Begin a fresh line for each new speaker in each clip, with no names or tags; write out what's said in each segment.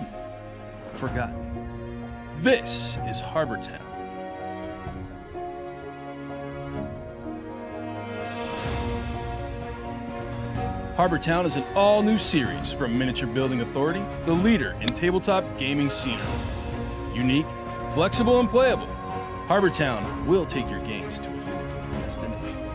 hidden, forgotten. This is Harbor Town. Harbor Town is an all-new series from Miniature Building Authority, the leader in tabletop gaming scenery. Unique, flexible, and playable, Harbor Town will take your games to a new destination.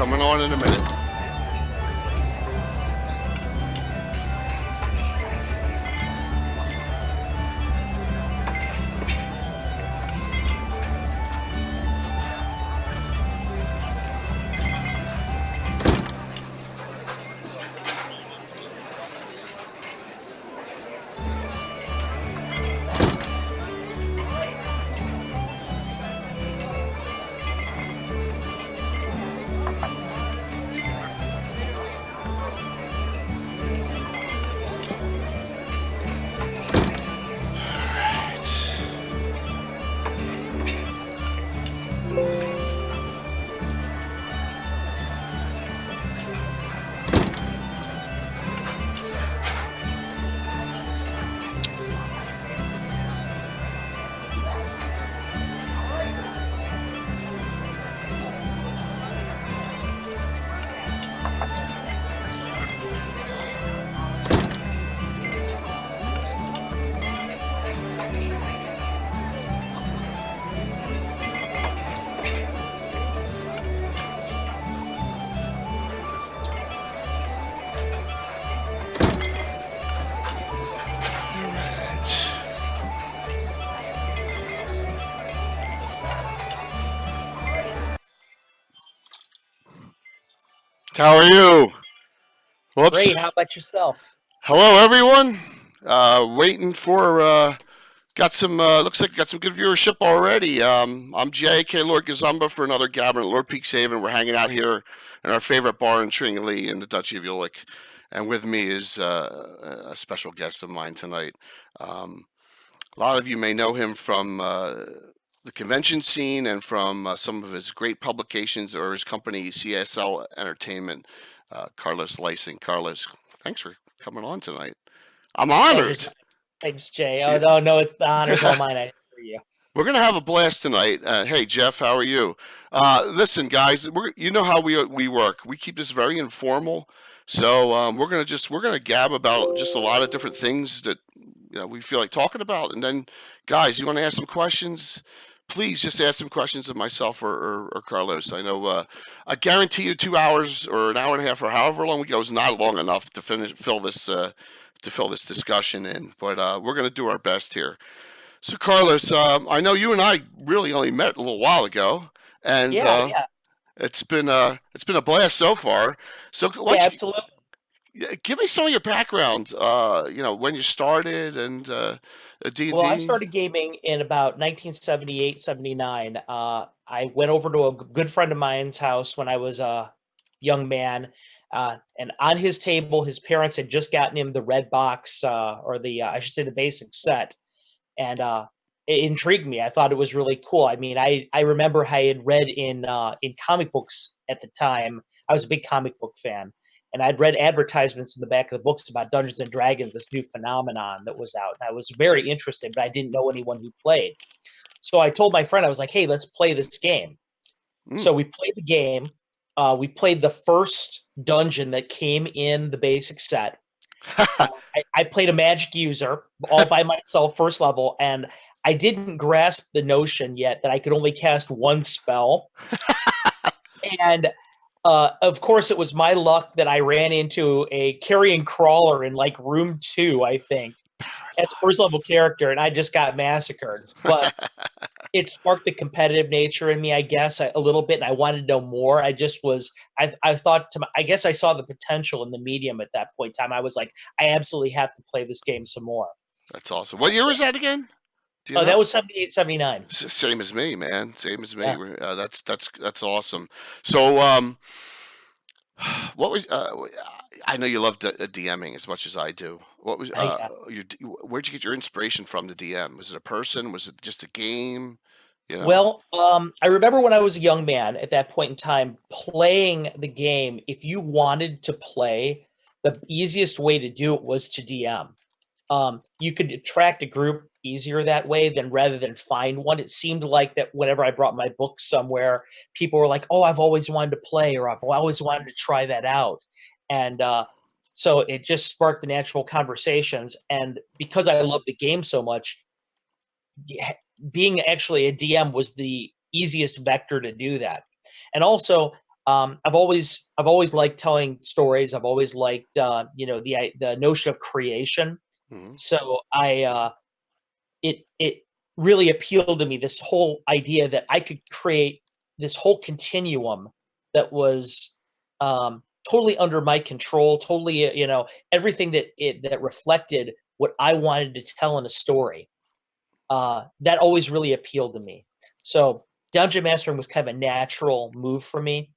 Coming on in a minute. How are you? Whoops.
Great. How about yourself?
Hello, everyone. Waiting for. Looks like got some good viewership already. I'm J.K. Lord Gazumba for another Gabbin at Lord Peakshaven. We're hanging out here in our favorite bar in Tringley in the Duchy of Ulick. And with me is a special guest of mine tonight. A lot of you may know him from the convention scene and from some of his great publications or his company, CSL Entertainment. Carlos Lising. Carlos, thanks for coming on tonight. I'm honored.
Thanks, Jay. Oh, no, it's the honor's all mine. For you.
We're gonna have a blast tonight. Hey, Jeff, how are you? Listen, guys, you know how we work. We keep this very informal, so we're gonna gab about just a lot of different things that we feel like talking about, and then, guys, you want to ask some questions? Please just ask some questions of myself or Carlos. I know I guarantee you 2 hours or an hour and a half or however long we go is not long enough to fill this discussion in, but we're going to do our best here. So, Carlos, I know you and I really only met a little while ago, and
yeah.
It's been a blast so far. So,
Absolutely.
Give me some of your background. When you started and D&D.
Well, I started gaming in about 1978, 79. I went over to a good friend of mine's house when I was a young man. And on his table, his parents had just gotten him the red box, or I should say the basic set. And it intrigued me. I thought it was really cool. I mean, I remember I had read in comic books at the time. I was a big comic book fan. And I'd read advertisements in the back of the books about Dungeons and Dragons, this new phenomenon that was out. And I was very interested, but I didn't know anyone who played. So I told my friend, I was like, hey, let's play this game. So we played the game. We played the first dungeon that came in the basic set. I played a magic user all by myself, first level, and I didn't grasp the notion yet that I could only cast one spell. And of course, it was my luck that I ran into a carrion crawler in like room 2, I think, as first level character, and I just got massacred. But it sparked the competitive nature in me, I guess, a little bit, and I wanted to know more. I guess I saw the potential in the medium at that point in time. I was like, I absolutely have to play this game some more.
That's awesome. What year was that again?
That was 78, 79.
Same as me, man. Same as me. Yeah. That's awesome. So, what was? I know you love DMing as much as I do. What was? Where'd you get your inspiration from to DM? Was it a person? Was it just a game?
Well, I remember when I was a young man at that point in time playing the game. If you wanted to play, the easiest way to do it was to DM. You could attract a group easier that way than rather than find one. It seemed like that whenever I brought my books somewhere, people were like, oh, I've always wanted to play, or I've always wanted to try that out. And so it just sparked the natural conversations. And because I love the game so much, being actually a DM was the easiest vector to do that. And also, I've always liked telling stories. I've always liked the notion of creation.
Mhm.
So it really appealed to me, this whole idea that I could create this whole continuum that was totally under my control, totally everything that reflected what I wanted to tell in a story. That always really appealed to me. So dungeon mastering was kind of a natural move for me.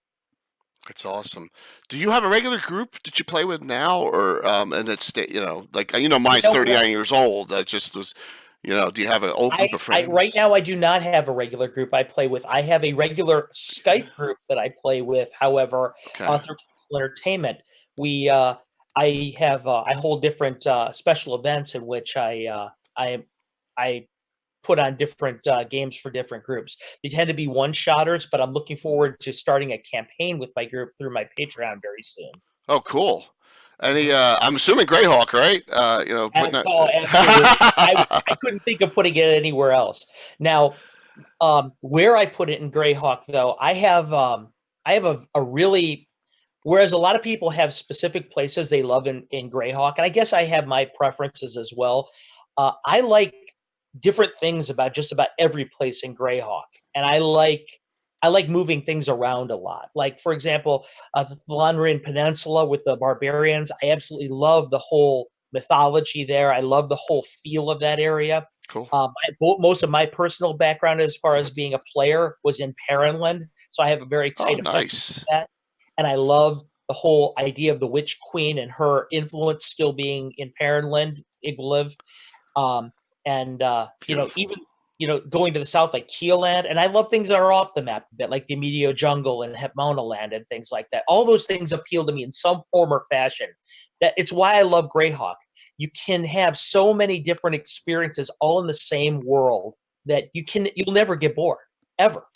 That's awesome. Do you have a regular group that you play with now, or and it's like
You
mine's
know what?
39 years old. I just was, do you have an old group of
I right
friends?
now I do not have a regular group I play with. I have a regular Skype group that I play with. However,
Okay.
through Pixel Entertainment, we I hold different special events in which I put on different games for different groups. They tend to be one-shotters, but I'm looking forward to starting a campaign with my group through my Patreon very soon.
Oh, cool. Any,
Mhm.
I'm assuming Greyhawk, right? Putting
That's all absolutely. I couldn't think of putting it anywhere else. Now, where I put it in Greyhawk, though, I have a really, whereas a lot of people have specific places they love in Greyhawk, and I guess I have my preferences as well. I like different things about just about every place in Greyhawk, and I like moving things around a lot. Like, for example, the Thlandrian Peninsula with the barbarians. I absolutely love the whole mythology there. I love the whole feel of that area.
Cool.
Most of my personal background, as far as being a player, was in Perrinland, so I have a very
Oh,
tight affection
nice.
for that. And I love the whole idea of the Witch Queen and her influence still being in Perrinland, Iggwiliv. Um, and
Beautiful.
even going to the south like Keeland, and I love things that are off the map a bit, like the Medio Jungle and Hepmona Land and things like that. All those things appeal to me in some form or fashion. That it's why I love Greyhawk. You can have so many different experiences all in the same world that you'll never get bored ever.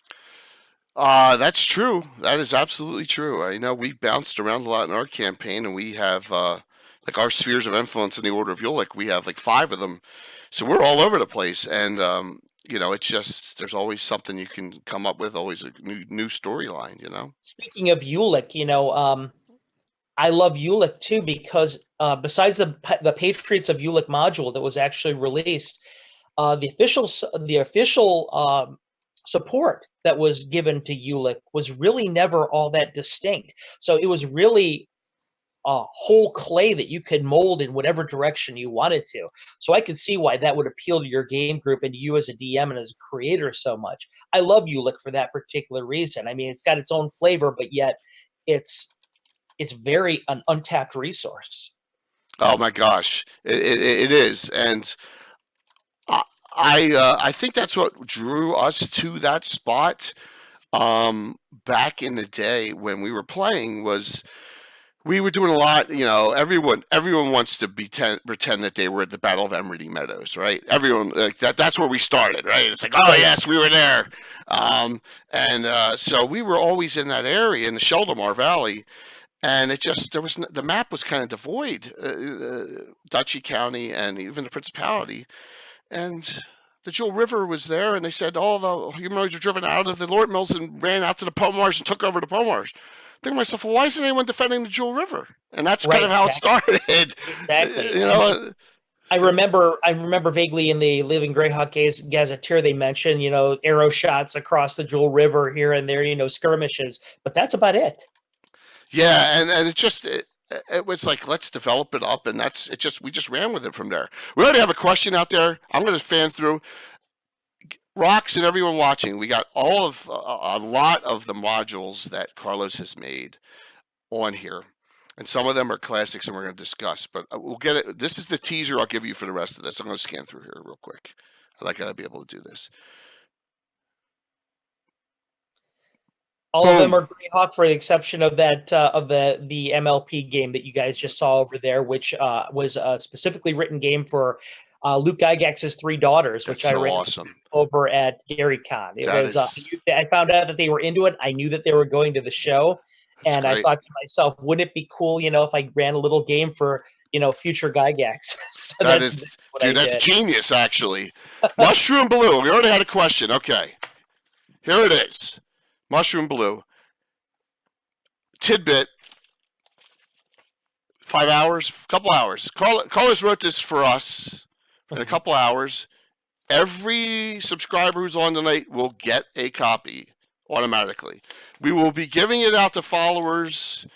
That's true. That is absolutely true. I know we bounced around a lot in our campaign, and we have like our spheres of influence in the Order of Yule. Like we have like 5 of them, so we're all over the place. And it's just there's always something you can come up with, always a new storyline.
Speaking of Ulick, I love Ulick too because besides the Patriots of Ulick module that was actually released, the official support that was given to Ulick was really never all that distinct. So it was really a whole clay that you could mold in whatever direction you wanted to. So I could see why that would appeal to your game group and you as a DM and as a creator so much. I love Ulick for that particular reason. I mean, it's got its own flavor, but yet it's very an untapped resource.
Oh my gosh, it is, and I I think that's what drew us to that spot. Back in the day when we were playing was we were doing a lot. Everyone wants to pretend that they were at the Battle of Emerald Meadows, right? Everyone like that. That's where we started, right? It's like, oh
Right.
yes, we were there. And so we were always in that area in the Sheldamar Valley, and it just the map was kind of devoid, Duchy County and even the Principality, and the Jewel River was there, and they said all the humanoids were driven out of the Lord Mills and ran out to the Pomars and took over the Pomars. I think to myself, well, why isn't anyone defending the Jewel River? And that's kind of
Right,
how it started.
exactly.
you
I mean,
know,
I remember vaguely in the Living Greyhawk Gazetteer they mentioned, arrow shots across the Jewel River here and there, skirmishes, but that's about it.
yeah, and it was like let's develop it up, and that's it. We just ran with it from there. We already have a question out there. I'm going to fan through. Rocks and everyone watching, we got all of a lot of the modules that Carlos has made on here, and some of them are classics, and we're going to discuss. But we'll get it. This is the teaser I'll give you for the rest of this. I'm going to scan through here real quick. I like to be able to do this.
All of them
Boom.
are Greyhawk, for the exception of that of the MLP game that you guys just saw over there, which was a specifically written game for Luke Gygax's 3 daughters,
That's
which I
so
ran
awesome.
over at GaryCon. It
That
was
is
I found out that they were into it. I knew that they were going to the show,
that's
and I
great.
thought to myself, wouldn't it be cool, if I ran a little game for future Gygax? So
That
that's
is,
what I
dude. That's
did.
genius, actually. Mushroom Blue. We already had a question. Okay, here it is. Mushroom Blue. tidbit. 5 hours, couple hours. Carlos wrote this for us in a couple hours. Every subscriber who's on tonight will get a copy automatically. We will be giving it out to followers,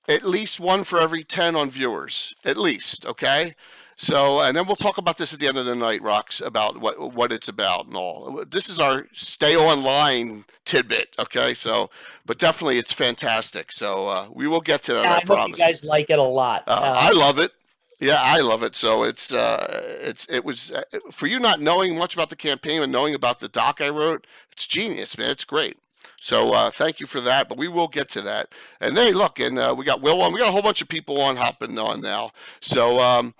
at least one for every 10 on viewers, at least, okay? So, and then we'll talk about this at the end of the night, Rox, about what it's about and all. This is our stay online tidbit, okay? So, but definitely it's fantastic. So we will get to that, I
I hope
promise.
you guys like it a lot.
I love it. Yeah, I love it. So it was for you not knowing much about the campaign and knowing about the doc I wrote. It's genius, man. It's great. So thank you for that. But we will get to that. And hey, look, and we got Will on. We got a whole bunch of people hopping on now. So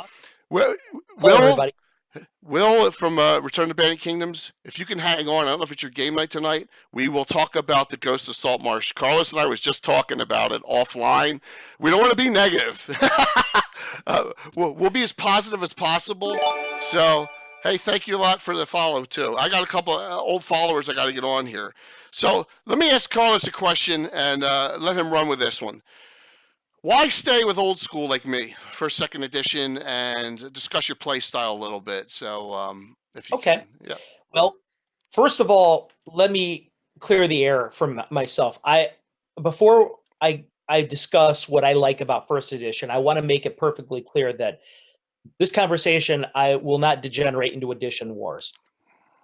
Hello,
Will,
everybody.
Will from Return to Bandit Kingdoms, if you can hang on, I don't know if it's your game night tonight, we will talk about the Ghost of Saltmarsh. Carlos and I was just talking about it offline. We don't want to be negative. We'll be as positive as possible. So, hey, thank you a lot for the follow, too. I got a couple old followers I got to get on here. So let me ask Carlos a question and let him run with this one. Why stay with old school like me, first, second edition, and discuss your play style a little bit? So, if you
Okay.
can. Yeah.
Well, first of all, let me clear the air from myself. Before I discuss what I like about first edition, I want to make it perfectly clear that this conversation I will not degenerate into edition wars.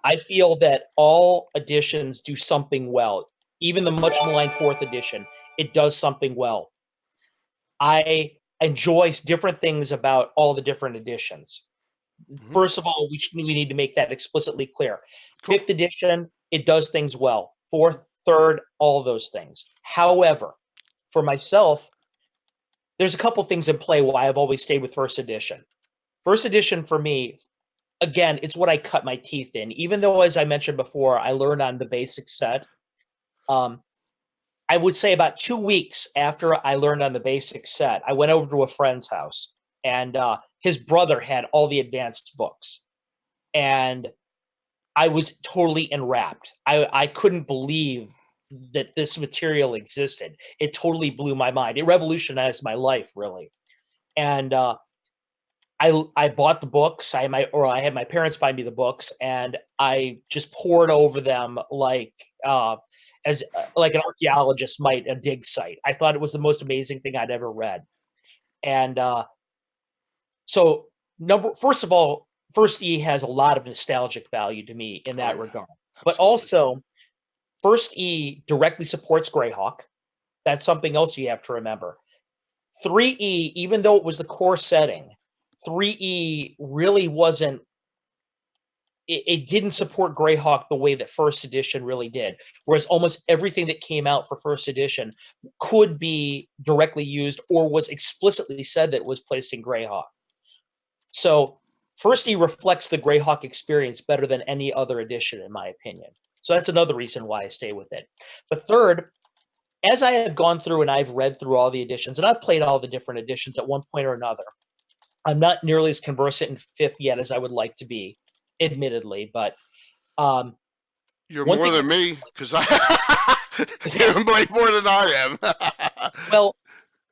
I feel that all editions do something well. Even the much maligned fourth edition, it does something well. I enjoy different things about all the different editions.
Mhm.
First of all, we need to make that explicitly clear.
Cool.
Fifth edition, it does things well. Fourth, third, all those things. However, for myself, there's a couple things in play why I've always stayed with first edition. First edition for me, again, it's what I cut my teeth in. Even though, as I mentioned before, I learned on the basic set. I would say about 2 weeks after I learned on the basic set, I went over to a friend's house, and his brother had all the advanced books. And I was totally enwrapped. I couldn't believe that this material existed. It totally blew my mind. It revolutionized my life, really. And I bought the books. I had my parents buy me the books, and I just poured over them like an archaeologist might a dig site. I thought it was the most amazing thing I'd ever read. And so, first of all, First E has a lot of nostalgic value to me in that regard. But
Absolutely.
also, First E directly supports Greyhawk. That's something else you have to remember. 3E, even though it was the core setting, 3E really wasn't. It didn't support Greyhawk the way that First Edition really did. Whereas almost everything that came out for First Edition could be directly used or was explicitly said that it was placed in Greyhawk. So First E reflects the Greyhawk experience better than any other edition, in my opinion. So that's another reason why I stay with it. But third, as I have gone through and I've read through all the editions, and I've played all the different editions at one point or another, I'm not nearly as conversant in fifth yet as I would like to be, admittedly. But
you're more than me, because you're way more than I am.
Well,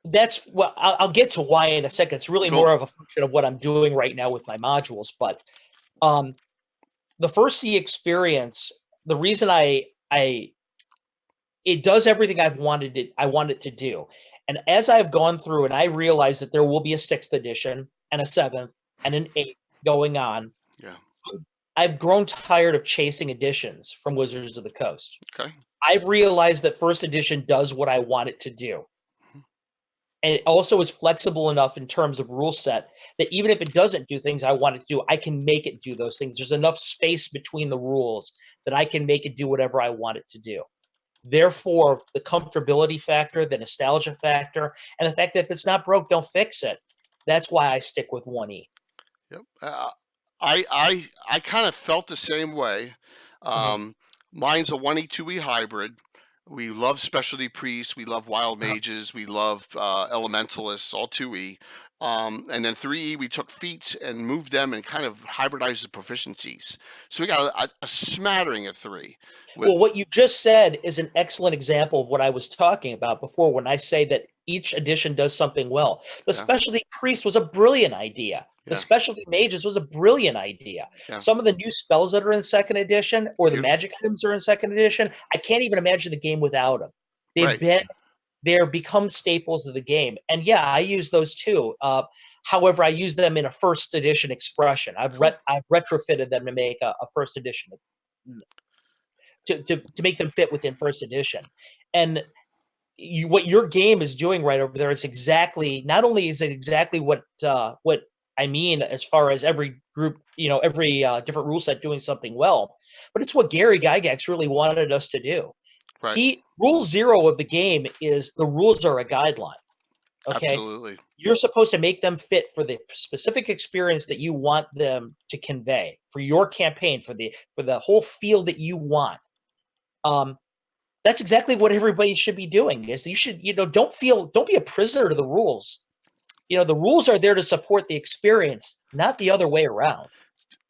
that's what I'll get to why in a second. It's really
Cool.
more of a function of what I'm doing right now with my modules. But the First E experience, the reason it does everything I want it to do. And as I've gone through and I realize that there will be a 6th edition and a 7th and an 8th going on,
Yeah.
I've grown tired of chasing editions from Wizards of the Coast.
Okay.
I've realized that first edition does what I want it to do. And it also is flexible enough in terms of rule set that even if it doesn't do things I want it to do, I can make it do those things. There's enough space between the rules that I can make it do whatever I want it to do. Therefore, the comfortability factor, the nostalgia factor, and the fact that if it's not broke, don't fix it. That's why I stick with 1E.
Yep. I kind of felt the same way. Mine's a 1E, 2E hybrid. We love specialty priests. We love wild mages. We love elementalists, all 2E. And then 3E, we took feats and moved them and kind of hybridized the proficiencies. So we got a smattering of 3.
Well, what you just said is an excellent example of what I was talking about before when I say that each edition does something well. The specialty priest was a brilliant idea. The specialty mages was a brilliant idea. Some of the new spells that are in second edition or the magic items are in second edition, I can't even imagine the game without them. They're become staples of the game. And yeah, I use those too. However, I use them in a first edition expression. I've retrofitted them to make a first edition to make them fit within first edition. And what your game is doing right over there is exactly, not only is it exactly what I mean as far as every group, every different rule set doing something well, but it's what Gary Gygax really wanted us to do.
Right.
Rule 0 of the game is the rules are a guideline. Okay.
Absolutely.
You're supposed to make them fit for the specific experience that you want them to convey for your campaign, for the whole field that you want. That's exactly what everybody should be doing. Is you should, don't be a prisoner to the rules. The rules are there to support the experience, not the other way around.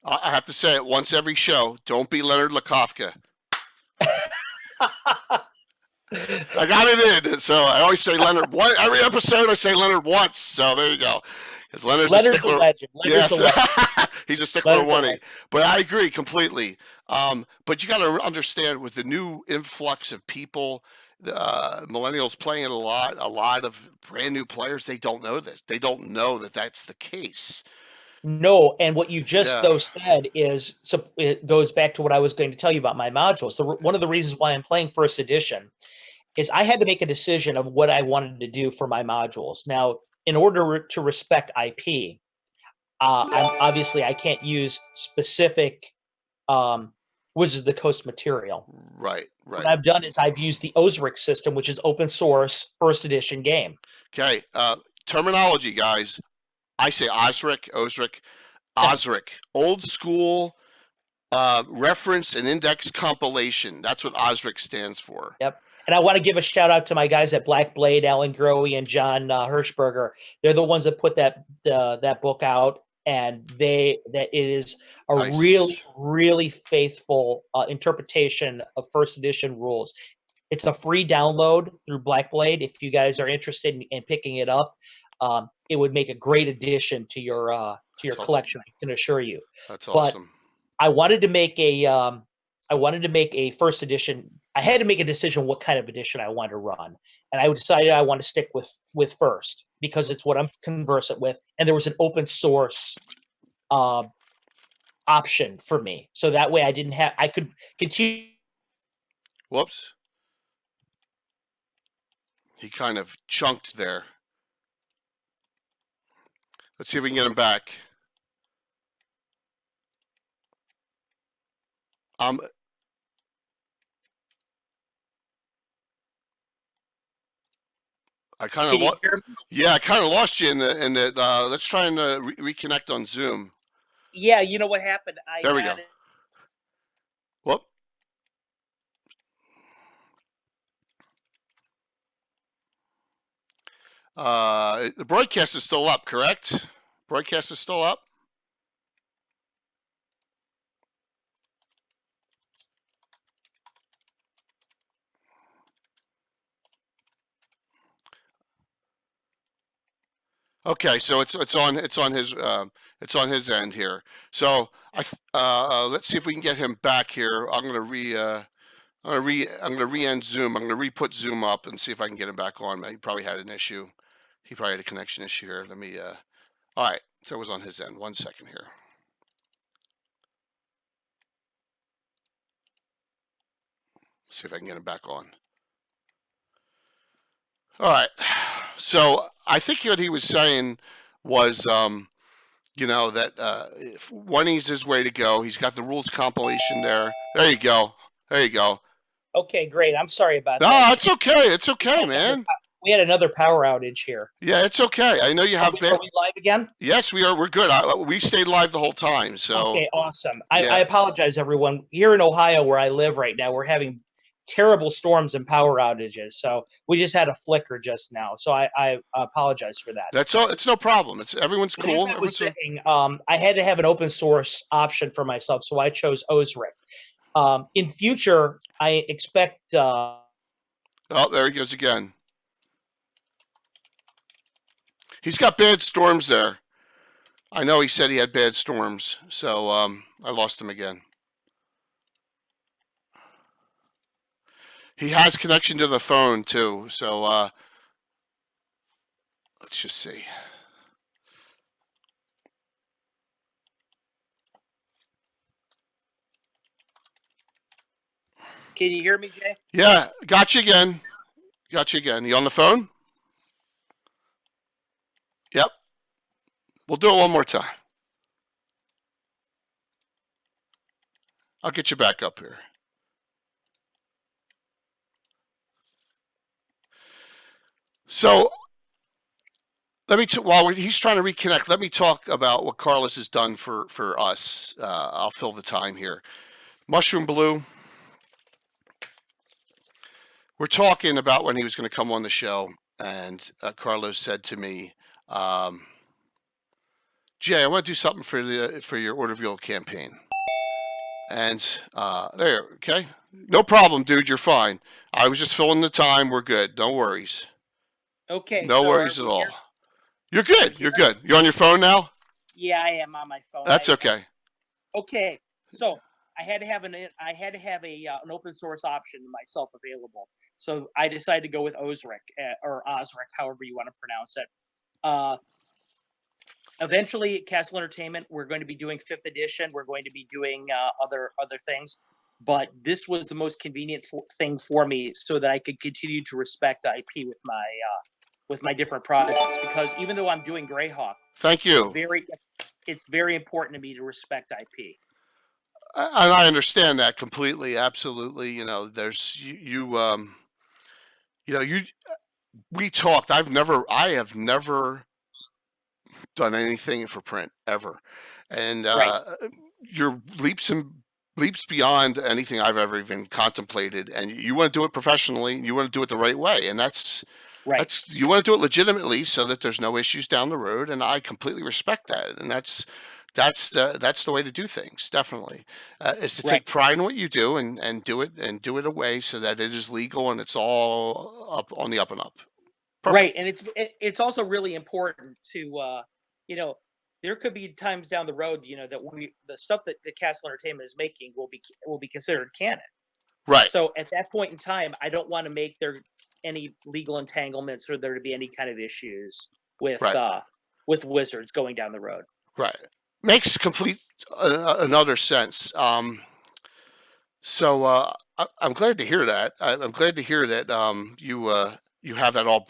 I have to say it once every show. Don't be Leonard Lakofka. I got it in, so I always say Leonard. Every episode I say Leonard once. So there you go. Because Leonard's a stickler.
Legend. Leonard's a legend.
He's a stickler one. But I agree completely. But you got to understand, with the new influx of people, millennials playing it a lot of brand new players, they don't know this. They don't know that that's the case.
No, and what you just though said is, so it goes back to what I was going to tell you about my modules. So one of the reasons why I'm playing first edition is I had to make a decision of what I wanted to do for my modules. Now, in order to respect IP, I can't use specific Wizards of the Coast material.
Right.
What I've done is I've used the Osric system, which is open source first edition game.
Okay, terminology, guys. I say Osric, old school reference and index compilation. That's what Osric stands for.
Yep. And I want to give a shout out to my guys at Black Blade, Alan Grohe and John Hirschberger. They're the ones that put that book out, and it is a really, really faithful interpretation of first edition rules. It's a free download through Black Blade. If you guys are interested in picking it up, it would make a great addition to your collection. I can assure you.
That's awesome.
But I wanted to make a first edition. I had to make a decision what kind of edition I wanted to run, and I decided I want to stick with first because it's what I'm conversant with, and there was an open source option for me, so that way I could continue.
Whoops. He kind of chunked there. Let's see if we can get him back. I kind of lost you in that. Let's try and reconnect on Zoom.
Yeah, you know what happened?
There we go. Whoop. The broadcast is still up, correct? Broadcast is still up. Okay, so it's on his end here. So let's see if we can get him back here. I'm gonna re-end Zoom. I'm gonna re-put Zoom up and see if I can get him back on. He probably had an issue. He probably had a connection issue here. Let me. All right, so it was on his end. 1 second here. See if I can get him back on. All right. So I think what he was saying was, that if one is his way to go. He's got the rules compilation there. There you go.
Okay, great. I'm sorry about that.
No, it's okay. It's okay, man.
We had another power outage here.
Yeah, it's okay. I know you have been.
Are we live again?
Yes, we are. We're good. We stayed live the whole time. So
okay, awesome. I apologize, everyone. Here in Ohio, where I live right now, we're having terrible storms and power outages. So we just had a flicker just now. So I apologize for that.
That's all. It's no problem. It's everyone's
But
cool.
as I was saying, I had to have an open source option for myself, so I chose Osric. In future, I expect.
Oh, there he goes again. He's got bad storms there. I know he said he had bad storms, so I lost him again. He has connection to the phone too, so let's just see.
Can you hear me, Jay?
Yeah, got you again. Got you again. You on the phone? Yep. We'll do it one more time. I'll get you back up here. So let me, while he's trying to reconnect, let me talk about what Carlos has done for us. I'll fill the time here. Mushroom Blue. We're talking about when he was going to come on the show, and Carlos said to me, Jay, I want to do something for your Order of Yule campaign. And there, okay. No problem, dude. You're fine. I was just filling the time. We're good. No worries.
Okay.
No worries at all. You're good. You're good. You're on your phone now?
Yeah, I am on my phone.
That's okay.
Okay. So I had to have an open source option myself available. So I decided to go with Osric or Osric, however you want to pronounce it. Eventually, at Castle Entertainment, we're going to be doing 5th edition. We're going to be doing other things, but this was the most convenient thing for me, so that I could continue to respect IP with my different projects. Because even though I'm doing Greyhawk,
thank you.
It's very important to me to respect IP.
And I understand that completely, absolutely. You know, there's we talked. I have never done anything for print ever, and your leaps beyond anything I've ever even contemplated. And you want to do it professionally, and you want to do it the right way, and that's you want to do it legitimately, so that there's no issues down the road. And I completely respect that, and that's the way to do things. Definitely, is to take pride in what you do and do it a way so that it is legal and it's all up on the up and up. Perfect.
Right, and it's also really important to there could be times down the road, that the stuff that the Castle Entertainment is making will be considered canon.
Right.
So at that point in time, I don't want to make there any legal entanglements or there to be any kind of issues with Wizards going down the road.
Right. Makes complete another sense. So I'm glad to hear that. I'm glad to hear that you have that all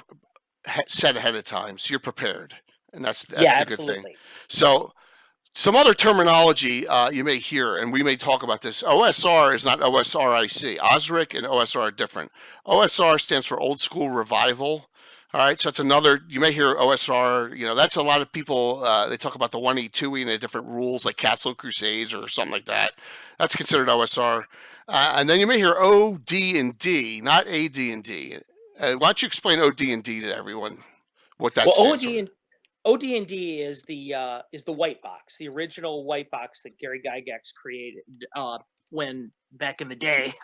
set ahead of time, so you're prepared, and that's a good thing. So some other terminology you may hear, and we may talk about this. OSR is not OSRIC. Osric and OSR are different. OSR stands for Old School Revival. All right, so that's another. You may hear OSR. That's a lot of people. They talk about the 1E, 2E, and the different rules, like Castle Crusades or something like that. That's considered OSR. And then you may hear OD&D, not AD&D. Why don't you explain OD&D to everyone? What that stands for?
OD&D is the white box, the original white box that Gary Gygax created when back in the day.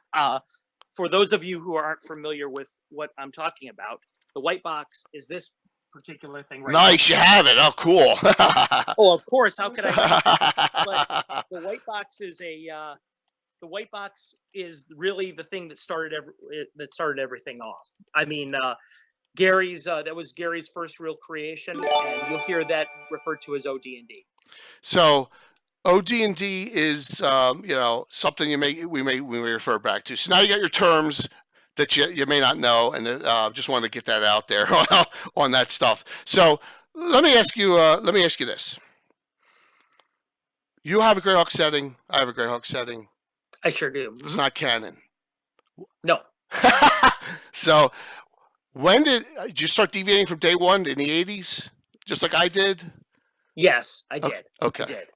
For those of you who aren't familiar with what I'm talking about, the white box is this particular thing right
Nice,
now.
you have it. Oh, cool.
Oh, of course. How could I? But the white box is really the thing that started everything off. I mean, that was Gary's first real creation, and you'll hear that referred to as OD&D.
So OD&D is something we may refer back to. So now you got your terms that you may not know, and just wanted to get that out there on that stuff. So let me ask you this: you have a Greyhawk setting, I have a Greyhawk setting.
I sure do.
It's not canon.
No.
So when did you start deviating from day one in the 80s, just like I did?
Yes, I did.
Okay.
I did.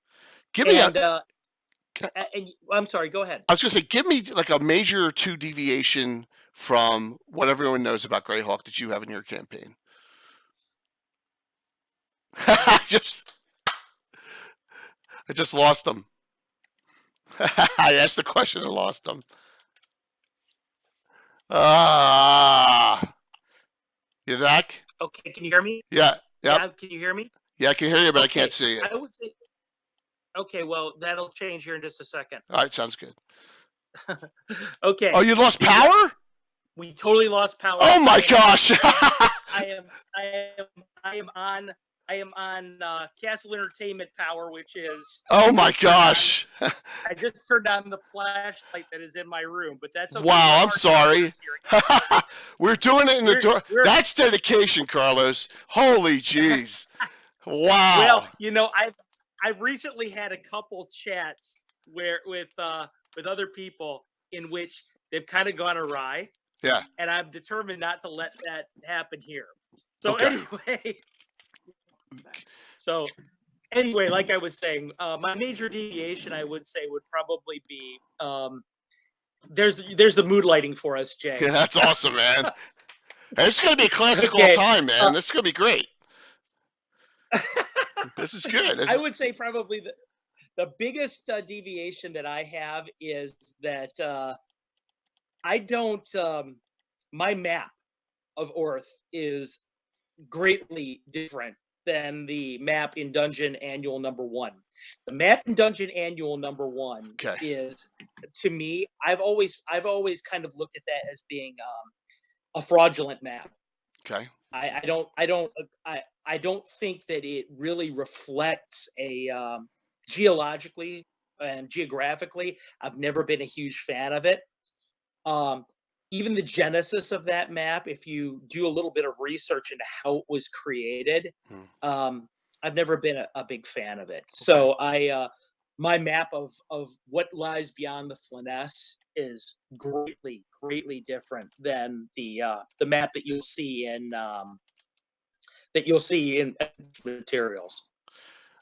Give me Okay.
And I'm sorry, go ahead.
I was gonna say, give me like a major or two deviation from what everyone knows about Greyhawk that you have in your campaign. I just lost them. I asked the question and lost them. Ah, you back?
Okay, can you hear me?
Yeah. Yep.
Yeah, can you hear me?
Yeah, I can hear you, but I
Okay,
can't see you.
I would say. Okay, well, that'll change here in just a second.
All right, sounds good.
Okay.
Oh, you lost
The-
power?
We totally lost power.
Oh my gosh!
I am on Castle Entertainment power, which is.
Oh my gosh!
I just turned on the flashlight that is in my room, but that's okay.
Wow,
We're
I'm sorry.
hard
We're doing it in the door.
we're-
That's dedication, Carlos. Holy jeez! Wow.
Well, you know, I've recently had a couple chats with other people in which they've kind of gone awry.
Yeah.
And I'm determined not to let that happen here. So
Okay.
anyway, like I was saying, my major deviation, I would say, would probably be there's the mood lighting for us, Jay.
Yeah, that's awesome, man. It's gonna be a classic
Okay,
all time, man. This is gonna be great. This is good.
I would say probably the biggest deviation that I have is that I don't. My map of Orth is greatly different than the map in Dungeon Annual number 1. The map in Dungeon Annual number 1
Okay.
is, to me, I've always kind of looked at that as being a fraudulent map.
Okay.
I don't think that it really reflects a geologically and geographically. I've never been a huge fan of it. Even the genesis of that map, if you do a little bit of research into how it was created, I've never been a big fan of it. So my map of what lies beyond the Flyness is greatly different than the map that you'll see in materials,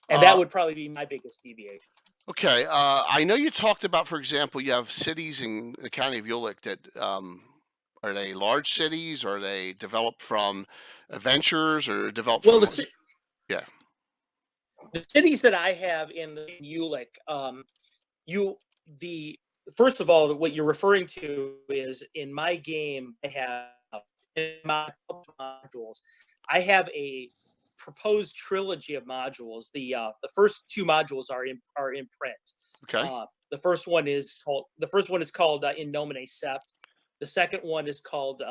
and that would probably be my biggest deviation.
Okay. I know you talked about, for example, you have cities in the county of Ulick that are they large cities? Or are they developed from adventures or developed
Well,
from? Yeah.
The cities that I have in Ulick, first of all, what you're referring to is in my game, I have in my modules, I have a proposed trilogy of modules. The first 2 modules are in print.
Okay.
The first one is called In Nomine Sept. The second one is called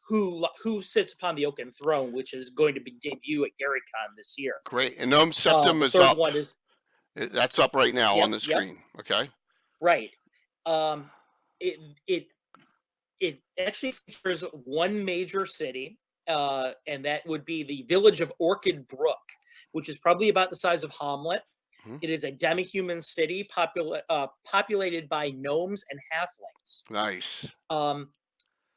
Who Sits Upon the Oaken Throne, which is going to be debut at GaryCon this year.
Great. And Gnome Septum is up. One is that's up right now on the screen. Yep. Okay.
Right. It actually features one major city, and that would be the village of Orchid Brook, which is probably about the size of Hamlet. Mm-hmm. It is a demi-human city populated by gnomes and halflings.
Nice.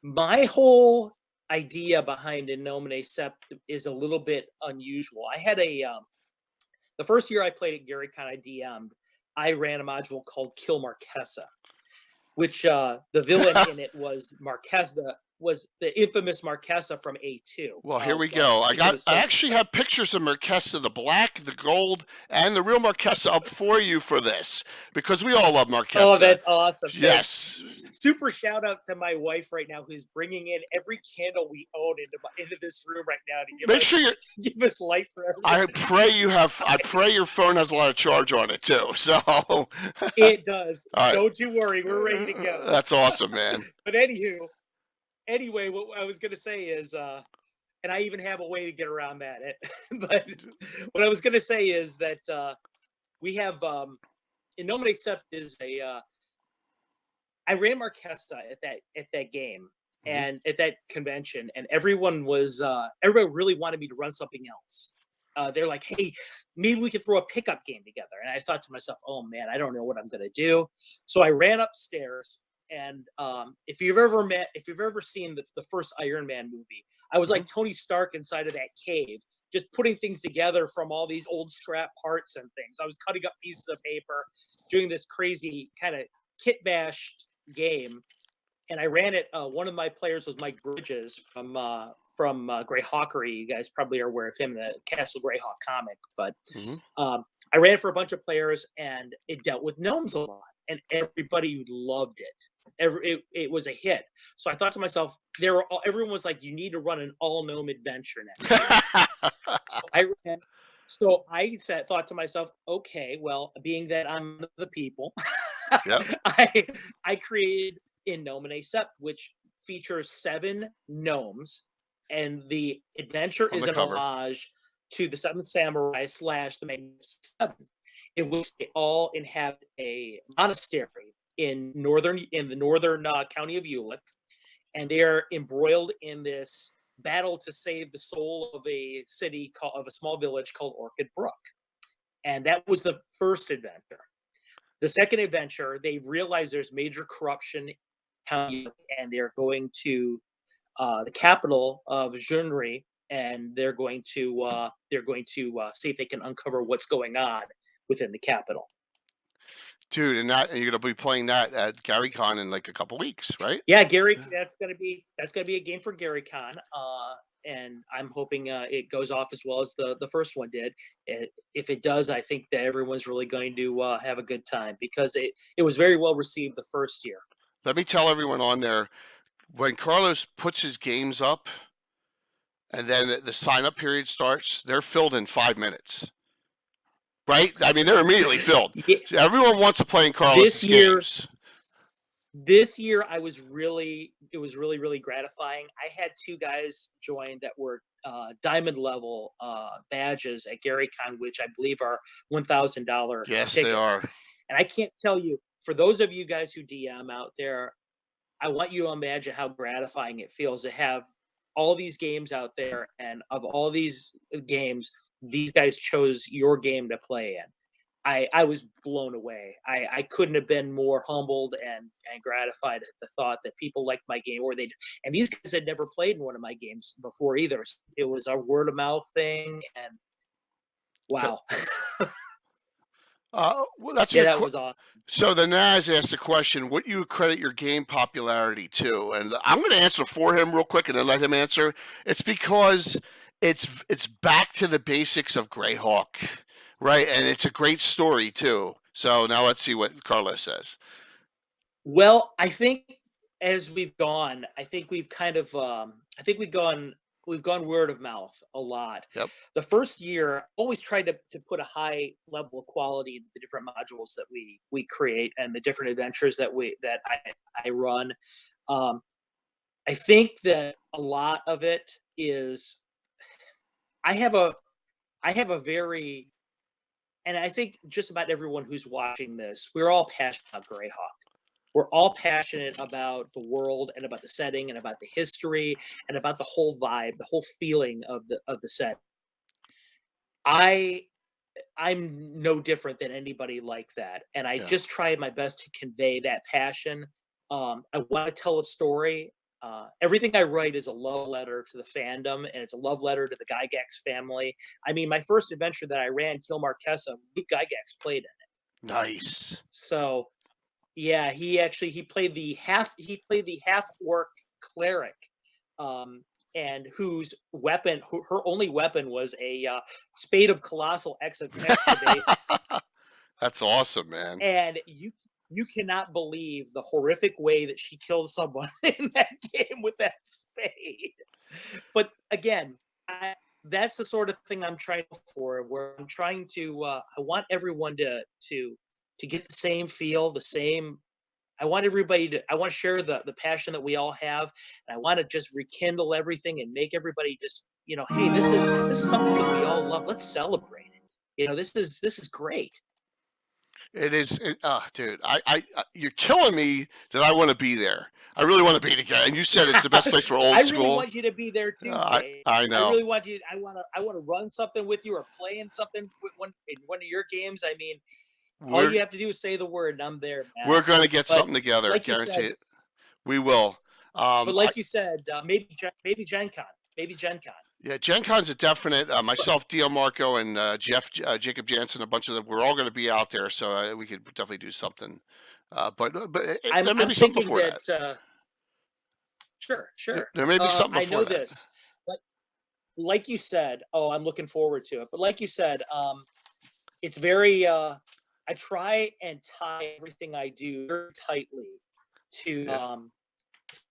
My whole idea behind In Nomine Sept is a little bit unusual. I had the first year I played at GaryCon, I DM'd. I ran a module called Kill Marquesa, which the villain in it was Marquesa, was the infamous Marquesa from A2.
Well, here we go. I actually have pictures of Marquesa, the black, the gold, and the real Marquesa up for you for this, because we all love Marquesa.
Oh, that's awesome.
Yes.
Super shout out to my wife right now, who's bringing in every candle we own into this room right now to give us light for everything.
I pray your phone has a lot of charge on it too. So
it does.
Right.
Don't you worry, we're ready to go.
That's awesome, man.
But anyway, what I was going to say is, and I even have a way to get around that. But what I was going to say is that we have In Nomine Sept is I ran Marquesa at that game, mm-hmm. and at that convention, and everybody really wanted me to run something else. They're like, hey, maybe we could throw a pickup game together. And I thought to myself, oh man, I don't know what I'm going to do. So I ran upstairs And if you've ever seen the first Iron Man movie, I was like Tony Stark inside of that cave, just putting things together from all these old scrap parts and things. I was cutting up pieces of paper, doing this crazy kind of kit bashed game, and I ran it. One of my players was Mike Bridges from Greyhawkery. You guys probably are aware of him, the Castle Greyhawk comic. But I ran it for a bunch of players, and it dealt with gnomes a lot, and everybody loved it. It was a hit. So I thought to myself, everyone was like, "You need to run an all gnome adventure next year." So I thought to myself, okay, well, being that I'm the people,
Yep.
I created In Nomine Sept, which features 7 gnomes, and the adventure
On
is
the
an
cover.
homage to the Seventh Samurai / the Magnificent Seven, in which they all inhabit a monastery in the northern county of Ulick, and they're embroiled in this battle to save the soul of a small village called Orchid Brook. And that was the first adventure. The second adventure, they've realized there's major corruption, and they're going to the capital of Junri, and they're going to see if they can uncover what's going on within the capital.
Dude, and you're gonna be playing that at GaryCon in like a couple weeks, right?
Yeah, Gary, that's gonna be a game for GaryCon, and I'm hoping it goes off as well as the first one did. If it does, I think that everyone's really going to have a good time, because it was very well received the first year.
Let me tell everyone on there, when Carlos puts his games up and then the sign up period starts, they're filled in 5 minutes. Right? I mean, they're immediately filled.
Yeah.
So everyone wants to play in Carlos's games.
This year, it was really, really gratifying. I had 2 guys join that were diamond level badges at GaryCon, which I believe are $1,000
Yes,
tickets.
they are.
And I can't tell you, for those of you guys who DM out there, I want you to imagine how gratifying it feels to have all these games out there, and of all these games, these guys chose your game to play in. I was blown away. I couldn't have been more humbled and gratified at the thought that people liked my game, and these guys had never played in one of my games before either. It was a word of mouth thing, and wow.
Well, that's
that was awesome.
So the Naz asked the question, what do you credit your game popularity to? And I'm going to answer for him real quick and then let him answer. It's because it's back to the basics of Greyhawk, right? And it's a great story too. So now let's see what Carlos says.
Well, I think as we've gone, we've gone word of mouth a lot.
Yep.
The first year, I always tried to put a high level of quality into the different modules that we create and the different adventures that I run. I think that a lot of it is I have a very, and I think just about everyone who's watching this, we're all passionate about Greyhawk. We're all passionate about the world and about the setting and about the history and about the whole vibe, the whole feeling of the set. I'm no different than anybody like that, and I just try my best to convey that passion. I want to tell a story. Everything I write is a love letter to the fandom, and it's a love letter to the Gygax family. I mean, my first adventure that I ran, Kill Marquesa, Luke Gygax played in it.
Nice.
So, yeah, he played the half orc cleric, and her only weapon was a spade of colossal excavate.
That's awesome, man.
And you cannot believe the horrific way that she killed someone in that game with that spade. But again, that's the sort of thing I'm trying for, where I'm trying to I want everyone to get the same feel, I want to share the passion that we all have, and I want to just rekindle everything and make everybody just, hey, this is something that we all love. Let's celebrate it. This is great.
It is, dude. You're killing me that I want to be there. I really want to be together. And you said it's the best place for old school.
I really want you to be there too, Jay.
I know.
I really want you. I want to run something with you or play in something in one of your games. I mean, All
we're
you have to do is say the word, and I'm there, man.
we're going to get
But
something together.
like you
Guarantee
said,
it. We will.
but
I,
like you said, maybe Gen Con, maybe Gen Con.
yeah, Gen Con's a definite.
But
Myself, Dio Marco, and Jacob Jansen, a bunch of them. We're all going to be out there, so we could definitely do something. There may
I'm
be something
thinking
before
that
that.
sure, sure.
There may be something
I
before
know
that.
this. Like you said, oh, I'm looking forward to it. But like you said, it's very. I try and tie everything I do very tightly to
Yeah.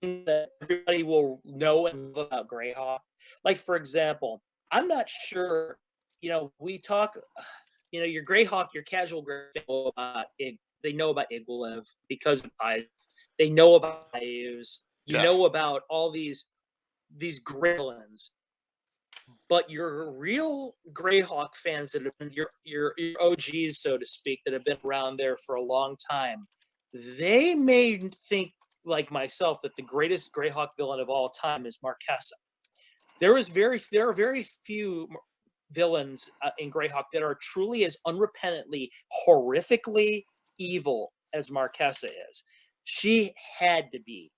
things that everybody will know and love about Greyhawk. Like for example, I'm not sure. We talk. Your Greyhawk, your casual Greyhawk, they know about Iglev because of I. They know about Bayous. You
Yeah.
know about all these gremlins, but your real Greyhawk fans that have been your OGs, so to speak, that have been around there for a long time, they may think like myself that the greatest Greyhawk villain of all time is Marquesa. There are very few villains in Greyhawk that are truly as unrepentantly, horrifically evil as Marquesa is. She had to be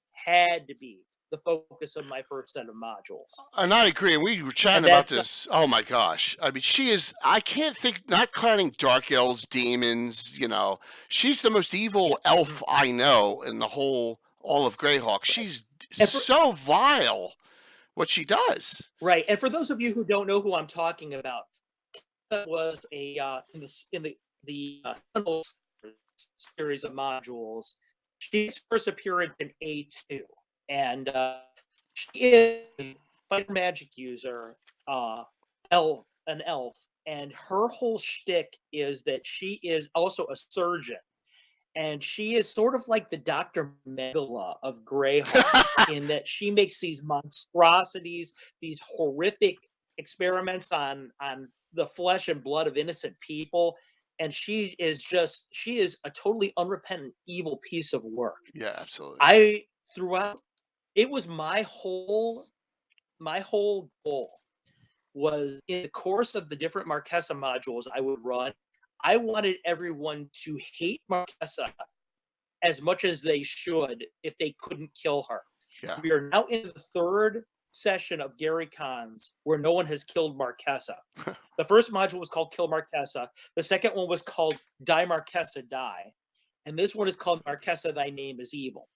the focus of my first set of modules.
And I agree. And we were chatting
And
about
that's
this. Oh my gosh. I mean, she is, I can't think, not counting dark elves, demons, she's the most
yeah.
evil elf I know in all of Greyhawk. She's
And for,
so vile what she does.
right. And for those of you who don't know who I'm talking about, was a in the series of modules. She's first appearance in A2, and she is a fighter magic user, an elf, and her whole shtick is that she is also a surgeon, and she is sort of like the Dr. Megala of Greyhawk in that she makes these monstrosities, these horrific experiments on the flesh and blood of innocent people, and she is a totally unrepentant evil piece of work.
Yeah, absolutely.
I throughout it was my whole goal was in the course of the different Marquesa modules I would run, I wanted everyone to hate Marquesa as much as they should if they couldn't kill her.
Yeah.
We are now in the third session of Gary Cons where no one has killed Marquesa. The first module was called Kill Marquesa. The second one was called Die Marquesa Die. And this one is called Marquesa Thy Name is Evil.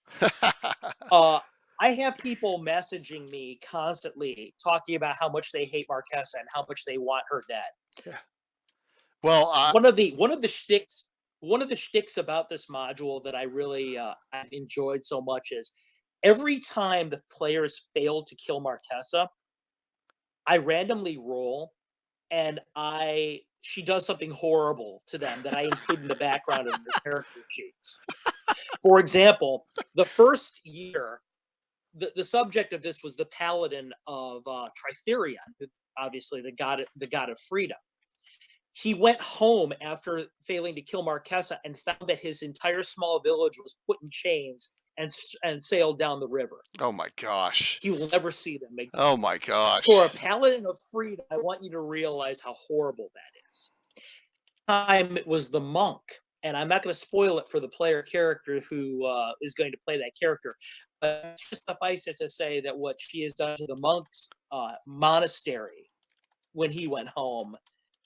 I have people messaging me constantly talking about how much they hate Marquesa and how much they want her dead.
Yeah. Well,
one of the shticks about this module that I really I've enjoyed so much is every time the players fail to kill Marquesa, I randomly roll, and she does something horrible to them that I include in the background of their character sheets. For example, the first year, the subject of this was the paladin of Tritherion, obviously the god of freedom. He went home after failing to kill Marquesa and found that his entire small village was put in chains and sailed down the river.
Oh my gosh.
He will never see them again.
Oh my gosh.
For a paladin of freedom, I want you to realize how horrible that is. Time it was the monk, and I'm not going to spoil it for the player character who is going to play that character. But just suffice it to say that what she has done to the monk's monastery when he went home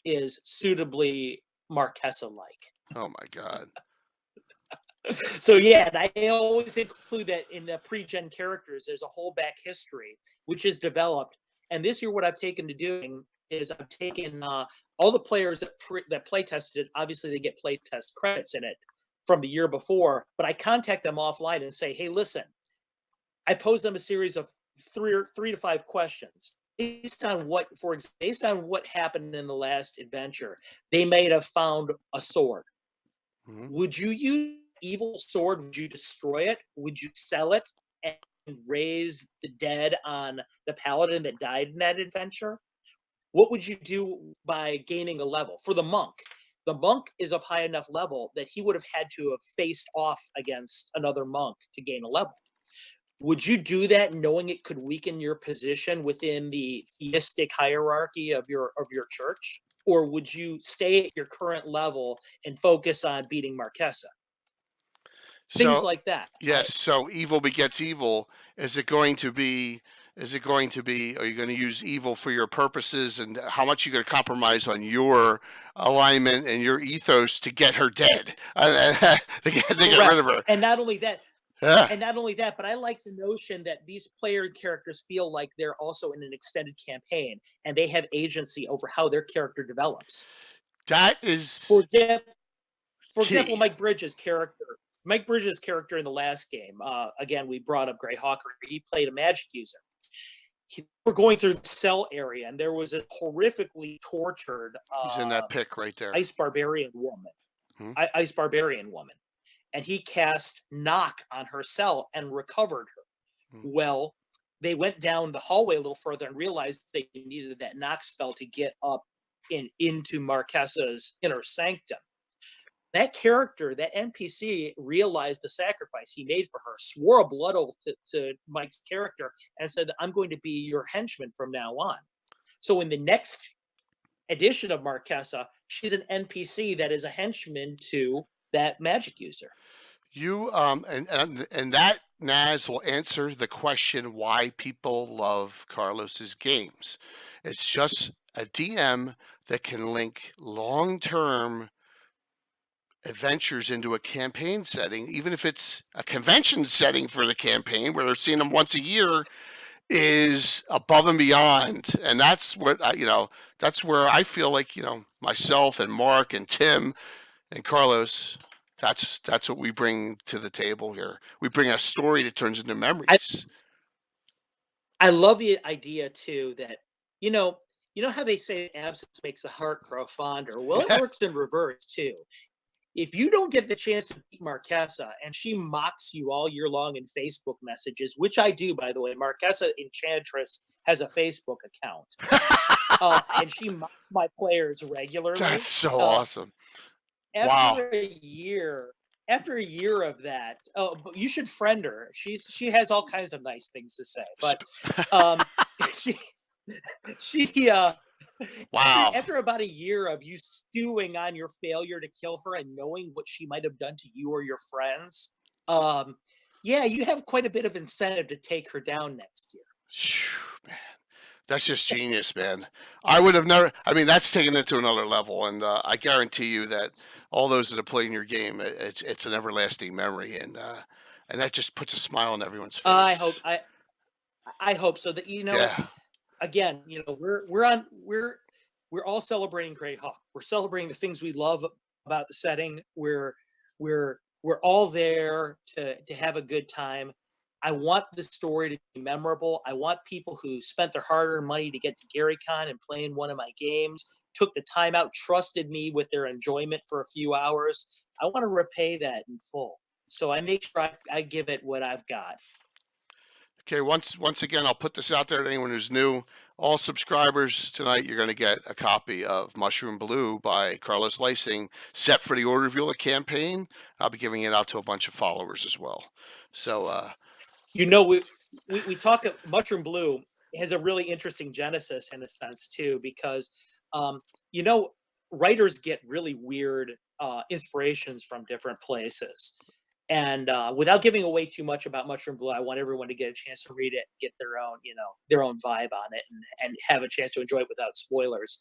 is suitably Marquesa-like.
Oh my god.
So yeah, I always include that in the pre-gen characters. There's a whole back history which is developed, and this year what I've taken to doing is I've taken all the players that play tested it. Obviously, they get play test credits in it from the year before, but I contact them offline and say, "Hey, listen," I pose them a series of three to five questions. Based on what happened in the last adventure, they may have found a sword.
Mm-hmm.
Would you use evil sword? Would you destroy it? Would you sell it and raise the dead on the paladin that died in that adventure? What would you do by gaining a level? For the monk is of high enough level that he would have had to have faced off against another monk to gain a level. Would you do that knowing it could weaken your position within the theistic hierarchy of your church? or would you stay at your current level and focus on beating Marquesa? Things
So
like that.
yes, so evil begets evil. Is it going to be? Is it going to be? Are you going to use evil for your purposes, and how much you going to compromise on your alignment and your ethos to get her dead, to get rid of her?
And not only that,
Yeah,
but I like the notion that these player characters feel like they're also in an extended campaign and they have agency over how their character develops.
that
For
is
example, for example,
key.
Mike Bridges' character in the last game. Again, we brought up Gray Hawker. He played a magic user. We're going through the cell area, and there was a horrifically tortured
He's in that pick right there.
ice barbarian woman.
Hmm.
Ice barbarian woman, and he cast knock on her cell and recovered her.
Hmm.
Well, they went down the hallway a little further and realized they needed that knock spell to get up into Marquesa's inner sanctum. That character, that NPC, realized the sacrifice he made for her, swore a blood oath to Mike's character, and said, "I'm going to be your henchman from now on." So in the next edition of Marquesa, she's an NPC that is a henchman to that magic user.
You and that Naz will answer the question why people love Carlos's games. It's just a DM that can link long-term adventures into a campaign setting, even if it's a convention setting for the campaign where they're seeing them once a year, is above and beyond. And that's what that's where I feel like, myself and Mark and Tim and Carlos, that's what we bring to the table here. We bring a story that turns into memories.
I love the idea too that, you know how they say absence makes the heart grow fonder. Well, it works in reverse too. If you don't get the chance to beat Marquesa and she mocks you all year long in Facebook messages, which I do, by the way, Marquesa Enchantress has a Facebook account, and she mocks my players regularly.
That's so awesome.
After a year of that, but you should friend her. She has all kinds of nice things to say, but she
Wow.
After about a year of you stewing on your failure to kill her and knowing what she might have done to you or your friends, yeah, you have quite a bit of incentive to take her down next year.
Man, that's just genius, man. I would have never. I mean, that's taken it to another level, and I guarantee you that all those that are playing your game, it's an everlasting memory, and that just puts a smile on everyone's face.
I hope so. That
Yeah.
Again, we're all celebrating Grey Hawk. We're celebrating the things we love about the setting. We're all there to have a good time. I want this story to be memorable. I want people who spent their hard-earned money to get to GaryCon and play in one of my games, took the time out, trusted me with their enjoyment for a few hours. I want to repay that in full. So I make sure I give it what I've got.
Okay, once again, I'll put this out there to anyone who's new. All subscribers tonight, you're going to get a copy of Mushroom Blue by Carlos Lising, set for the Order of Eula campaign. I'll be giving it out to a bunch of followers as well. So,
we talk. Mushroom Blue has a really interesting genesis in a sense too, because writers get really weird inspirations from different places. And without giving away too much about Mushroom Blue, I want everyone to get a chance to read it, get their own vibe on it, and have a chance to enjoy it without spoilers.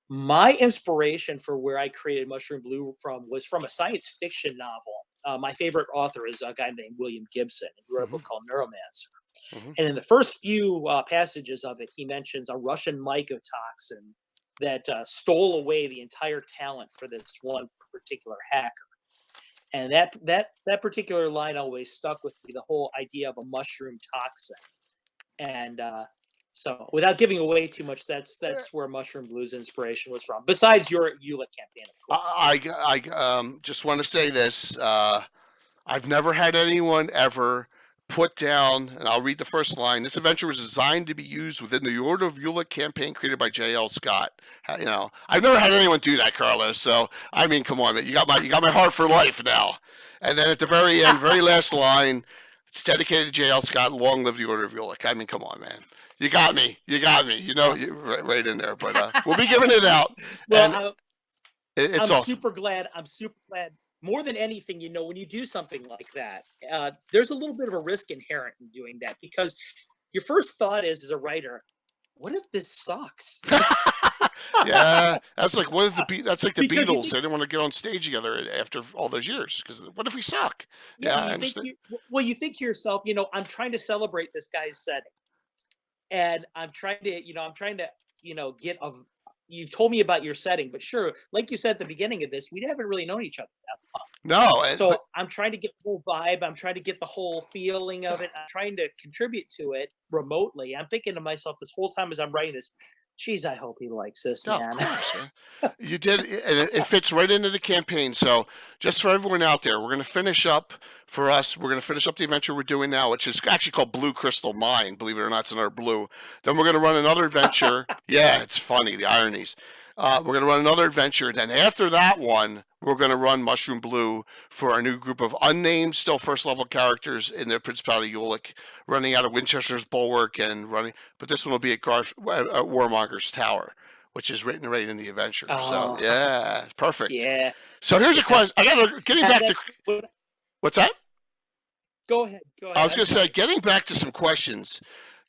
My inspiration for where I created Mushroom Blue was from a science fiction novel. My favorite author is a guy named William Gibson, and he wrote a book called Neuromancer.
Mhm.
And in the first few passages of it, he mentions a Russian mycotoxin that stole away the entire talent for this one particular hacker. And that particular line always stuck with me, the whole idea of a mushroom toxin. And so without giving away too much, that's where Mushroom Blue's inspiration was from, besides your EULA campaign, of course.
I just want to say this. I've never had anyone ever put down, and I'll read the first line. This adventure was designed to be used within the Order of Eula campaign created by J.L. Scott. I've never had anyone do that, Carlos. So, I mean, come on, man. You got my heart for life now. And then at the very end, very last line, it's dedicated to J.L. Scott. Long live the Order of Eula. I mean, come on, man. You got me. You got me. You know,
Yeah.
right in there. But we'll be giving it out, and
Well,
it's
I'm
awesome.
super glad. I'm super glad. More than anything, when you do something like that, there's a little bit of a risk inherent in doing that, because your first thought is, as a writer, what if this sucks?
Yeah, that's like that's like the
Because you
Beatles.
think,
They didn't want to get on stage together after all those years because what if we suck?
yeah,
Yeah, I
you think
understand.
you think to yourself, I'm trying to celebrate this guy's setting, and I'm trying to, get a. You've told me about your setting, but sure, like you said at the beginning of this, we haven't really known each other that long.
No,
So
but
I'm trying to get the whole vibe. I'm trying to get the whole feeling of it. I'm trying to contribute to it remotely. I'm thinking to myself this whole time as I'm writing this, geez, I hope he likes this,
no, of
man.
course, man. You did, and it fits right into the campaign. So, just for everyone out there, we're going to finish up for us. We're going to finish up the adventure we're doing now, which is actually called Blue Crystal Mine. Believe it or not, it's another blue. Then we're going to run another adventure. Yeah, it's funny, the ironies. We're going to run another adventure. Then after that one, we're going to run Mushroom Blue for our new group of unnamed, still first level characters in the Principality Ulick, running out of Winchester's Bulwark and running. But this one will be at Warmonger's Tower, which is written right in the adventure. So
Oh,
yeah, perfect.
yeah.
So here's a
Yeah.
question. I got to getting
And
back
then,
to what's that?
go ahead. Go
I
ahead.
was
I'm
going to say,
sorry.
getting back to some questions.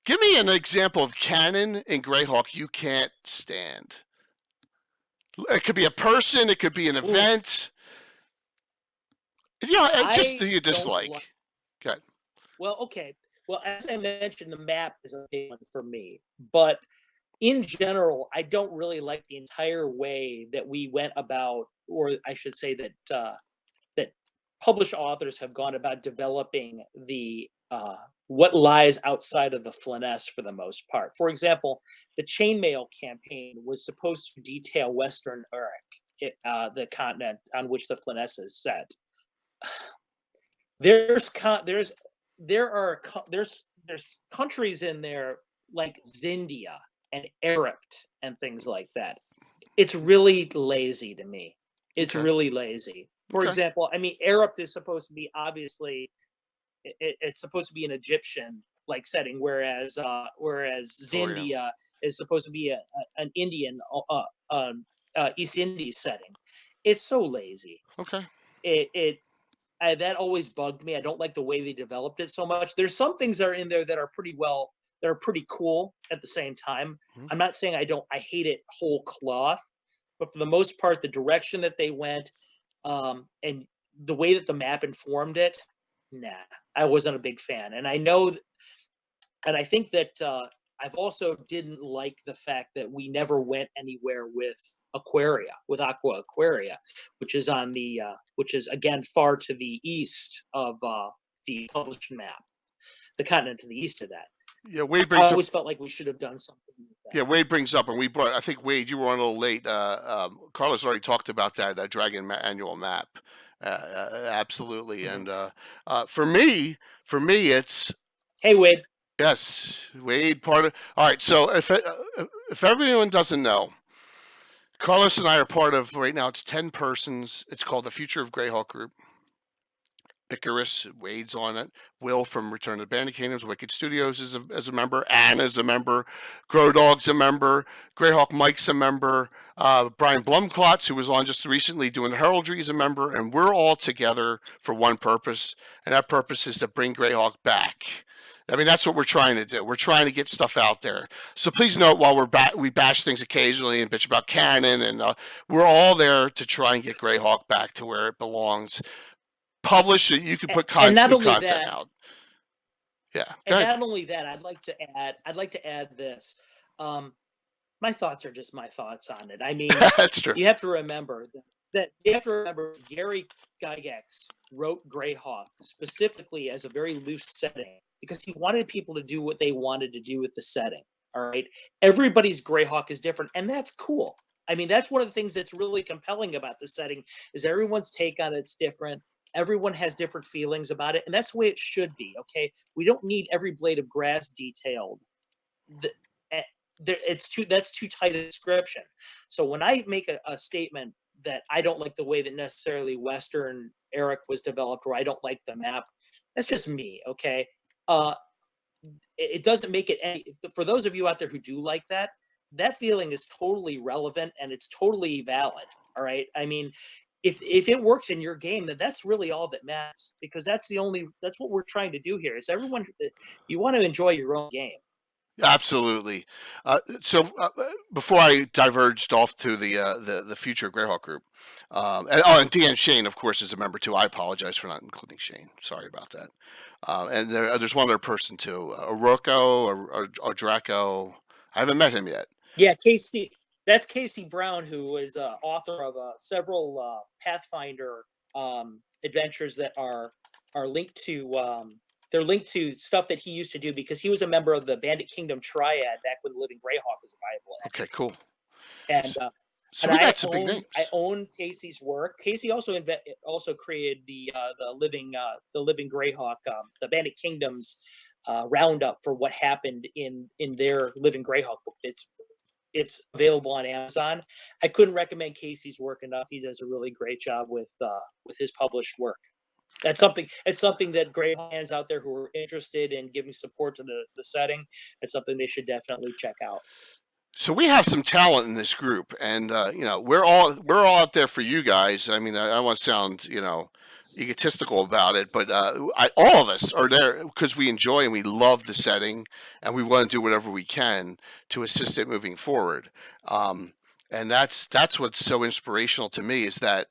Give me an example of canon in Greyhawk you can't stand. It could be a person. It could be an
Ooh,
event. Just
I
do you
don't like.
dislike? Good.
Well, okay. Well, as I mentioned, the map is a big one for me, but in general, I don't really like the entire way that we went about, or I should say that published authors have gone about developing the what lies outside of the Flyness for the most part. For example, the Chainmail campaign was supposed to detail Western Uruk, the continent on which the Flyness is set. There's there's countries in there like Zindia and Egypt and things like that. It's really lazy to me. It's
Okay.
really lazy. For
Okay.
example, I mean, Egypt is supposed to be obviously it's supposed to be an Egyptian like setting, whereas
Oh yeah.
Zindia is supposed to be an Indian East Indies setting. It's so lazy.
Okay.
It that always bugged me. I don't like the way they developed it so much. There's some things that are in there that are that are pretty cool at the same time.
Mhm.
I'm not saying I hate it whole cloth, but for the most part, the direction that they went, and the way that the map informed it, nah, I wasn't a big fan. And I know, and I think that I've also didn't like the fact that we never went anywhere with Aqua Aquaria, which is which is again far to the east of the published map, the continent to the east of that.
Yeah. Wade
I
brings up.
always felt like we should have done something with that.
Yeah, Wade brings up, and we brought. I think Wade, you were on a little late. Carlos already talked about that Dragon annual map. Absolutely,
Mhm.
and for me, it's
Hey, Wade.
yes, Wade. Part of. All right, so if everyone doesn't know, Carlos and I are part of right now. It's 10 persons. It's called the Future of Greyhawk Group. Icarus, Wade's on it. Will from Return to the Bandit Kingdoms, Wicked Studios is a member. Anne is a member. Grow Dog's a member. Greyhawk Mike's a member. Brian Blumklotz, who was on just recently doing the heraldry, is a member. And we're all together for one purpose, and that purpose is to bring Greyhawk back. I mean, that's what we're trying to do. We're trying to get stuff out there. So please note, while we bash things occasionally and bitch about canon, and we're all there to try and get Greyhawk back to where it belongs. Publish it. You can put
And not
new
only
content
that,
out. Yeah, go
and
ahead.
not only that, I'd like to add this. My thoughts are just my thoughts on it. I mean,
That's true.
you have to remember Gary Gygax wrote Greyhawk specifically as a very loose setting because he wanted people to do what they wanted to do with the setting. All right. Everybody's Greyhawk is different, and that's cool. I mean, that's one of the things that's really compelling about the setting is everyone's take on it's different. Everyone has different feelings about it, and that's the way it should be. Okay. We don't need every blade of grass detailed. The, that's too tight a description. So when I make a statement that I don't like the way that necessarily Western Eric was developed, or I don't like the map, that's just me. Okay. Uh, it doesn't make it any, for those of you out there who do like that, that feeling is totally relevant and it's totally valid. All right. I mean, if it works in your game, then that's really all that matters, because that's what we're trying to do here is everyone, you want to enjoy your own game.
Absolutely. Before I diverged off to the future Greyhawk group, and Dan Shane, of course, is a member too. I apologize for not including Shane. Sorry about that. And there's one other person too, Oroko or Draco. I haven't met him yet.
Yeah, Casey. That's Casey Brown, who is author of several Pathfinder adventures that are linked to. They're linked to stuff that he used to do because he was a member of the Bandit Kingdom Triad back when the Living Greyhawk was a viable entity.
Okay, cool.
And
So we got some big names.
I own Casey's work. Casey also created the Living Greyhawk, the Bandit Kingdoms roundup for what happened in their Living Greyhawk book. It's available on Amazon. I couldn't recommend Casey's work enough. He does a really great job with his published work. It's something that Greyhawk fans out there who are interested in giving support to the setting, it's something they should definitely check out.
So we have some talent in this group, and we're all out there for you guys. I mean, I don't want to sound egotistical about it, but all of us are there because we enjoy and we love the setting, and we want to do whatever we can to assist it moving forward. And that's what's so inspirational to me is that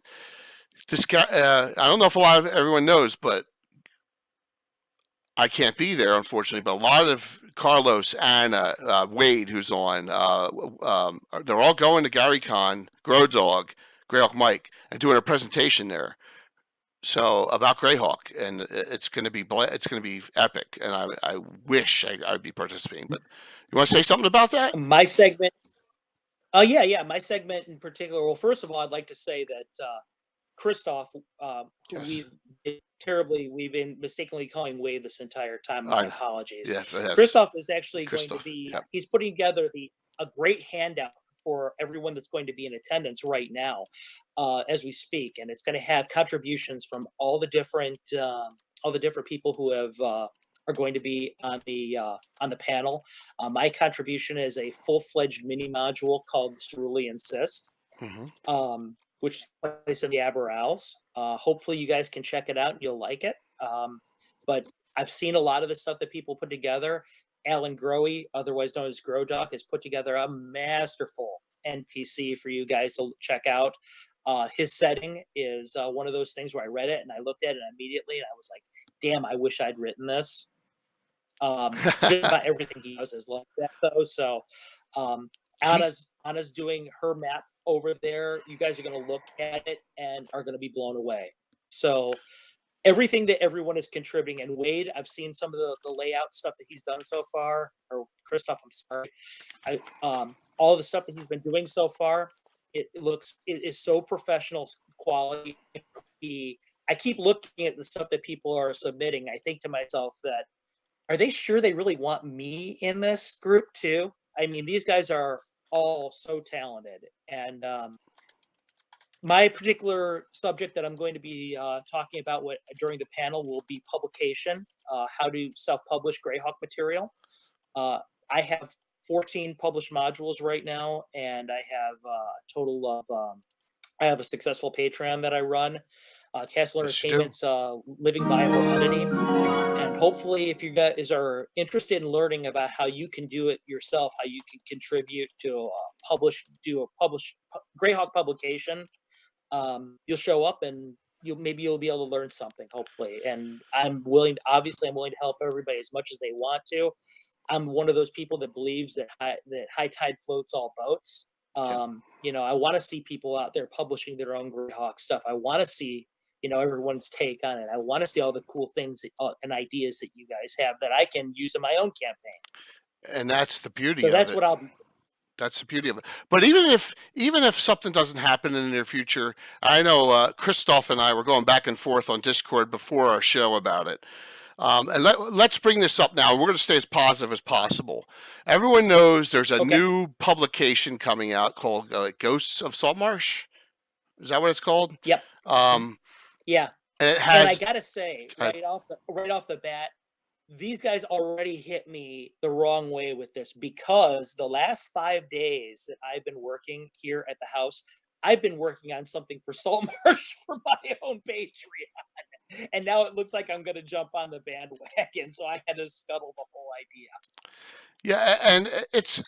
this guy. I don't know if everyone knows, but I can't be there, unfortunately, but a lot of Carlos, Anna, Wade, who's on, they're all going to GaryCon, Grow Dog, Greyhawk Mike, and doing a presentation there. So about Greyhawk, and it's going to be epic, and I wish I'd be participating. But you want to say something about that?
My segment. Oh yeah, my segment in particular. Well, first of all, I'd like to say that Christoph, who we've been mistakenly calling Wade this entire time. My apologies.
Yes,
Christoph is actually going to be.
Yep.
He's putting together a great handout for everyone that's going to be in attendance right now, as we speak, and it's going to have contributions from all the different people who have are going to be on the panel. My contribution is a full-fledged mini module called Cerulean Cyst. Mm-hmm. Which is in the Aberrals. Hopefully you guys can check it out and you'll like it. But I've seen a lot of the stuff that people put together. Alan Growy, otherwise known as Grow Doc, has put together a masterful NPC for you guys to check out. His setting is one of those things where I read it and I looked at it immediately and I was like, damn, I wish I'd written this. Just about everything he does is like that though. So Anna's doing her map over there. You guys are going to look at it and are going to be blown away. So everything that everyone is contributing, and Wade, I've seen some of the layout stuff that he's done so far, or Christoph, I'm sorry. All the stuff that he's been doing so far, it is so professional quality. I keep looking at the stuff that people are submitting. I think to myself that, are they sure they really want me in this group too? I mean, these guys are all so talented, and my particular subject that I'm going to be talking about during the panel will be publication, how to self-publish Greyhawk material. I have 14 published modules right now, and I have a total of I have a successful Patreon that I run, Castle Entertainment's Living Viable Entity. And hopefully, if you guys are interested in learning about how you can do it yourself, how you can contribute to published Greyhawk publication, you'll show up and you'll be able to learn something, hopefully. And I'm willing to help everybody as much as they want to. I'm one of those people that believes that high tide floats all boats. I want to see people out there publishing their own Greyhawk stuff. I want to see everyone's take on it. I want to see all the cool things and ideas that you guys have that I can use in my own campaign.
And that's the beauty of it.
So that's what I'll be.
That's the beauty of it. But even if something doesn't happen in the near future, I know Christoph and I were going back and forth on Discord before our show about it. And let's bring this up now. We're going to stay as positive as possible. Everyone knows there's a new publication coming out called Ghosts of Saltmarsh. Is that what it's called?
Yep. Yeah.
And it has.
And I gotta say, right off the bat, these guys already hit me the wrong way with this, because the last 5 days that I've been working here at the house, I've been working on something for Salt Marsh for my own Patreon, and now it looks like I'm gonna jump on the bandwagon, so I had to scuttle the whole idea.
Yeah, and it's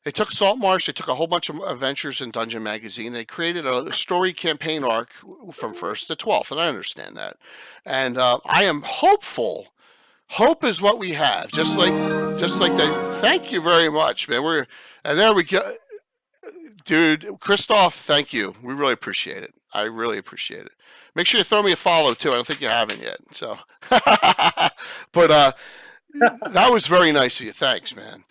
they took Salt Marsh, they took a whole bunch of adventures in Dungeon Magazine. They created a story campaign arc from 1st to 12th, and I understand that. And I am hopeful. Hope is what we have. Just like the. Thank you very much, man. And there we go, dude. Christoph, thank you. We really appreciate it. I really appreciate it. Make sure you throw me a follow too. I don't think you haven't yet. So, but that was very nice of you. Thanks, man.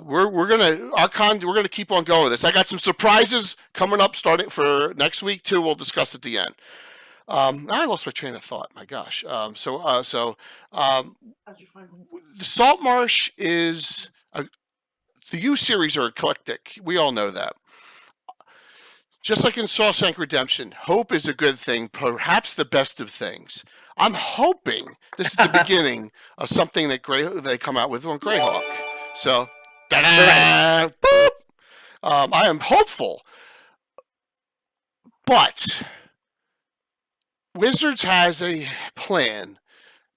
We're gonna keep on going with this. I got some surprises coming up starting for next week too. We'll discuss at the end. I lost my train of thought. My gosh. The Salt Marsh is the U series are eclectic. We all know that. Just like in Shawshank Redemption, hope is a good thing, perhaps the best of things. I'm hoping this is the beginning of something that they come out with on Greyhawk. So, ta-da, boop. I am hopeful, but Wizards has a plan,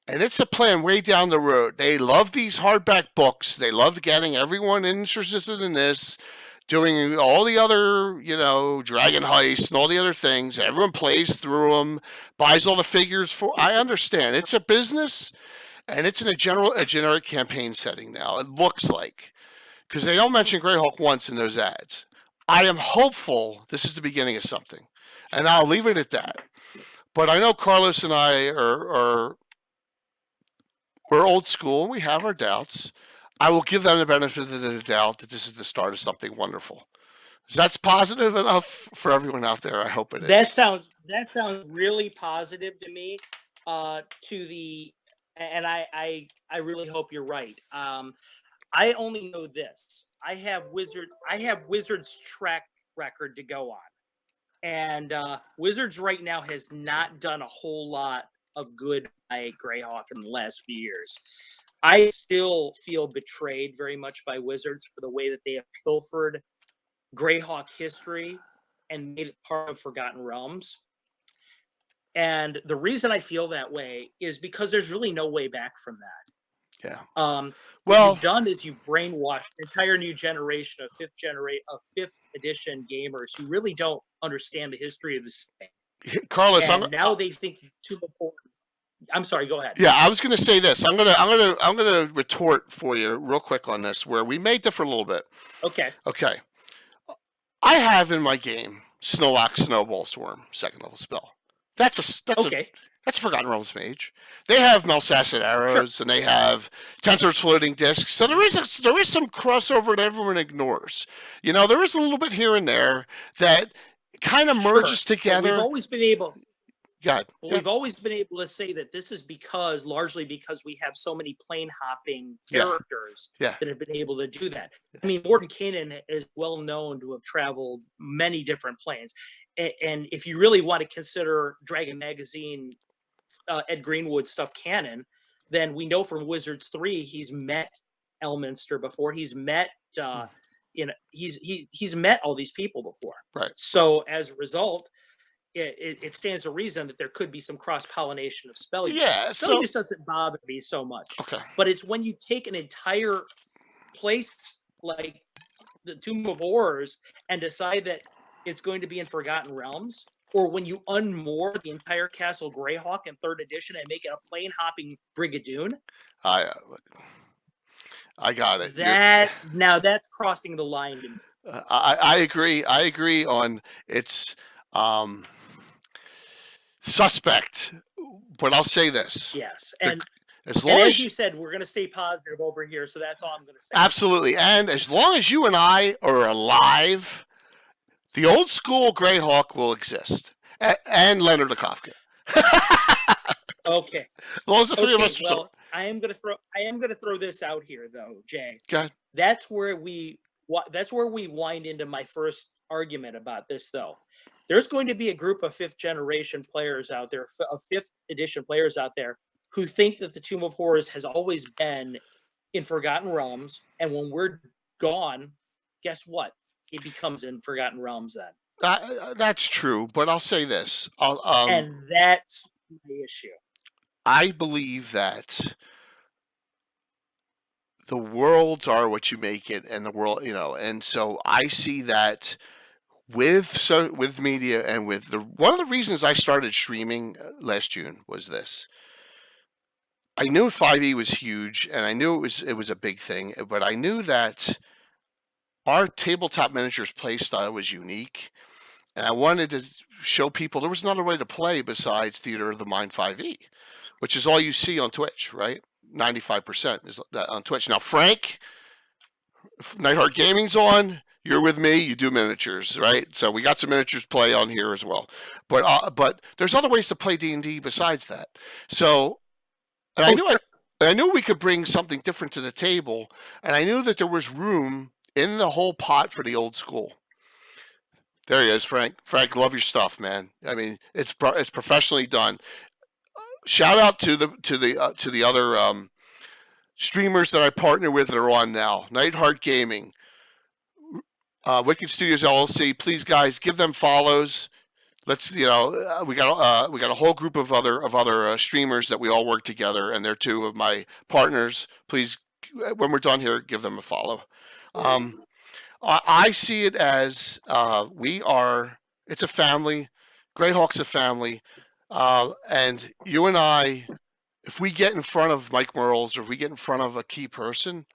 and it's a plan way down the road. They love these hardback books. They love getting everyone interested in this, doing all the other, Dragon Heist and all the other things. Everyone plays through them, buys all the figures for. I understand it's a business, and it's in a generic campaign setting now. It looks like, because they don't mention Greyhawk once in those ads. I am hopeful this is the beginning of something, and I'll leave it at that. But I know Carlos and I we're old school, and we have our doubts. I will give them the benefit of the doubt that this is the start of something wonderful. That's positive enough for everyone out there. I hope it is.
That sounds really positive to me. And I really hope you're right. I only know this. I have Wizards track record to go on. And Wizards right now has not done a whole lot of good by Greyhawk in the last few years. I still feel betrayed very much by Wizards for the way that they have pilfered Greyhawk history and made it part of Forgotten Realms. And the reason I feel that way is because there's really no way back from that.
Yeah.
What you've done is you've brainwashed an entire new generation of fifth edition gamers who really don't understand the history of this thing.
Carlos,
now they think to the point. I'm sorry. Go ahead.
Yeah, I was going to say this. I'm gonna retort for you real quick on this, where we may differ a little bit.
Okay.
Okay. I have in my game Snowlock Snowball Storm, 2nd level spell. That's a Forgotten Realms mage. They have Melsacid arrows, sure, and they have Tensor's floating discs. So there is some crossover that everyone ignores. There is a little bit here and there that kind of merges together.
We've always been able.
We've
always been able to say that this is largely because we have so many plane hopping characters that have been able to do that. I mean, Morton Cannon is well known to have traveled many different planes. And if you really want to consider Dragon Magazine, Ed Greenwood stuff canon, then we know from Wizards 3 he's met Elminster before. He's met he's met all these people before.
Right.
So as a result, it stands to reason that there could be some cross-pollination of spell use.
Yeah,
spell use doesn't bother me so much.
Okay.
But it's when you take an entire place like the Tomb of Horrors and decide that it's going to be in Forgotten Realms, or when you unmoor the entire Castle Greyhawk in 3rd edition and make it a plane-hopping Brigadoon.
I got it.
Now that's crossing the line to me.
I agree. I agree on its suspect, but I'll say this.
Yes, and
as long as
you said, we're going to stay positive over here, so that's all I'm going to say.
Absolutely, and as long as you and I are alive, the old school Greyhawk will exist, and Leonard Kafka.
Okay.
As long as the three of us.
Well, I am going to throw this out here, though, Jay.
Go ahead.
That's where we wind into my first argument about this, though. There's going to be a group of 5th generation players out there, of 5th edition players out there, who think that the Tomb of Horrors has always been in Forgotten Realms, and when we're gone, guess what? It becomes in Forgotten Realms then.
That's true, but I'll say this.
And that's the issue.
I believe that the worlds are what you make it, and the world, and so I see that with media and with one of the reasons I started streaming last June was this. I knew 5e was huge, and I knew it was a big thing, but I knew that our tabletop miniatures play style was unique, and I wanted to show people there was another way to play besides Theater of the Mind 5e, which is all you see on Twitch, right? 95% is on Twitch. Now, Frank, Nightheart Gaming's on. You're with me. You do miniatures, right? So we got some miniatures play on here as well. But there's other ways to play D&D besides that. So, and I knew we could bring something different to the table, and I knew that there was room in the whole pot for the old school. There he is, Frank. Frank, love your stuff, man. I mean, it's professionally done. Shout out to the other streamers that I partner with that are on now. Nightheart Gaming, Wicked Studios LLC. Please, guys, give them follows. Let's we got a whole group of other streamers that we all work together, and they're two of my partners. Please, when we're done here, give them a follow. I see it as it's a family. Greyhawk's a family. And you and I, if we get in front of Mike Merles or if we get in front of a key person,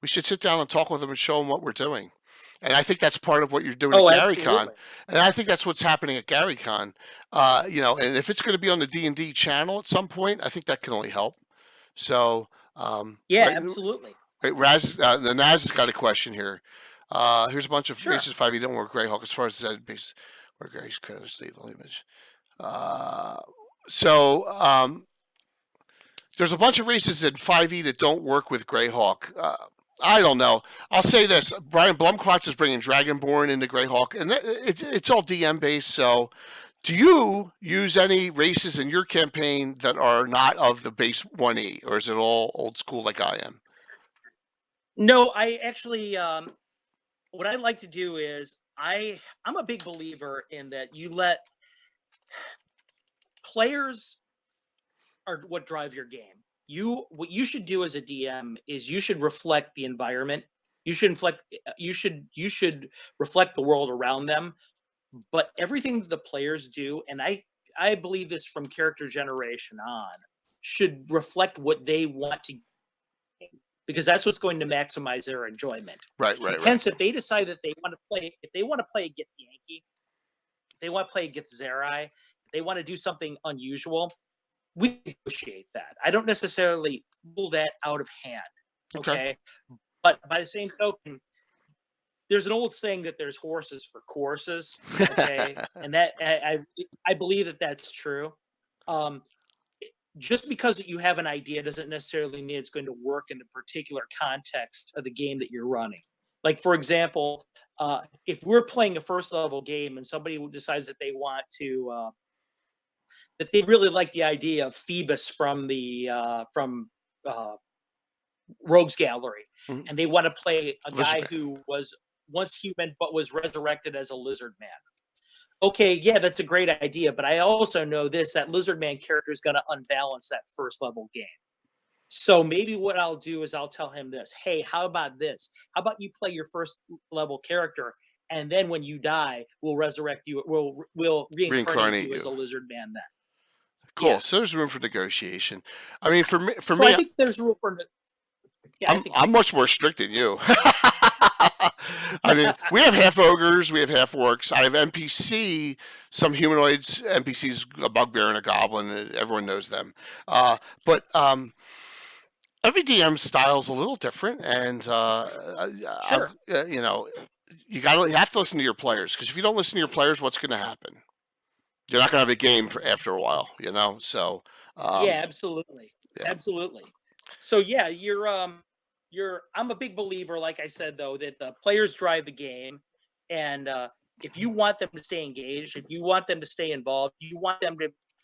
we should sit down and talk with them and show them what we're doing. And I think that's part of what you're doing at GaryCon. And I think that's what's happening at GaryCon. And if it's going to be on the D&D channel at some point, I think that can only help. So,
absolutely.
Right, Raz, the Naz has got a question here. Here's a bunch of faces 5e don't work Greyhawk as far as the base where Gary's credit stable image. There's a bunch of races in 5e that don't work with Greyhawk. I don't know. I'll say this. Brian Blumklotz is bringing Dragonborn into Greyhawk, and it's all DM based. So do you use any races in your campaign that are not of the base 1e, or is it all old school like I am?
No, I actually, what I like to do is I'm a big believer in that you let players are what drive your game. What you should do as a DM is you should reflect the environment. You should reflect the world around them. But everything that the players do, and I believe this from character generation on, should reflect what they want to, because that's what's going to maximize their enjoyment.
Right.
Hence, if they decide that they want to play, against Yankee, if they want to play against Zerai, if they want to do something unusual, we negotiate that. I don't necessarily rule that out of hand. Okay. But by the same token, there's an old saying that there's horses for courses. Okay. And that I believe that that's true. Just because you have an idea doesn't necessarily mean it's going to work in the particular context of the game that you're running. Like, for example, if we're playing a first level game and somebody decides that they want to, that they really like the idea of Phoebus from the Rogues Gallery, and they want to play a guy who was once human but was resurrected as a lizard man. Okay, yeah, that's a great idea, but I also know that lizard man character is going to unbalance that first level game. So maybe what I'll do is I'll tell him this: hey, how about this? How about you play your first level character, and then when you die, we'll resurrect you. We'll reincarnate you as a lizard man then.
Cool. Yeah. So there's room for negotiation. I mean, for me,
I think there's room for.
Yeah, I'm much more strict than you. I mean, we have half ogres, we have half orcs. I have NPC, some humanoids, NPCs, a bugbear and a goblin. Everyone knows them. But every DM style's a little different, and
sure.
You have to listen to your players, because if you don't listen to your players, what's going to happen? You're not going to have a game after a while, So
yeah, absolutely, absolutely. So yeah, I'm a big believer, like I said, though, that the players drive the game, and if you want them to stay engaged, if you want them to stay involved, you want them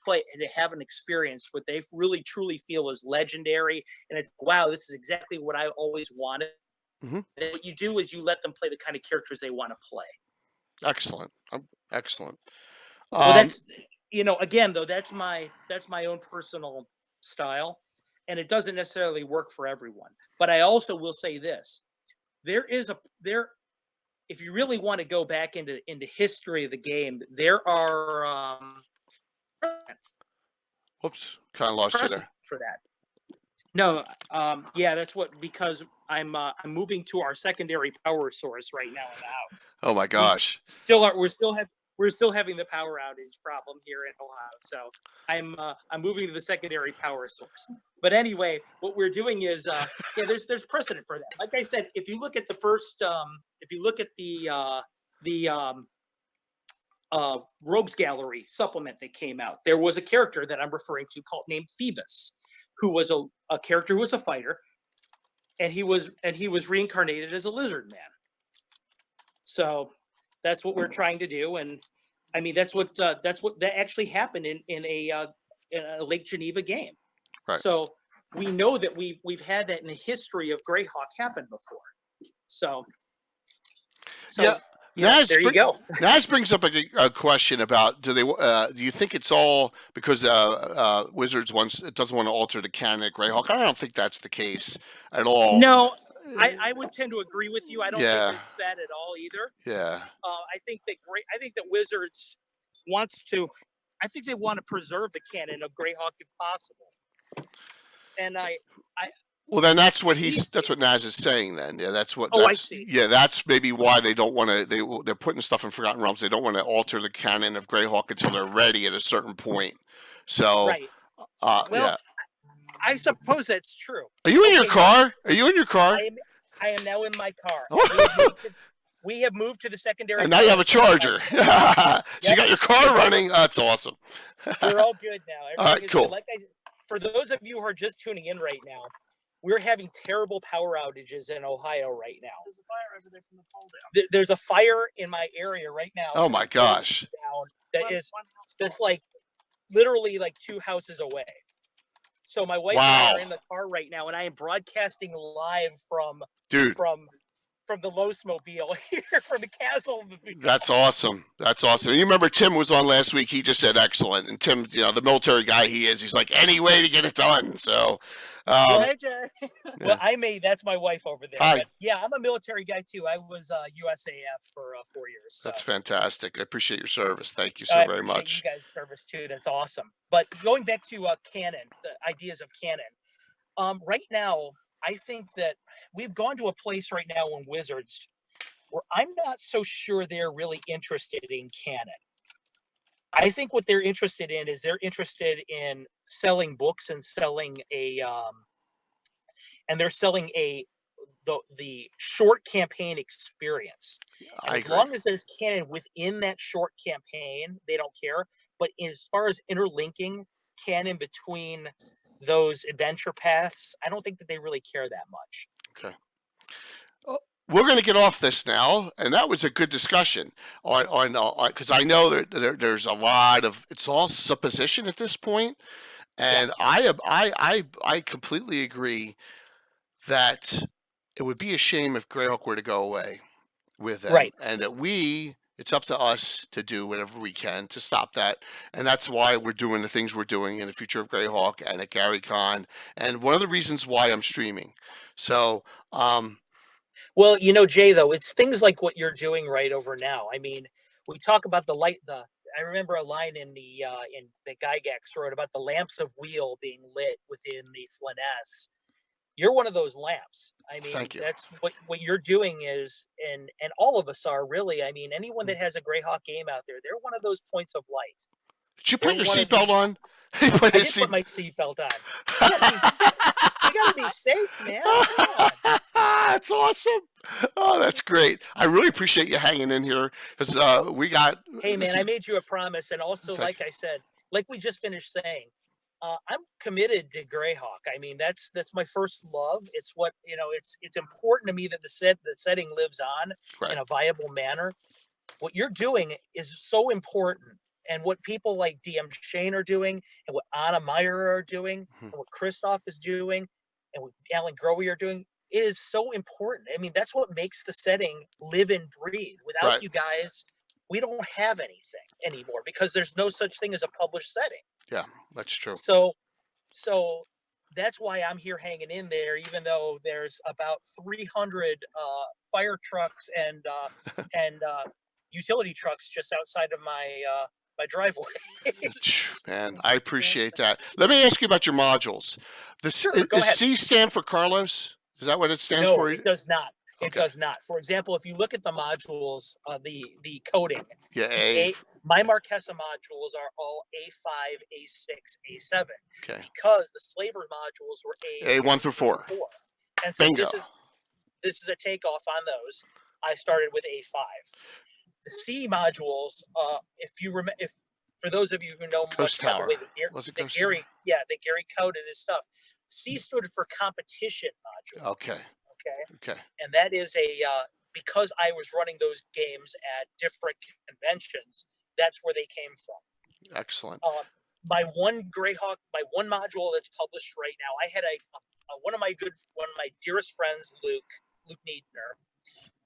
play and to have an experience what they really truly feel is legendary, and it's wow, this is exactly what I always wanted.
Mhm.
And what you do is you let them play the kind of characters they want to play.
Excellent. Excellent.
Well,
Um,
that's again though, that's my own personal style, and it doesn't necessarily work for everyone. But I also will say this: there if you really want to go back into history of the game, there are
whoops, kind of lost you
precedent
there.
for that. No, yeah, that's what because I'm moving to our secondary power source right now in the house.
Oh my
We
gosh.
still are. We're still having the power outage problem here in Ohio. So I'm moving to the secondary power source. But anyway, what we're doing is yeah, there's precedent for that. Like I said, if you look at the first if you look at the Rogues Gallery supplement that came out, there was a character that I'm referring to called named Phoebus, who was a character who was a fighter, and he was reincarnated as a lizard man. So that's what we're trying to do, and I mean that's what that actually happened in a Lake Geneva game.
Right.
So we know that we've had that in the history of Greyhawk happen before. So
Yeah.
there you go.
Naz brings up a question about do you think it's all because Wizards doesn't want to alter the canon of Greyhawk? I don't think that's the case at all.
No, I would tend to agree with you. I don't
Yeah.
think it's that at all either.
Yeah.
I think that Wizards wants to. I think they want to preserve the canon of Greyhawk if possible. And
well, then that's what that's what Naz is saying. Then, yeah, that's what.
I see.
Yeah, that's maybe why they don't want to. They're putting stuff in Forgotten Realms. They don't want to alter the canon of Greyhawk until they're ready at a certain point. So,
right.
Well,
yeah. I suppose that's true.
Are you in your car? Are you in your car?
I am now in my car. We have moved to the secondary.
And now you have a charger. So you got your car running. That's awesome.
We're all good now.
All right, cool.
For those of you who are just tuning in right now, we're having terrible power outages in Ohio right now. There's a fire over there from the pole down. There's a fire in my area right now.
Oh my gosh.
That's like literally like 2 houses away. So my wife and I are in the car right now, and I am broadcasting live from the Losmobile here, from the castle.
That's awesome. That's awesome. You remember Tim was on last week. He just said excellent. And Tim, the military guy he is, he's like, any way to get it done. So,
well, that's my wife over there.
Hi.
But yeah, I'm a military guy too. I was USAF for 4 years. So.
That's fantastic. I appreciate your service. Thank you so very much.
You guys' service too. That's awesome. But going back to canon, the ideas of canon. Right now, I think that we've gone to a place right now in Wizards where I'm not so sure they're really interested in canon. I think what they're interested in is they're interested in selling books and selling the short campaign experience. And as long as there's canon within that short campaign, they don't care. But as far as interlinking canon between those adventure paths, I don't think that they really care that much.
Okay. We're going to get off this now, and that was a good discussion on because I know there's a lot of it's all supposition at this point, and I completely agree that it would be a shame if Greyhawk were to go away with them,
right?
And that it's up to us to do whatever we can to stop that, and that's why we're doing the things we're doing in the future of Greyhawk and at GaryCon, and one of the reasons why I'm streaming. So.
Well, Jay, though, it's things like what you're doing right over now. I mean, we talk about I remember a line in the Gygax wrote about the lamps of wheel being lit within the Flyness. You're one of those lamps. I mean, that's what you're doing is, and all of us are really. I mean, anyone that has a Greyhawk game out there, they're one of those points of light.
Did you put your seatbelt on?
I did put my seatbelt on. You gotta be safe, man.
That's awesome. Oh, that's great. I really appreciate you hanging in here because we got.
Hey, man, I made you a promise, and also, like I said, like we just finished saying, I'm committed to Greyhawk. I mean, that's my first love. It's what it's important to me that the setting lives on in a viable manner. What you're doing is so important, and what people like DM Shane are doing, and what Anna Meyer are doing,
Mhm.
and what Christoph is doing, and what Alan Growe are doing is so important. I mean, that's what makes the setting live and breathe. Without
Right.
you guys, we don't have anything anymore because there's no such thing as a published setting.
Yeah, that's true.
So that's why I'm here hanging in there, even though there's about 300 fire trucks and utility trucks just outside of my driveway.
Man, I appreciate that. Let me ask you about your modules.
Sure, go
Is
ahead.
C stand for Carlos? Is that what it stands
No,
for?
it does not. It
Okay.
does not. For example, if you look at the modules, the coding,
Yeah,
my Marquesa modules are all A5, A6, A7
okay.
because the slaver modules were
A1 through 4.
And since
Bingo.
this is a takeoff on those, I started with A5. The C modules, if for those of you who know
Ghost
much about the
Tower.
way
Was it
that
Ghost
Gary coded his stuff, C stood for competition module.
Tower? Okay.
Okay. And that is because I was running those games at different conventions, that's where they came from.
Excellent.
My one module that's published right now, I had one of my dearest friends, Luke Niedner,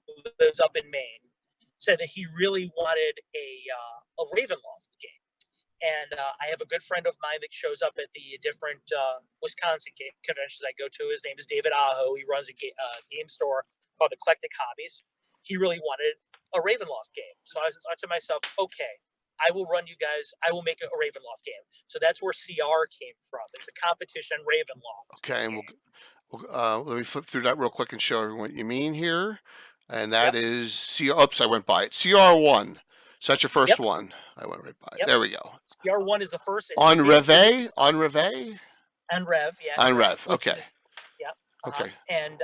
who lives up in Maine, said that he really wanted a Ravenloft game. And I have a good friend of mine that shows up at the different Wisconsin game conventions I go to. His name is David Aho. He runs a game store called Eclectic Hobbies. He really wanted a Ravenloft game. So I thought to myself, okay, I will run you guys. I will make a Ravenloft game. So that's where CR came from. It's a competition Ravenloft.
Okay, and let me flip through that real quick and show everyone what you mean here. And that is oops, I went by it. CR1. So that's your first one. I went right by it. There we go.
CR1 is the first.
On Rev?
On Rev, yeah.
On Rev, okay.
Yeah.
Okay.
And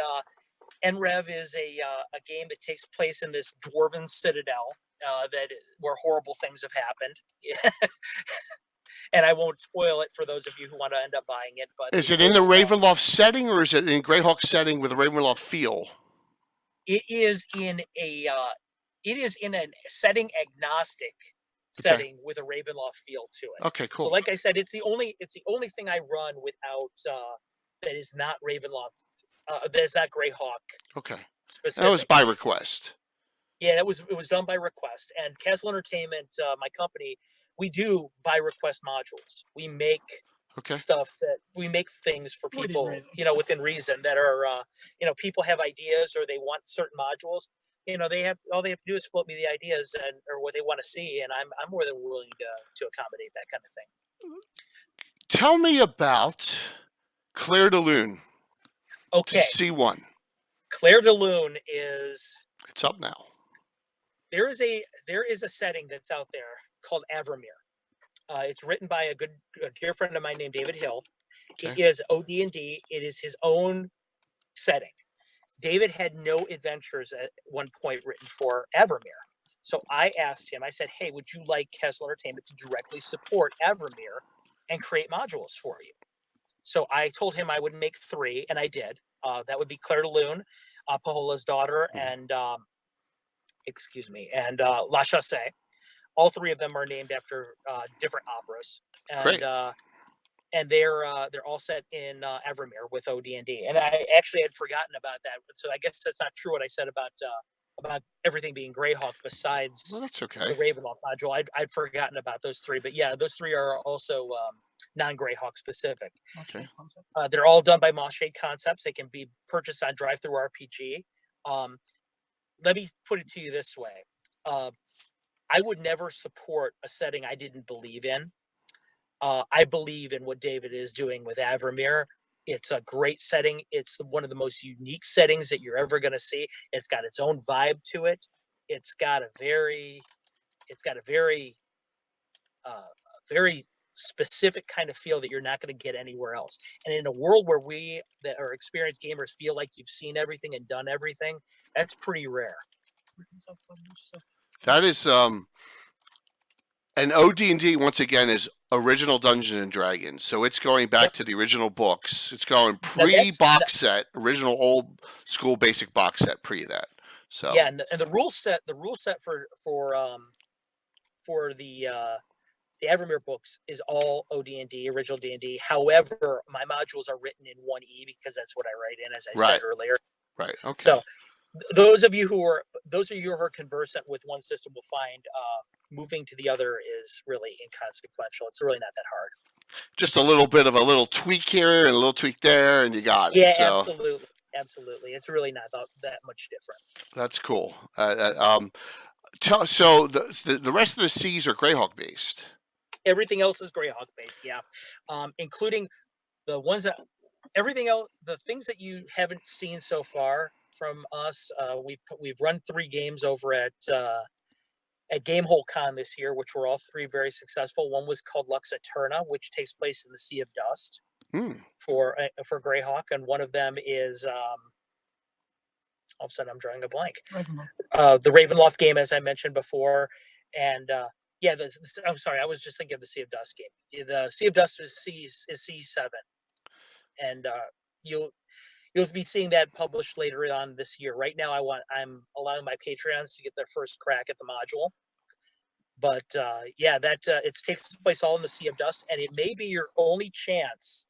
NREV is a game that takes place in this dwarven citadel where horrible things have happened. And I won't spoil it for those of you who want to end up buying it. But
is it in the Ravenloft setting, or is it in Greyhawk setting with a Ravenloft feel?
It is in a setting agnostic setting with a Ravenloft feel to it.
Okay, cool.
So, like I said, it's the only thing I run without that is not Ravenloft. That is not Greyhawk.
Okay.
Specific.
That was by request.
Yeah, it was done by request. And Castle Entertainment, my company, we do by request modules. We make things for people, within reason that are, people have ideas or they want certain modules. All they have to do is float me the ideas or what they want to see, and I'm more than willing to accommodate that kind of thing.
Tell me about Claire de Lune.
Okay.
C1.
Claire de Lune is.
It's up now.
There is a setting that's out there called Avramir. It's written by a dear friend of mine named David Hill. Okay. It is OD&D. It is his own setting. David had no adventures at one point written for Avramir. So I asked him, I said, hey, would you like Castle Entertainment to directly support Avramir and create modules for you? So I told him I would make 3, and I did. That would be Claire de Lune, Pahola's daughter, and La Chasse. All 3 of them are named after different operas, and they're all set in Avramir with OD&D. And I actually had forgotten about that, so I guess that's not true what I said about everything being Greyhawk besides
that's okay.
The Ravenloft module. I'd forgotten about those 3, but yeah, those 3 are also non-Greyhawk specific.
Okay.
They're all done by Moshade Concepts. They can be purchased on Drive-Thru RPG. Let me put it to you this way. I would never support a setting I didn't believe in. I believe in what David is doing with Avramir. It's a great setting. It's one of the most unique settings that you're ever going to see. It's got its own vibe to it. It's got a very specific kind of feel that you're not going to get anywhere else. And in a world where we that are experienced gamers feel like you've seen everything and done everything, that's pretty rare.
That is and OD&D once again is original Dungeons and Dragons, so it's going back to the original books. It's going pre-box set, original old school basic box set pre that. So
yeah, and the rule set for the the Evermere books is all OD&D, original D&D. However, my modules are written in 1E because that's what I write in, as I said
Right.
earlier.
Right. Okay.
So those of you who are conversant with one system will find moving to the other is really inconsequential. It's really not that hard.
Just a little bit of a little tweak here and a little tweak there, and you got it.
Yeah,
So
absolutely. It's really not that much different.
that's cool. So the rest of the C's are Greyhawk based.
Everything else is Greyhawk based, yeah, including the ones that everything else, the things that you haven't seen so far from us. We've run 3 games over at Gamehole Con this year, which were all 3 very successful. One was called Lux Eterna, which takes place in the Sea of Dust for Greyhawk, and one of them is all of a sudden I'm drawing a blank. The Ravenloft game, as I mentioned before, and yeah, I'm sorry, I was just thinking of the Sea of Dust game. The Sea of Dust is C7, and you'll be seeing that published later on this year. Right now, I'm allowing my Patreons to get their first crack at the module. But yeah, that it takes place all in the Sea of Dust, and it may be your only chance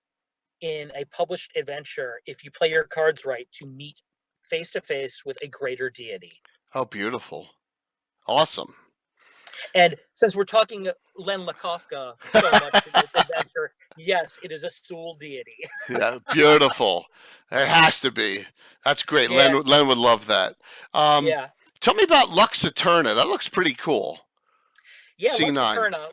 in a published adventure, if you play your cards right, to meet face to face with a greater deity.
Oh, beautiful. Awesome.
And since we're talking Len Lakofka so much in this adventure, yes, it is a Soul deity.
Yeah, beautiful. It has to be. That's great.
Yeah.
Len would love that.
Yeah.
Tell me about Lux Eterna. That looks pretty cool.
Yeah,
C9.
Lux Eterna,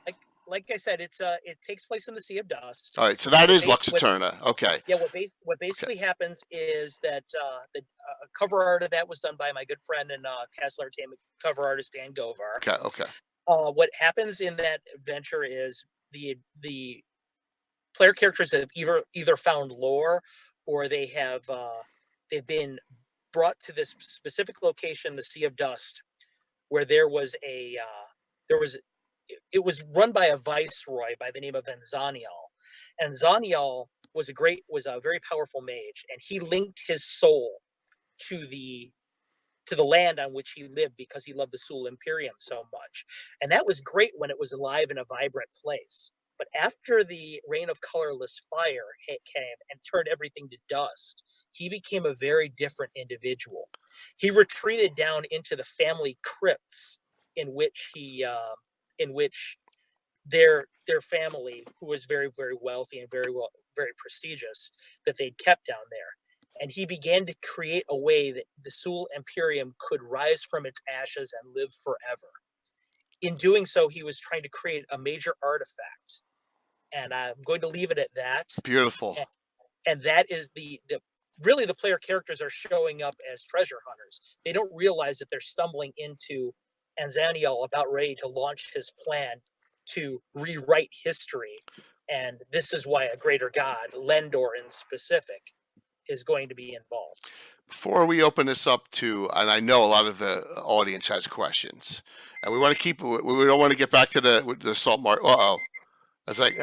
like I said, it takes place in the Sea of Dust.
All right, so that is Lux Eterna. Okay.
Yeah, what basically happens is that the cover art of that was done by my good friend and Castle Entertainment cover artist Dan Govar.
Okay.
What happens in that adventure is the player characters have either found lore, or they've been brought to this specific location, the Sea of Dust, where it was run by a viceroy by the name of Enzaniel. And Zaniel was a very powerful mage, and he linked his soul to the land on which he lived because he loved the Soul Imperium so much. And that was great when it was alive in a vibrant place. But after the Reign of Colorless Fire came and turned everything to dust, he became a very different individual. He retreated down into the family crypts in which their family, who was very, very wealthy and very prestigious, that they'd kept down there. And he began to create a way that the Soul Imperium could rise from its ashes and live forever. In doing so, he was trying to create a major artifact. And I'm going to leave it at that.
Beautiful.
And that is really the player characters are showing up as treasure hunters. They don't realize that they're stumbling into Enzaniel about ready to launch his plan to rewrite history. And this is why a greater god, Lendor in specific, is going to be involved.
Before we open this up to, and I know a lot of the audience has questions, and we want to we don't want to get back to the salt mark. I was like,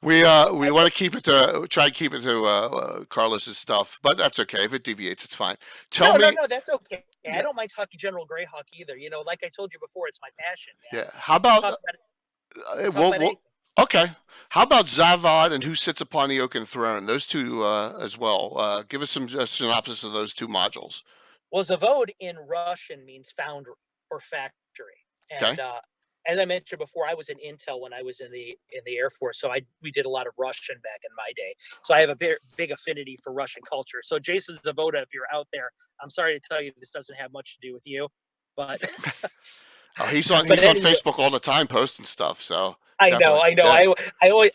we want to try to keep it to Carlos's stuff, but that's okay. If it deviates, it's fine.
No, that's okay. Yeah. I don't mind talking General Greyhawk either. Like I told you before, it's my passion. Man.
Yeah. How about okay. How about Zavad and Who Sits Upon the Oaken Throne? Those two as well. Give us some synopsis of those 2 modules.
Well, Zavod in Russian means foundry or factory. And as I mentioned before, I was in Intel when I was in the Air Force, so we did a lot of Russian back in my day. So I have a big affinity for Russian culture. So Jason Zavoda, if you're out there, I'm sorry to tell you this doesn't have much to do with you, but
he's on Facebook all the time posting stuff. So
I know.
Yeah.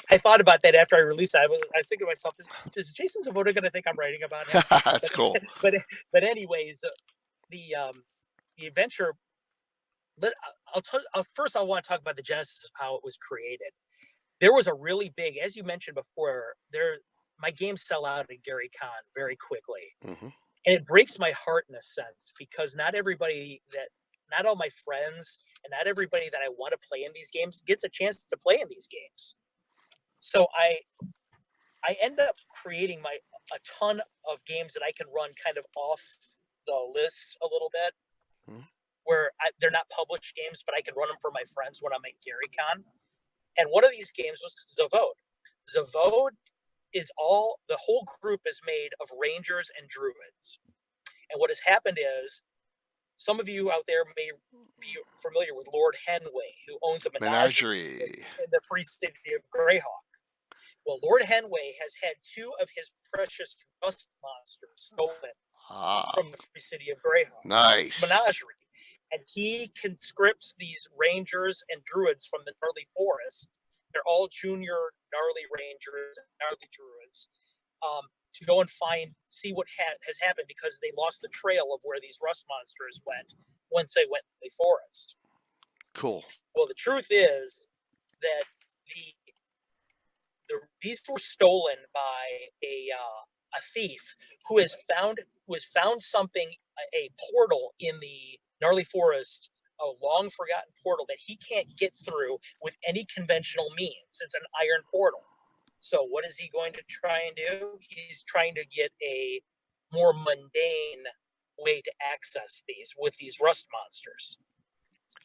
I thought about that after I released it. I was thinking to myself, is Jason Zavoda going to think I'm writing about him?
That's cool.
But anyways, the adventure. First, I want to talk about the genesis of how it was created. There was a really big, as you mentioned before, my games sell out at Gary Con very quickly.
Mm-hmm.
And it breaks my heart in a sense, because not all my friends and not everybody that I want to play in these games gets a chance to play in these games. So I end up creating a ton of games that I can run kind of off the list a little bit. Mm-hmm. where they're not published games, but I can run them for my friends when I'm at GaryCon. And one of these games was Zavod. Zavod is the whole group is made of rangers and druids. And what has happened is, some of you out there may be familiar with Lord Henway, who owns a menagerie in the free city of Greyhawk. Well, Lord Henway has had 2 of his precious rust monsters stolen from the free city of Greyhawk.
Nice.
Menagerie. And he conscripts these rangers and druids from the Gnarly Forest. They're all junior gnarly rangers and gnarly druids, to go and see what has happened, because they lost the trail of where these rust monsters went once they went in the forest.
Cool.
Well, the truth is that these were stolen by a thief who has found something, a portal in the gnarly forest, a long forgotten portal that he can't get through with any conventional means. It's an iron portal. So what is he going to try and do? He's trying to get a more mundane way to access these rust monsters.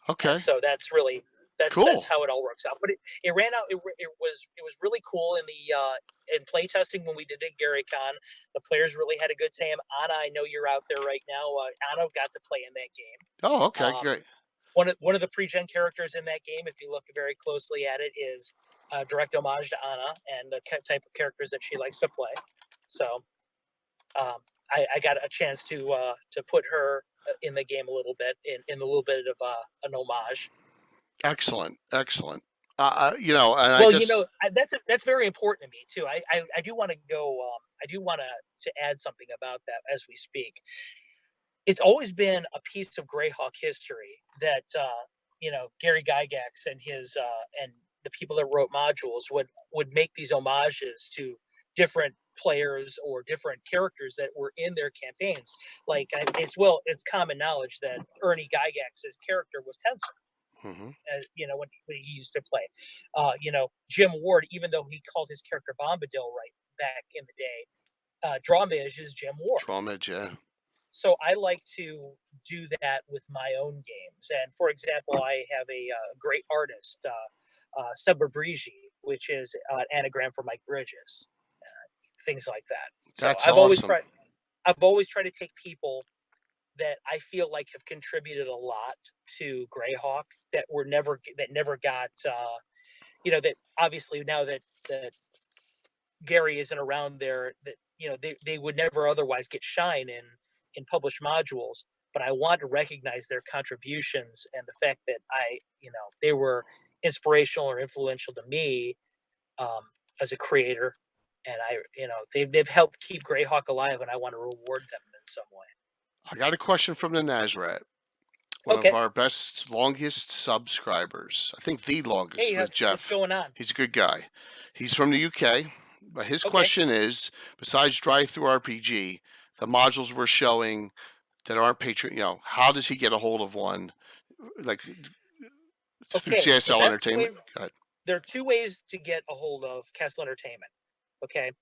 Okay.
And so that's really
cool.
That's how it all works out. But it ran out. It was really cool in play testing when we did it at GaryCon. The players really had a good time. Anna, I know you're out there right now. Anna got to play in that game.
Oh, okay, great.
One of the pre-gen characters in that game, if you look very closely at it, is a direct homage to Anna and the type of characters that she likes to play. So I got a chance to put her in the game a little bit, in a little bit of an homage.
Excellent. And
that's very important to me too. I do want to go. I do want to add something about that as we speak. It's always been a piece of Greyhawk history that Gary Gygax and his and the people that wrote modules would make these homages to different players or different characters that were in their campaigns. Like it's common knowledge that Ernie Gygax's character was Tensor.
Mm-hmm.
As when he used to play, Jim Ward, even though he called his character Bombadil right back in the day, Drawmage is Jim Ward.
Drawmage, yeah.
So I like to do that with my own games. And for example, I have a great artist, Sebabrigi, which is an anagram for Mike Bridges, things like that. So
That's
I've
awesome.
I've always tried to take people that I feel like have contributed a lot to Greyhawk that never got, that obviously now that Gary isn't around there, that they would never otherwise get shine in published modules. But I want to recognize their contributions and the fact that they were inspirational or influential to me as a creator, and they've helped keep Greyhawk alive, and I want to reward them in some way.
I got a question from the Nazrat, one of our best, longest subscribers. I think the longest, with Jeff.
What's going on?
He's a good guy. He's from the UK, but his question is: besides Drive-Thru RPG, the modules we're showing that aren't Patreon, how does he get a hold of one? Like through CSL Entertainment? Go ahead.
There are 2 ways to get a hold of Castle Entertainment. Okay.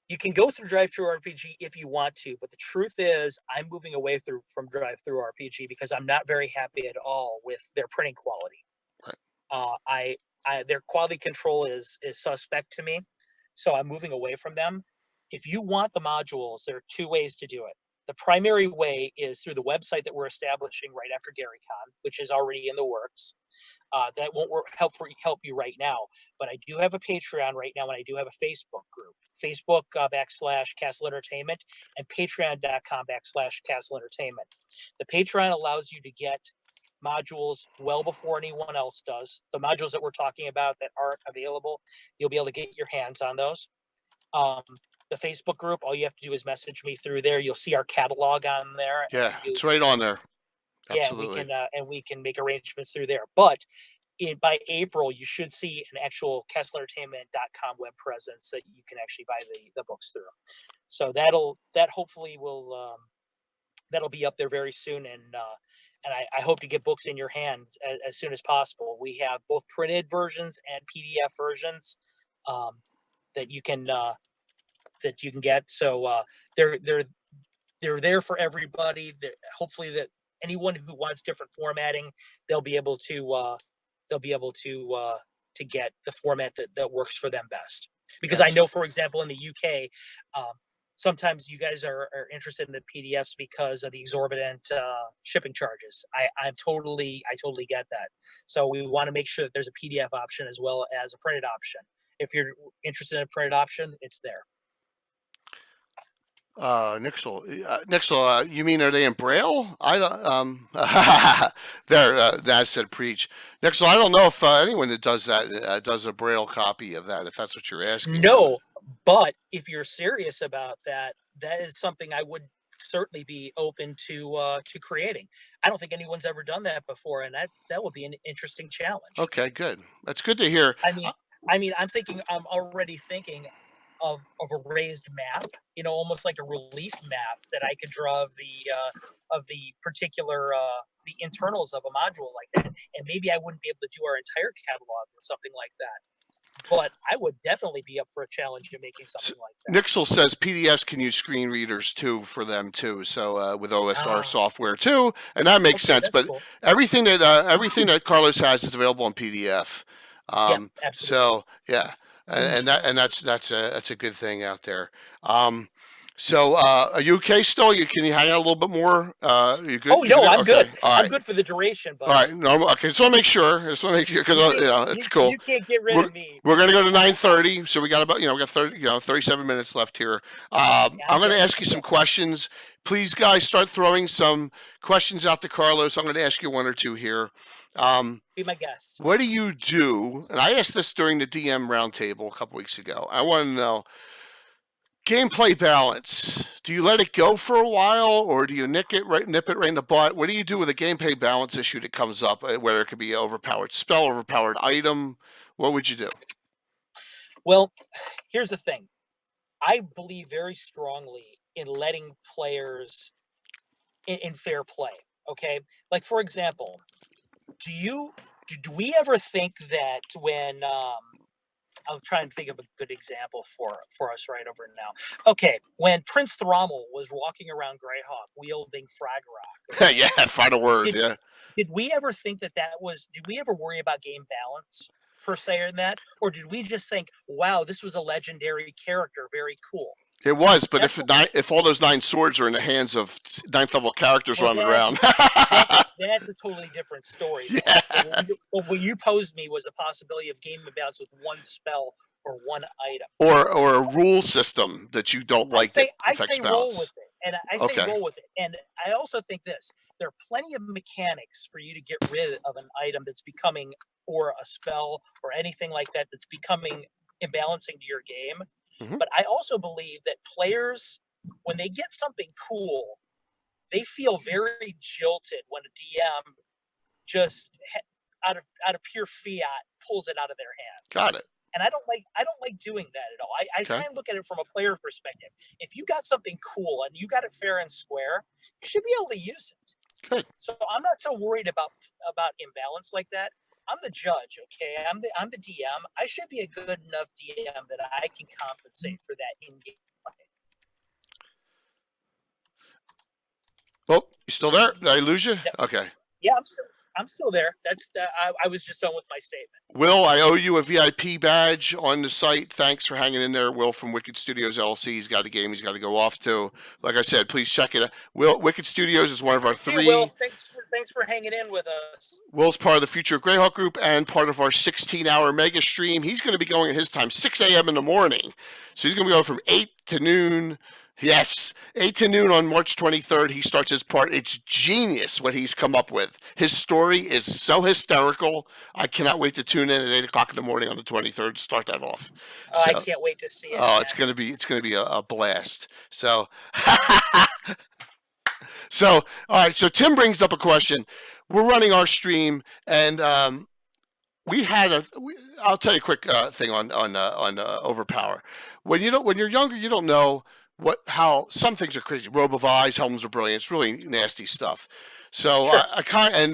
You can go through Drive-Thru RPG if you want to, but the truth is I'm moving away from Drive-Thru RPG because I'm not very happy at all with their printing quality.
Right.
Their quality control is suspect to me, so I'm moving away from them. If you want the modules, there are 2 ways to do it. The primary way is through the website that we're establishing right after GaryCon, which is already in the works. That won't help you right now, but I do have a Patreon right now, and I do have a Facebook group, Facebook /Castle Entertainment and patreon.com/Castle Entertainment. The Patreon allows you to get modules well before anyone else does. The modules that we're talking about that aren't available, you'll be able to get your hands on those. The Facebook group, all you have to do is message me through there. You'll see our catalog on there.
Yeah, it's right on there. Absolutely.
Yeah, we can make arrangements through there. But by April, you should see an actual castlentertainment.com web presence that you can actually buy the books through. So that hopefully will that'll be up there very soon, and I hope to get books in your hands as soon as possible. We have both printed versions and PDF versions that you can get. So they're there for everybody. Hopefully that anyone who wants different formatting, they'll be able to get the format that works for them best. Because I know, for example, in the UK, sometimes you guys are interested in the PDFs because of the exorbitant shipping charges. I totally get that. So we want to make sure that there's a PDF option as well as a printed option. If you're interested in a printed option, it's there.
Nixel, you mean, are they in Braille? I don't, there, Naz said preach. Nixel, I don't know if anyone that does that does a Braille copy of that, if that's what you're asking.
No, but if you're serious about that, that is something I would certainly be open to creating. I don't think anyone's ever done that before, and that would be an interesting challenge.
Okay, good. That's good to hear.
I'm already thinking of a raised map, almost like a relief map that I could draw of the particular the internals of a module like that. And maybe I wouldn't be able to do our entire catalog with something like that, but I would definitely be up for a challenge in making something like that.
Nixel says PDFs can use screen readers too for them too. So with OSR software too, and that makes sense. But cool. everything that Carlos has is available in PDF.
Yeah, absolutely.
So yeah. And that's a good thing out there. So are you okay still? Can you hang out a little bit more? You good?
Oh no, I'm
okay.
good. I'm good for the duration. But
all right, normal. Okay, just want to make sure. Because it's cool.
You can't get rid of me.
We're gonna go to 9:30, so we got about we got 37 minutes left here. I'm gonna ask you some questions. Please, guys, start throwing some questions out to Carlos. I'm gonna ask you one or two here.
Be my guest.
What do you do? And I asked this during the DM roundtable a couple weeks ago. I want to know gameplay balance. Do you let it go for a while, or do you nip it right in the butt? What do you do with a gameplay balance issue that comes up, whether it could be an overpowered spell, overpowered item? What would you do?
Well, here's the thing. I believe very strongly in letting players in fair play. Okay, like for example, do we ever think that when I'm trying to think of a good example for us right over now. Okay, when Prince Thrommel was walking around Greyhawk wielding Frag Rock.
Yeah, final word.
Did we ever think that was? Did we ever worry about game balance per se in that, or did we just think, wow, this was a legendary character, very cool?
It was, but if all those 9 swords are in the hands of 9th level characters running around,
that's a totally different story.
Yeah.
What you posed me was a possibility of game balance with one spell or one item,
or a rule system that you don't like.
I say roll with it, and roll with it. And I also think this: there are plenty of mechanics for you to get rid of an item that's becoming, or a spell, or anything like that that's becoming imbalancing to your game. Mm-hmm. But I also believe that players, when they get something cool, they feel very jilted when a DM just out of pure fiat pulls it out of their hands.
Got it.
And I don't like doing that at all. I try and look at it from a player perspective. If you got something cool and you got it fair and square, you should be able to use it.
Good.
So I'm not so worried about imbalance like that. I'm the judge, okay? I'm the DM. I should be a good enough DM that I can compensate for that in-game play.
Oh, you still there? Did I lose you?
Yep.
Okay.
Yeah, I'm still there. I was just done with my statement.
Will, I owe you a VIP badge on the site. Thanks for hanging in there. Will from Wicked Studios LLC. He's got a game he's got to go off to. Like I said, please check it out. Will, Wicked Studios is one of our 3.
Hey, Will, thanks for hanging in with us.
Will's part of the Future of Greyhawk group and part of our 16-hour mega stream. He's going to be going at his time, 6 a.m. in the morning. So he's going to be going from 8 to noon. Yes, 8 to noon on March 23rd. He starts his part. It's genius what he's come up with. His story is so hysterical. I cannot wait to tune in at 8 o'clock in the morning on the 23rd to start that off.
I can't wait to see it.
Oh, it's gonna be a blast. So, all right. So Tim brings up a question. We're running our stream, and I'll tell you a quick thing on Overpower. When you're younger, you don't know how some things are crazy. Robe of Eyes, Helms of Brilliance, really nasty stuff. So
sure.
I kind and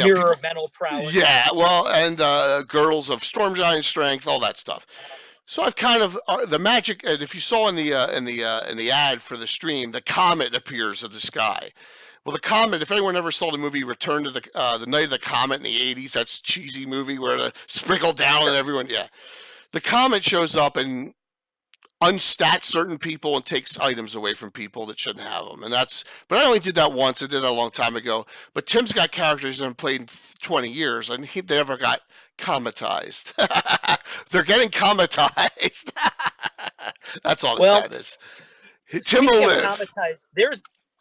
Mirror of Mental Prowess.
Yeah, well, and Girdles of Storm Giant Strength, all that stuff. So I've kind of the magic. And if you saw in the ad for the stream, the comet appears in the sky. Well, the Comet, if anyone ever saw the movie Return to the Night of the Comet in the 80s, that's cheesy movie where the sprinkle down and everyone, yeah. The Comet shows up and unstats certain people and takes items away from people that shouldn't have them. And but I only did that once. I did that a long time ago. But Tim's got characters that have played in 20 years and they never got cometized. They're getting cometized. That's all that is. Tim will live.
Cometized,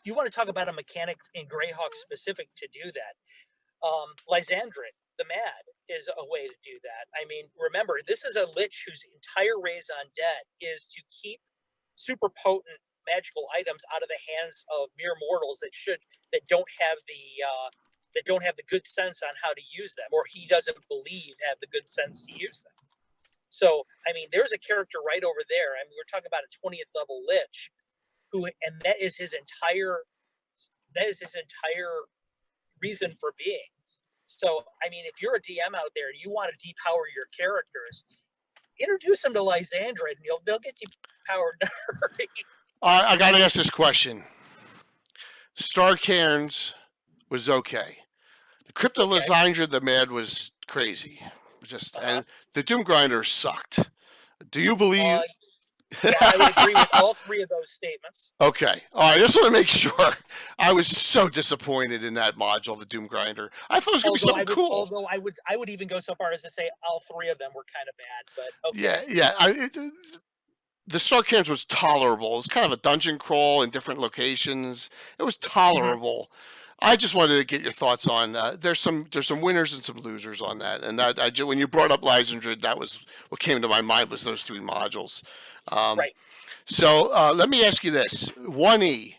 you want to talk about a mechanic in Greyhawk specific to do that. Lysandrid, the Mad, is a way to do that. I mean, remember, this is a lich whose entire raison d'etre is to keep super potent magical items out of the hands of mere mortals that don't have the good sense on how to use them, or he doesn't believe have the good sense to use them. So, I mean, there's a character right over there. I mean, we're talking about a 20th level lich and that is his entire reason for being. So, I mean, if you're a DM out there and you want to depower your characters, introduce them to Lysandrid and they'll get depowered.
I got to ask this question. Star Cairns was okay. The Crypto Lysandrid, the Mad, was crazy. And the Doom Grinder sucked. Do you believe?
Yeah, I would agree with all three of those statements.
Okay. All right. I just want to make sure. I was so disappointed in that module, the Doom Grinder. I thought it was going to be something cool.
Although I would even go so far as to say all three of them were kind of bad. But okay.
Yeah. The Star Cairns was tolerable. It was kind of a dungeon crawl in different locations. It was tolerable. Mm-hmm. I just wanted to get your thoughts on. There's some winners and some losers on that. And when you brought up Lysandrid, that was what came to my mind was those three modules.
Right.
So let me ask you this: 1E,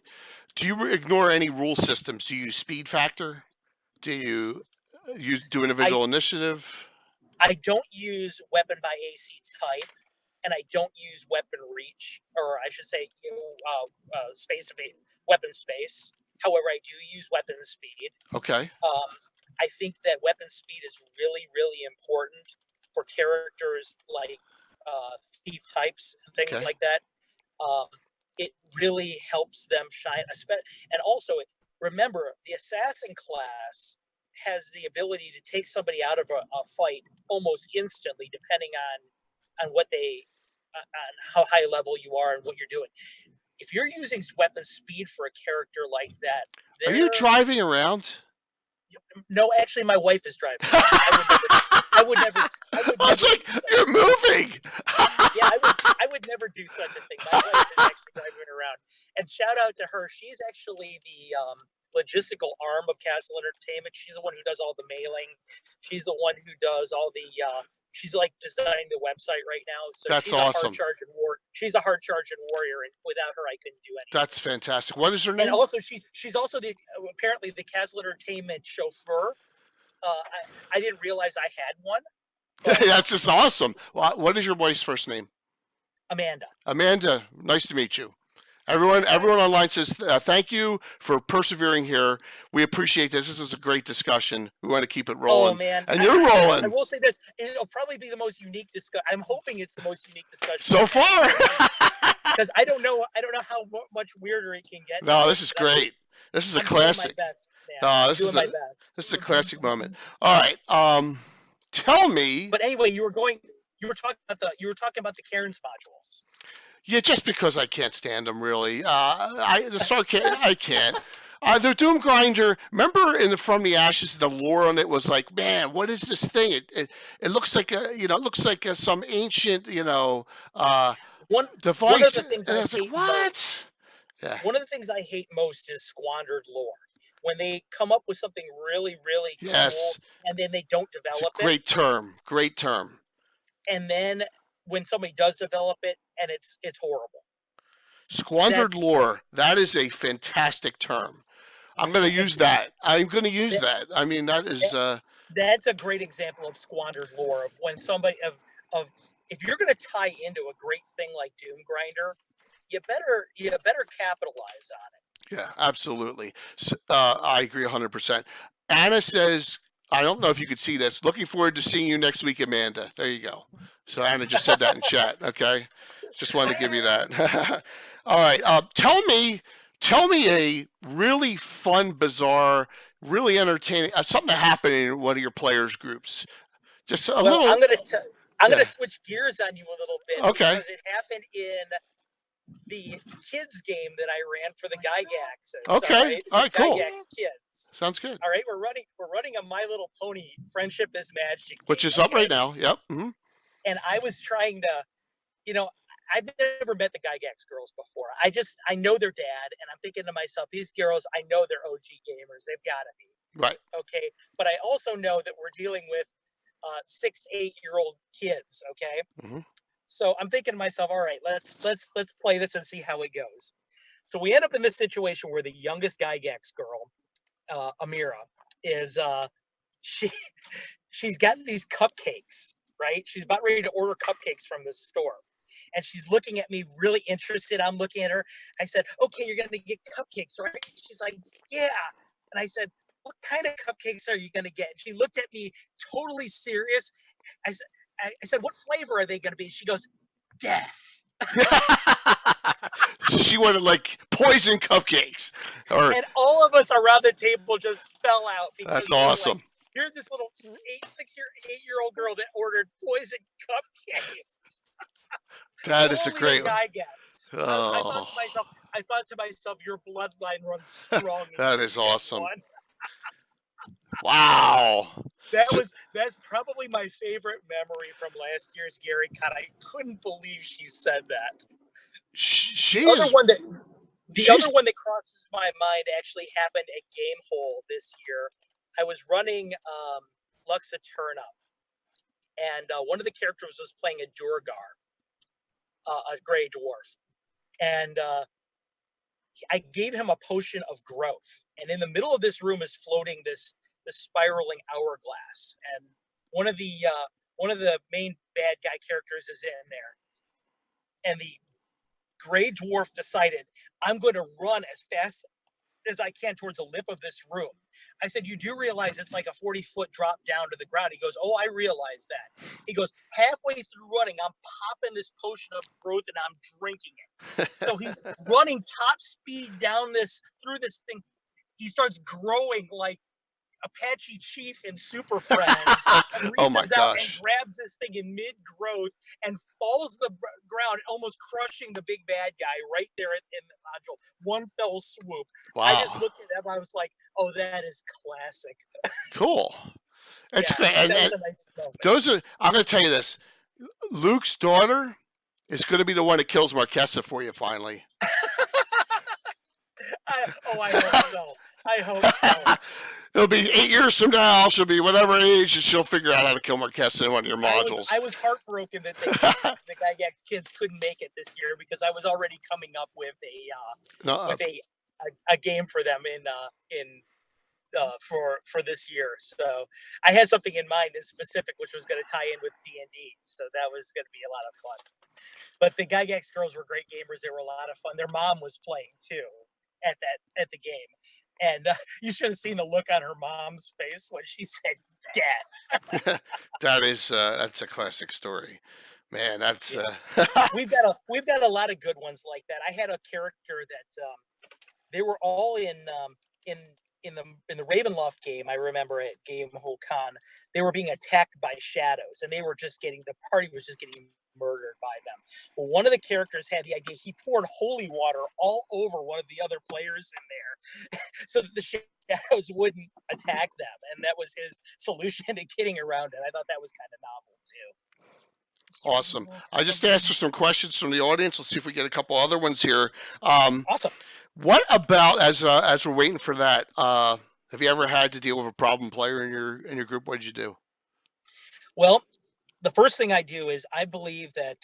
do you ignore any rule systems? Do you use speed factor? Do you do individual initiative?
I don't use weapon by AC type, and I don't use weapon reach, or I should say, weapon space. However, I do use weapon speed.
Okay.
I think that weapon speed is really, really important for characters like thief types and things like that. It really helps them shine. And also, remember, the assassin class has the ability to take somebody out of a fight almost instantly, depending on on how high level you are and what you're doing. If you're using weapon speed for a character like that,
are you driving around?
No, actually, my wife is driving. I would never.
I was like, you're moving.
Yeah, I would never do such a thing. My wife is actually driving around. And shout out to her. She's actually the logistical arm of Castle Entertainment. She's the one who does all the mailing. She's the one who does all the. She's like designing the website right now. So
that's
she's
awesome.
She's a hard charging warrior, and without her, I couldn't do anything.
That's fantastic. What is her name?
And also, she's also apparently the Castle Entertainment chauffeur. I didn't realize I had one.
That's just awesome. What is your wife's first name?
Amanda.
Amanda, nice to meet you. Everyone online says thank you for persevering here. We appreciate this. This is a great discussion. We want to keep it rolling.
Oh man,
and you're rolling.
I will say this: it'll probably be the most unique discussion. I'm hoping it's the most unique discussion
so far.
Because I don't know how much weirder it can get.
No, this is great. This is a classic. This is a classic moment. All right. Tell me.
But anyway, you were talking about the Cairns modules.
Yeah, just because I can't stand them, really. The Star Cairns, I can't. The Doom Grinder. Remember in From the Ashes, the lore on it was like, man, what is this thing? It looks like some ancient, device.
One of the things
and I was like, what? Yeah.
One of the things I hate most is squandered lore. When they come up with something really, really cool, and then they don't develop it.
Great term.
And then when somebody does develop it, and it's horrible.
Squandered lore. That is a fantastic term. I'm going to use that. I'm going to use that. I mean, that is.
That's a great example of squandered lore. Of when somebody if you're going to tie into a great thing like Doom Grinder, you better capitalize on it.
Yeah, absolutely. I agree 100%. Anna says, I don't know if you could see this. Looking forward to seeing you next week, Amanda. There you go. So Anna just said that in chat. Okay. Just wanted to give you that. All right. Tell me Tell me a really fun, bizarre, really entertaining something that happened in one of your players' groups. Just a
Well,
little.
I'm gonna
Yeah.
switch gears on you a little bit
Okay.
because it happened in the kids game that I ran for the Gygaxes.
Okay.
All right,
All
the
right. Cool.
Gygax kids.
Sounds good.
All right, we're running a My Little Pony Friendship is Magic game,
Which is up right now. Yep. Mm-hmm.
and I was trying to, you know, I've never met the Gygax girls before. I know their dad, and I'm thinking to myself, these girls, I know they're OG gamers. They've got to be.
Right.
Okay, but I also know that we're dealing with 6 to 8-year-old kids. Okay,
Mm-hmm.
so I'm thinking to myself, all right, let's play this and see how it goes. So we end up in this situation where the youngest Gygax girl, Amira, is she's got these cupcakes, right? She's about ready to order cupcakes from this store. And she's looking at me really interested. I'm looking at her. I said, okay, you're going to get cupcakes, right? She's like, yeah. And I said, what kind of cupcakes are you going to get? And she looked at me totally serious. I said, what flavor are they going to be? She goes, death.
She wanted like poison cupcakes.
And all of us around the table just fell out. Because
That's awesome.
Like, here's this little 8-year-old girl that ordered poison cupcakes.
That is a great one.
Oh. I thought to myself, your bloodline runs strong.
That is awesome. Wow.
That's probably my favorite memory from last year's Gary Con. I couldn't believe she said that. The other one that crosses my mind actually happened at Gamehole this year. I was running Lux Eterna, and one of the characters was playing a Durgar, a gray dwarf, and I gave him a potion of growth. And in the middle of this room is floating this spiraling hourglass, and one of the main bad guy characters is in there, and the gray dwarf decided, I'm going to run as fast as I can towards the lip of this room. I said, you do realize it's like a 40-foot drop down to the ground? He goes, oh, I realize that. He goes, halfway through running, I'm popping this potion of growth and I'm drinking it. So he's running top speed through this thing. He starts growing like Apache Chief in Super Friends. And
oh my gosh!
And grabs this thing in mid-growth and falls the ground, almost crushing the big bad guy right there in the module. One fell swoop.
Wow!
I just looked at him. I was like, "Oh, that is classic."
Cool. It's great. And
nice
those are. I'm going to tell you this. Luke's daughter is going to be the one that kills Marquesa for you finally.
I hope so. I hope so.
It'll be 8 years from now. She'll be whatever age, and she'll figure out how to kill Marquesa in one of your modules.
I was heartbroken that the Gygax kids couldn't make it this year because I was already coming up with a game for them for this year. So I had something in mind in specific, which was going to tie in with D&D. So that was going to be a lot of fun. But the Gygax girls were great gamers. They were a lot of fun. Their mom was playing too at the game. And you should have seen the look on her mom's face when she said "death."
That's a classic story, man. That's
we've got a lot of good ones like that. I had a character that they were all in the Ravenloft game. I remember at Gamehole Con, they were being attacked by shadows, and the party was just getting murdered by them. Well, one of the characters had the idea. He poured holy water all over one of the other players in there so that the shadows wouldn't attack them, and that was his solution to getting around it. I thought that was kind of novel too.
Awesome. I just asked for some questions from the audience. Let's see if we get a couple other ones here.
Awesome.
What about as we're waiting for that? Have you ever had to deal with a problem player in your group? What did you do?
Well, the first thing I do is I believe that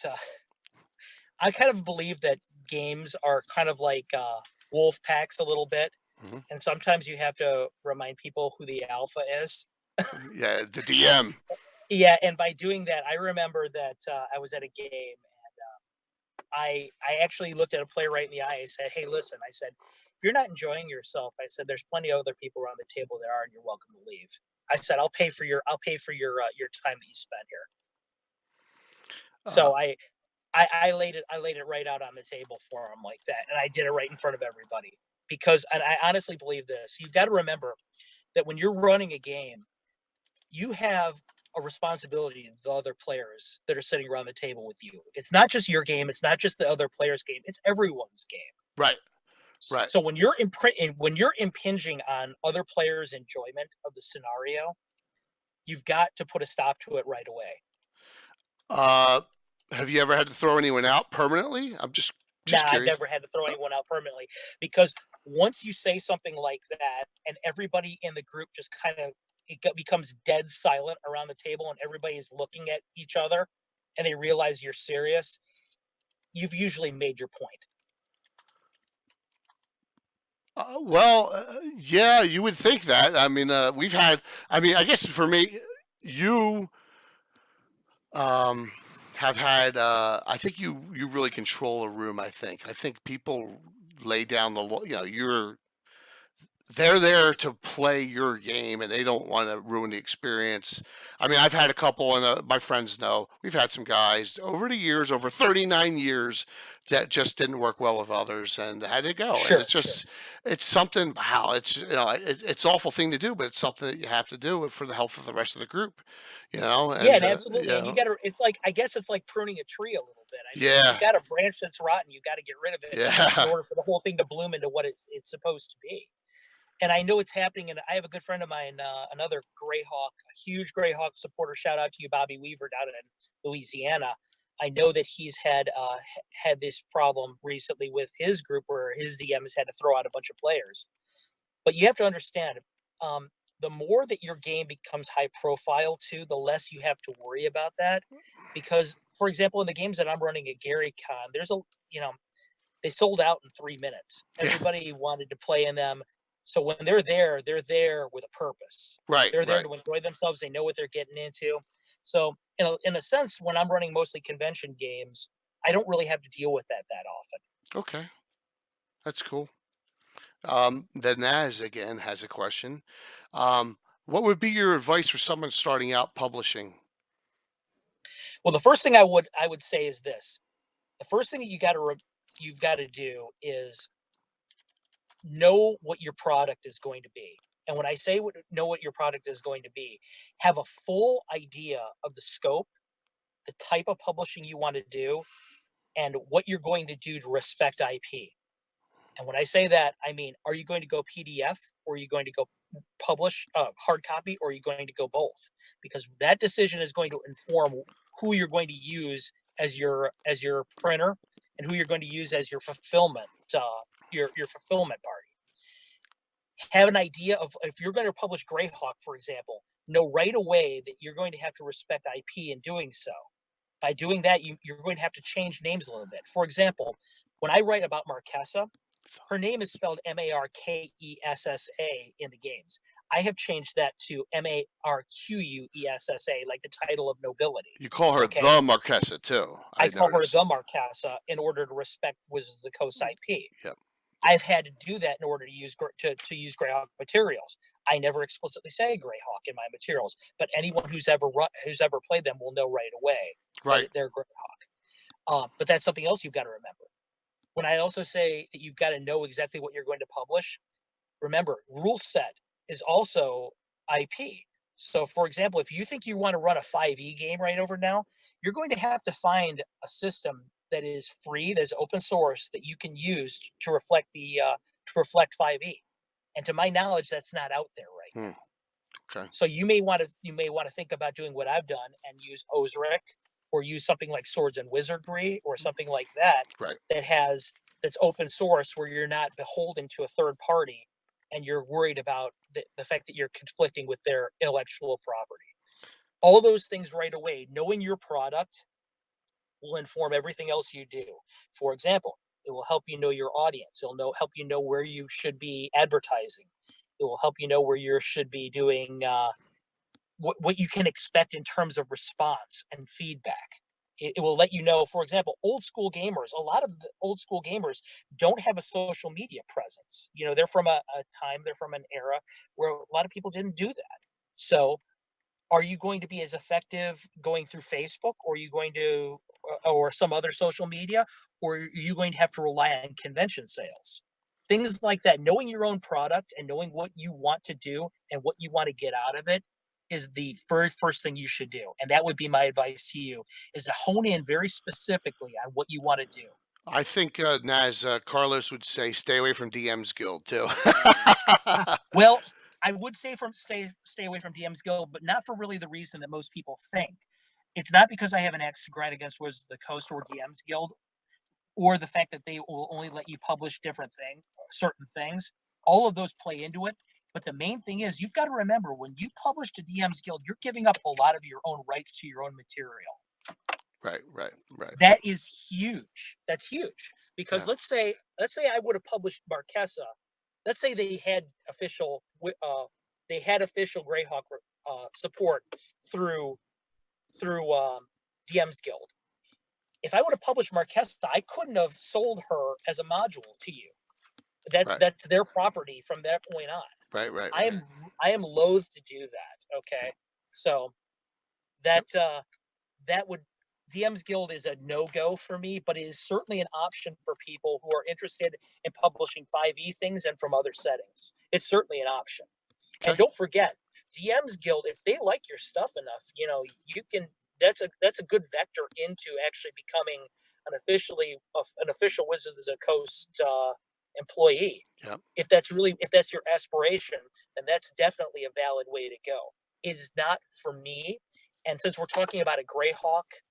I kind of believe that games are kind of like wolf packs a little bit. Mm-hmm. And sometimes you have to remind people who the alpha is.
Yeah, the DM.
Yeah, and by doing that, I remember that I was at a game and I actually looked at a player right in the eye and said, hey, listen, I said, if you're not enjoying yourself, I said, there's plenty of other people around the table that are, and you're welcome to leave. I said, I'll pay for your time that you spent here. So I laid it right out on the table for him like that, and I did it right in front of everybody. because, and I honestly believe this, you've got to remember that when you're running a game, you have a responsibility to the other players that are sitting around the table with you. It's not just your game. It's not just the other player's game. It's everyone's game.
Right. Right.
So when you're impinging on other players' enjoyment of the scenario, you've got to put a stop to it right away.
Have you ever had to throw anyone out permanently? I'm just
Nah, I've
curious.
never had to throw anyone out permanently, because once you say something like that and everybody in the group just kind of becomes dead silent around the table and everybody is looking at each other and they realize you're serious, you've usually made your point.
Yeah, you would think that. I mean, we've had. I mean, I guess for me, you have had. I think you really control a room. I think people lay down the law. You know, they're there to play your game and they don't want to ruin the experience. I mean, I've had a couple, and my friends know we've had some guys over the years, over 39 years, that just didn't work well with others and had to go. And it's just, it's something. Wow, it's it's an awful thing to do, but it's something that you have to do for the health of the rest of the group. You know,
Yeah,
and
and absolutely. And you got to, it's like, I guess it's like pruning a tree a little bit. I mean, if
yeah,
you got a branch that's rotten, you got to get rid of it in
yeah,
order for the whole thing to bloom into what it's supposed to be. And I know it's happening. And I have a good friend of mine, another Greyhawk, a huge Greyhawk supporter. Shout out to you, Bobby Weaver, down in Louisiana. I know that he's had this problem recently with his group where his DM has had to throw out a bunch of players. But you have to understand, um, the more that your game becomes high profile too, the less you have to worry about that. Because, for example, in the games that I'm running at Gary Con, there's you know, they sold out in 3 minutes.
yeah.
Everybody wanted to play in them. So when they're there with a purpose.
Right,
They're there
right.
to enjoy themselves. They know what they're getting into. So in a sense, when I'm running mostly convention games, I don't really have to deal with that often.
Okay, that's cool. Then Naz again has a question. What would be your advice for someone starting out publishing?
Well, the first thing I would say is this: the first thing that you've got to do is know what your product is going to be. And when I say know what your product is going to be, have a full idea of the scope, the type of publishing you want to do, and what you're going to do to respect IP. And when I say that, I mean, are you going to go PDF, or are you going to go publish hard copy, or are you going to go both? Because that decision is going to inform who you're going to use as your printer and who you're going to use as your fulfillment your fulfillment party. Have an idea of, if you're going to publish Greyhawk, for example, know right away that you're going to have to respect IP in doing so. By doing that, you're going to have to change names a little bit. For example, when I write about Marquesa, her name is spelled Marquessa in the games. I have changed that to Marquessa, like the title of nobility.
You call her
Okay?
the Marquesa too.
I call her
noticed.
the Marquesa in order to respect Wizards of the Coast IP.
Yep.
I've had to do that in order to use Greyhawk materials. I never explicitly say Greyhawk in my materials, but anyone who's ever played them will know right away that they're Greyhawk. But that's something else you've got to remember. When I also say that you've got to know exactly what you're going to publish, remember, rule set is also IP. So, for example, if you think you want to run a 5e game right over now, you're going to have to find a system that is free, that's open source, that you can use to reflect 5e. And to my knowledge, that's not out there right now.
Okay.
So you may want to think about doing what I've done and use Ozric, or use something like Swords and Wizardry, or something like that, that's open source, where you're not beholden to a third party and you're worried about the fact that you're conflicting with their intellectual property. All those things right away, knowing your product will inform everything else you do. For example, it will help you know your audience. It'll help you know where you should be advertising. It will help you know where you should be doing what you can expect in terms of response and feedback. It will let you know, for example, a lot of the old school gamers don't have a social media presence. They're from a time, they're from an era where a lot of people didn't do that. So are you going to be as effective going through Facebook, or some other social media, or are you going to have to rely on convention sales? things like that. Knowing your own product and knowing what you want to do and what you want to get out of it is the first thing you should do. And that would be my advice to you, is to hone in very specifically on what you want to do.
I think Naz, Carlos would say stay away from DM's Guild too.
Well, I would say stay away from DM's Guild, but not for really the reason that most people think. It's not because I have an axe to grind against Wizards of the Coast or DM's Guild, or the fact that they will only let you publish certain things. All of those play into it. But the main thing is, you've got to remember, when you publish to DM's Guild, you're giving up a lot of your own rights to your own material.
Right.
That is huge. That's huge. Because
Yeah.
let's say I would have published Marquesa. Let's say they had official Greyhawk support through DM's Guild. If I would have published Marquesa, I couldn't have sold her as a module to you. That's their property from that point on.
Right.
I am loath to do that. Okay, so that would DM's Guild is a no-go for me, but it is certainly an option for people who are interested in publishing 5e things and from other settings. It's certainly an option.
Okay.
And don't forget, DM's Guild, if they like your stuff enough, you can. That's a good vector into actually becoming an official Wizards of the Coast employee.
Yep.
If that's your aspiration, then that's definitely a valid way to go. It is not for me, and since we're talking about a Greyhawk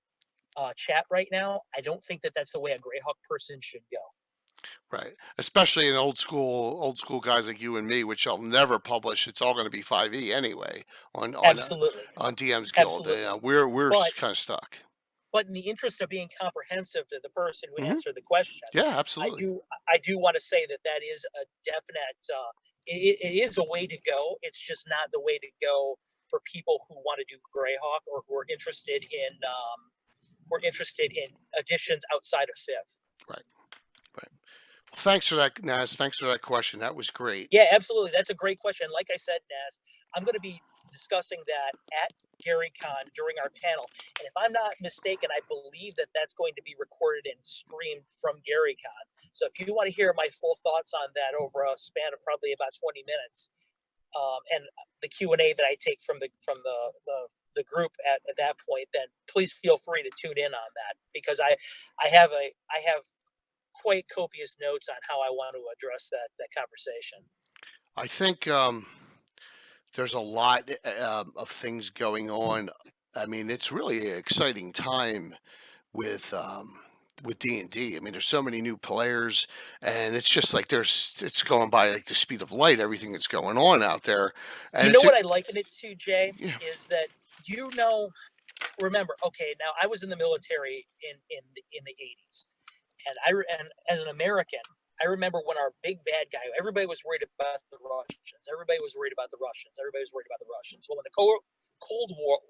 chat right now, I don't think that that's the way a Greyhawk person should go.
Right, especially in old school guys like you and me, which I'll never publish. It's all going to be 5e anyway on
Absolutely.
On DM's Guild. We're kind of stuck.
But in the interest of being comprehensive to the person who answered the question,
yeah, absolutely.
I do want to say that is a definite. It is a way to go. It's just not the way to go for people who want to do Greyhawk or who are interested in additions outside of Fifth.
Right. Thanks for that, Naz. Thanks for that question. That was great.
Yeah, absolutely. That's a great question. Like I said, Naz, I'm going to be discussing that at GaryCon during our panel. And if I'm not mistaken, I believe that that's going to be recorded and streamed from GaryCon. So if you want to hear my full thoughts on that over a span of probably about 20 minutes, and the Q&A that I take from the group at that point, then please feel free to tune in on that, because I have quite copious notes on how I want to address that conversation.
I think there's a lot of things going on. I mean, it's really an exciting time with D&D. I mean, there's so many new players, and it's just like it's going by like the speed of light, everything that's going on out there. And
what I liken it to, Jay, is that remember, okay, now I was in the military in the 80s. And as an American, I remember when our big bad guy, everybody was worried about the Russians. Well, when the Cold War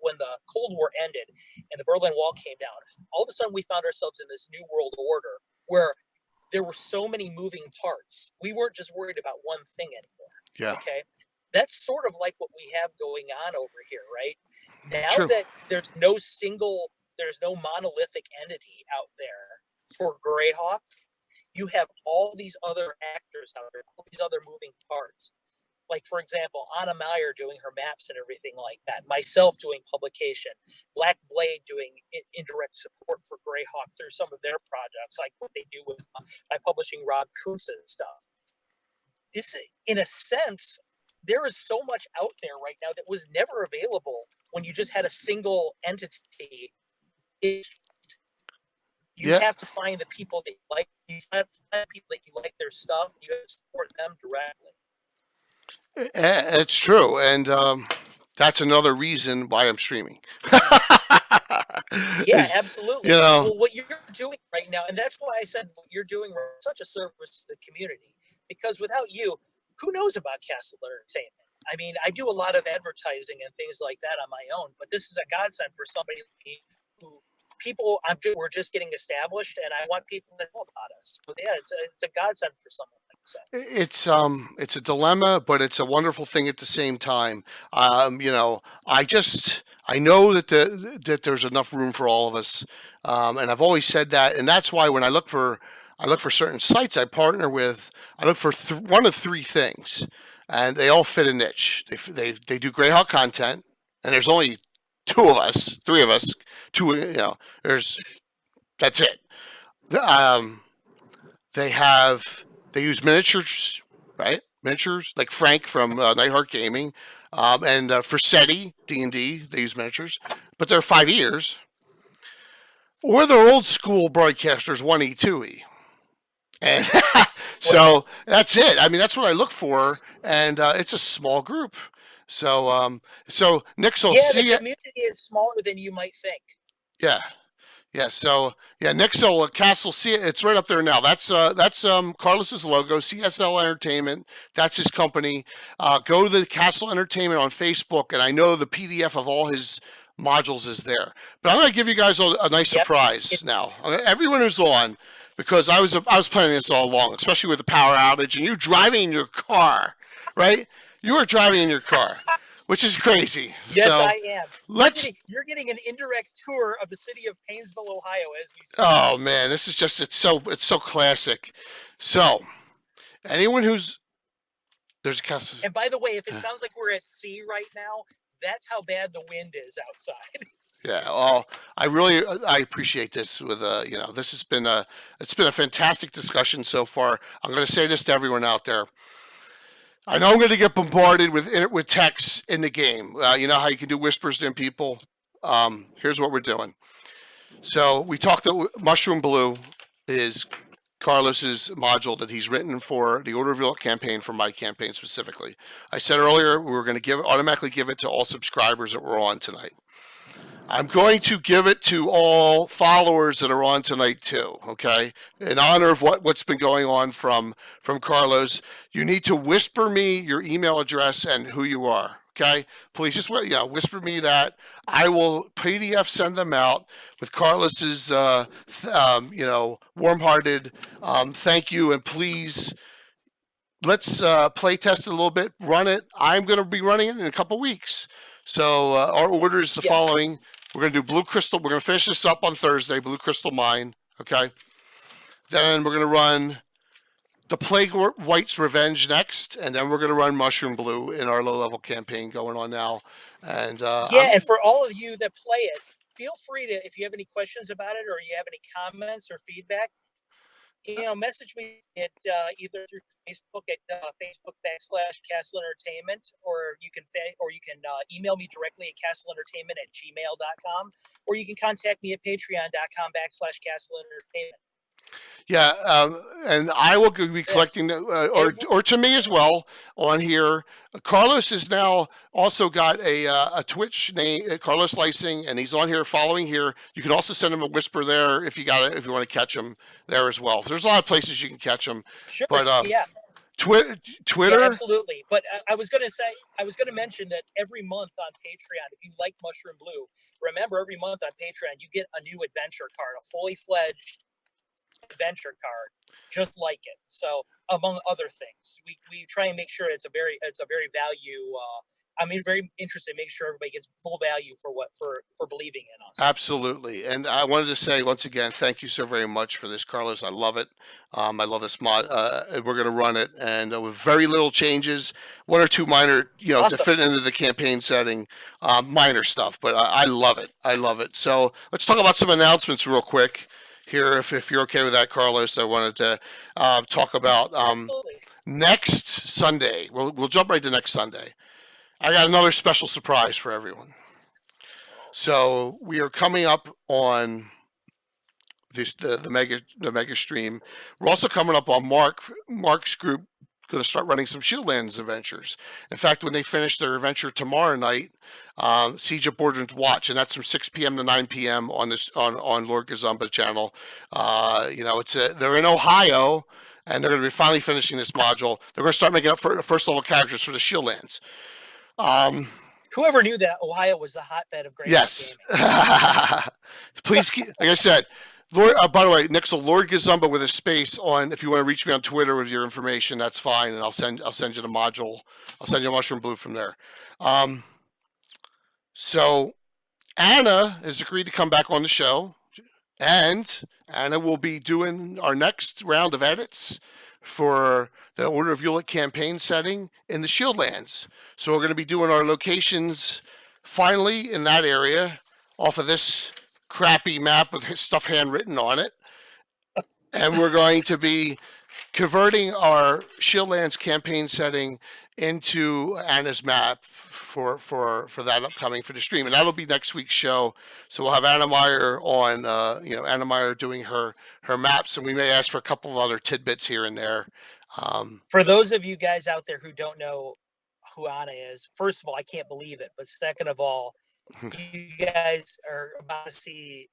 ended and the Berlin Wall came down, all of a sudden we found ourselves in this new world order where there were so many moving parts. We weren't just worried about one thing anymore.
Yeah.
Okay. That's sort of like what we have going on over here, right? Now
True.
that there's no monolithic entity out there for Greyhawk, you have all these other actors out there, all these other moving parts. Like, for example, Anna Meyer doing her maps and everything like that, myself doing publication, Black Blade doing indirect support for Greyhawk through some of their projects, like what they do by publishing Rob Kuntz's stuff. This, in a sense, there is so much out there right now that was never available when you just had a single entity. You have to find the people that you like. You have to find people that you like their stuff. You have to support them directly.
It's true, and that's another reason why I'm streaming.
Yeah, absolutely. Well, what you're doing right now, and that's why I said what you're doing is such a service to the community. Because without you, who knows about Castle Entertainment? I mean, I do a lot of advertising and things like that on my own, but this is a godsend for somebody like me who. We're just getting established, and I want people to know about us. So yeah, it's a godsend for someone like that.
It's a dilemma, but it's a wonderful thing at the same time. I know that there's enough room for all of us, and I've always said that, and that's why when I look for I look for certain sites I partner with. I look for one of three things, and they all fit a niche. They do great hot content, and there's only three of us. Two, that's it. They use miniatures, right? Miniatures like Frank from Nightheart Gaming, and for SETI D&D, they use miniatures, but they're 5 years. Or they're old school broadcasters, 1E, 2E. And so that's it. I mean, that's what I look for, and it's a small group. So Nixel,
the community is smaller than you might think.
Yeah. So Nixel Castle, it's right up there now. That's Carlos's logo, CSL Entertainment. That's his company. Go to the Castle Entertainment on Facebook, and I know the PDF of all his modules is there. But I'm going to give you guys a nice surprise now. Everyone who's on, because I was planning this all along, especially with the power outage, and you driving in your car, right? You are driving in your car, which is crazy.
Yes,
so
I am. You're getting an indirect tour of the city of Painesville, Ohio, as we speak.
Oh man, this is just it's so classic. So anyone there's a castle.
And by the way, if it sounds like we're at sea right now, that's how bad the wind is outside.
Yeah, well, I appreciate this. This has been it's been a fantastic discussion so far. I'm going to say this to everyone out there. I know I'm going to get bombarded with texts in the game. You know how you can do whispers to people. Here's what we're doing. So we talked that Mushroom Blue is Carlos's module that he's written for the Order of Revolt campaign, for my campaign specifically. I said earlier we were going to automatically give it to all subscribers that were on tonight. I'm going to give it to all followers that are on tonight too, okay? In honor of what's been going on from Carlos. You need to whisper me your email address and who you are, okay? Please just whisper me that. I will PDF send them out with Carlos's warm-hearted thank you, and please let's play test it a little bit, run it. I'm going to be running it in a couple weeks. So our order is the following. We're going to do Blue Crystal. We're going to finish this up on Thursday, Blue Crystal Mine, okay? Then we're going to run the Plague White's Revenge next, and then we're going to run Mushroom Blue in our low-level campaign going on now. And
and for all of you that play it, feel free to, if you have any questions about it or you have any comments or feedback, message me at either through Facebook at Facebook.com/Castle Entertainment, or you can email me directly at castlentertainment@gmail.com, or you can contact me at Patreon.com/Castle Entertainment.
Yeah, and I will be collecting, or to me as well, on here. Carlos has now also got a Twitch name, Carlos Lising, and he's on here following here. You can also send him a whisper there if you want to catch him there as well. So there's a lot of places you can catch him.
Sure.
But Twitter.
Yeah, absolutely. But I was going to mention that every month on Patreon, if you like Mushroom Blue, remember every month on Patreon you get a new adventure card, a fully fledged adventure card, just like it. So among other things, we try and make sure it's a very value. I'm very interested in making sure everybody gets full value for believing in us.
Absolutely. And I wanted to say once again, thank you so very much for this, Carlos. I love it. I love this mod. We're going to run it, and with very little changes, one or two minor, awesome, to fit into the campaign setting, minor stuff. But I love it. I love it. So let's talk about some announcements real quick here, if you're okay with that, Carlos. I wanted to talk about next Sunday. We'll jump right to next Sunday. I got another special surprise for everyone. So we are coming up on the mega stream. We're also coming up on Mark's group. Going to start running some Shieldlands adventures. In fact, when they finish their adventure tomorrow night, Siege of Bordrin's Watch, and that's from 6 p.m. to 9 p.m. on Lord Gazumba channel. They're in Ohio, and they're going to be finally finishing this module. They're going to start making up for first level characters for the Shieldlands.
Whoever knew that Ohio was the hotbed of great
yes.
gaming.
Please keep, like I said, Lord. By the way, Nixel, Lord Gazumba with a space on. If you want to reach me on Twitter with your information, that's fine, and I'll send you the module. I'll send you a Mushroom Blue from there. So Anna has agreed to come back on the show. And Anna will be doing our next round of edits for the Order of Hewlett campaign setting in the Shieldlands. So we're going to be doing our locations finally in that area off of this crappy map with stuff handwritten on it. And we're going to be converting our Shieldlands campaign setting into Anna's map for that upcoming for the stream, and that'll be next week's show. So we'll have Anna Meyer on, Anna Meyer doing her maps, and we may ask for a couple of other tidbits here and there.
For those of you guys out there who don't know who Anna is, first of all, I can't believe it, but second of all, you guys are about to see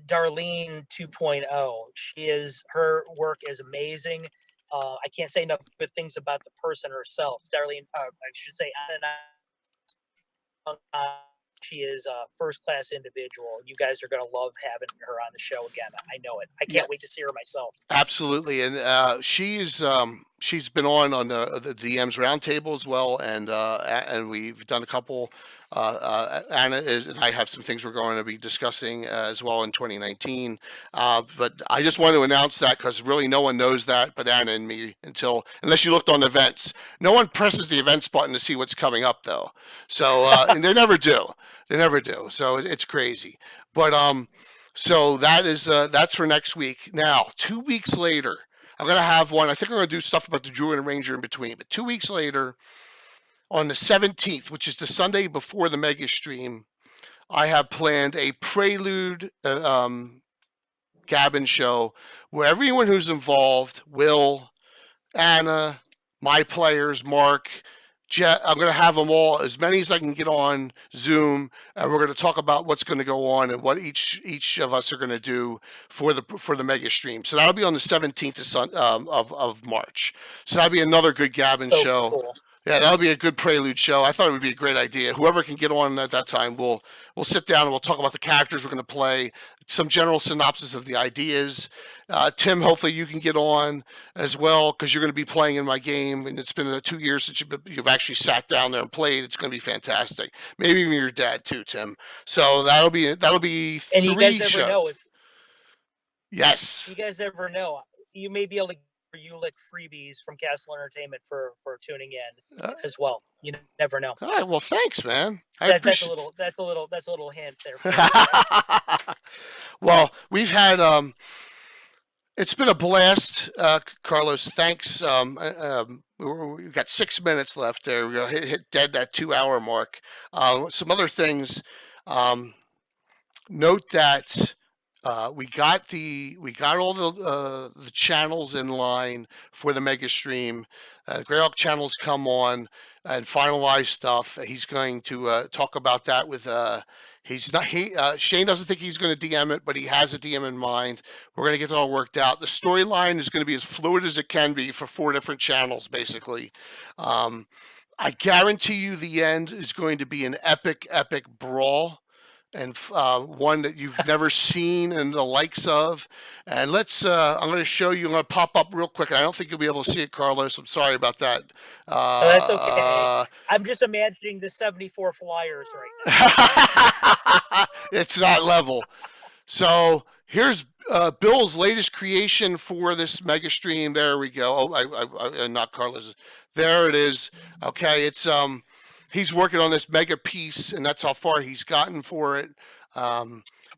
Darlene 2.0. Her work is amazing. I can't say enough good things about the person herself. Darlene, I should say, Anna, she is a first-class individual. You guys are going to love having her on the show again. I know it. I can't wait to see her myself.
Absolutely, and she's been on the DMs roundtable as well, and we've done a couple. Anna and I have some things we're going to be discussing as well in 2019. But I just want to announce that because really no one knows that but Anna and me unless you looked on events. No one presses the events button to see what's coming up though. So and they never do. They never do. So it's crazy. But so that's for next week. Now 2 weeks later, I'm gonna have one. I think I'm gonna do stuff about the Druid and Ranger in between. But 2 weeks later, on the 17th, which is the Sunday before the mega stream, I have planned a prelude Gabbin show where everyone who's involved, Will, Anna, my players, Mark, Jet, I'm going to have them all, as many as I can get on Zoom, and we're going to talk about what's going to go on and what each of us are going to do for the mega stream. So that'll be on the 17th of March. So that'll be another good Gabbin show.
Cool.
Yeah, that'll be a good prelude show. I thought it would be a great idea. Whoever can get on at that time, we'll sit down and we'll talk about the characters we're going to play, some general synopsis of the ideas. Tim, hopefully you can get on as well because you're going to be playing in my game, and it's been 2 years since you've actually sat down there and played. It's going to be fantastic. Maybe even your dad too, Tim. So that'll be
and
3
you guys never
shows.
know if.
Yes.
You guys never know. You may be able to. You like freebies from Castle Entertainment for tuning in as well. You never know.
All right, well, thanks, man. That's
a little hint there.
Well, we've had it's been a blast, Carlos. Thanks. We've got 6 minutes left there. We're gonna hit dead that 2 hour mark. Some other things. Note that. We got all the channels in line for the mega stream. Greyhawk channels come on and finalize stuff. He's going to talk about that with Shane doesn't think he's going to DM it, but he has a DM in mind. We're going to get it all worked out. The storyline is going to be as fluid as it can be for 4 different channels, basically. I guarantee you the end is going to be an epic brawl. And one that you've never seen and the likes of. And I'm going to show you. I'm going to pop up real quick. I don't think you'll be able to see it, Carlos. I'm sorry about that.
That's okay. I'm just imagining the 74 flyers right now.
It's not level. So here's Bill's latest creation for this mega stream. There we go. Oh, I not Carlos. There it is. Okay, it's he's working on this mega piece, and that's how far he's gotten for it.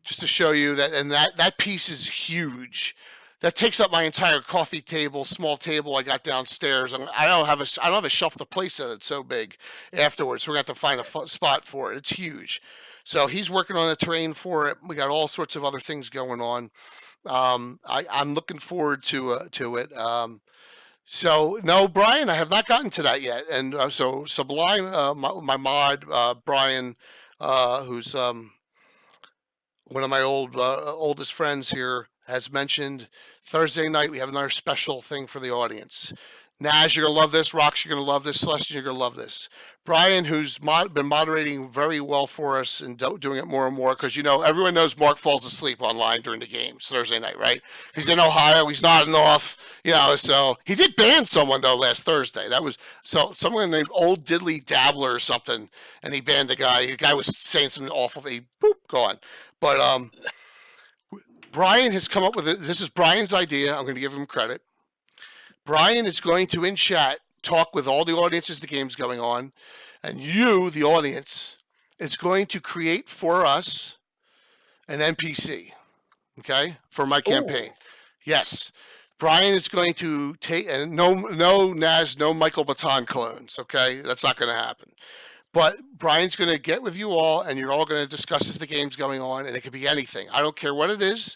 Just to show you that, and that piece is huge. That takes up my entire coffee table, small table I got downstairs. I don't have a shelf to place it. It's so big. Afterwards, we're gonna have to find a spot for it. It's huge. So he's working on the terrain for it. We got all sorts of other things going on. I'm looking forward to it. So no, Brian, I have not gotten to that yet. And so Sublime, my mod, Brian, who's one of my oldest friends here, has mentioned Thursday night we have another special thing for the audience. Naz, you're gonna love this. Rox, you're gonna love this. Celeste, you're gonna love this. Brian, who's been moderating very well for us and doing it more and more, because everyone knows Mark falls asleep online during the games Thursday night, right? He's in Ohio, he's nodding off, so he did ban someone though last Thursday. That was someone named Old Diddly Dabbler or something, and he banned the guy. The guy was saying something awful. He gone. But Brian has come up with it. This is Brian's idea. I'm going to give him credit. Brian is going to, in chat, talk with all the audiences the game's going on, and you, the audience, is going to create for us an NPC, okay, for my campaign. Yes. Brian is going to take, and no Naz, no Michael Baton clones, okay? That's not going to happen. But Brian's going to get with you all, and you're all going to discuss as the game's going on, and it could be anything. I don't care what it is.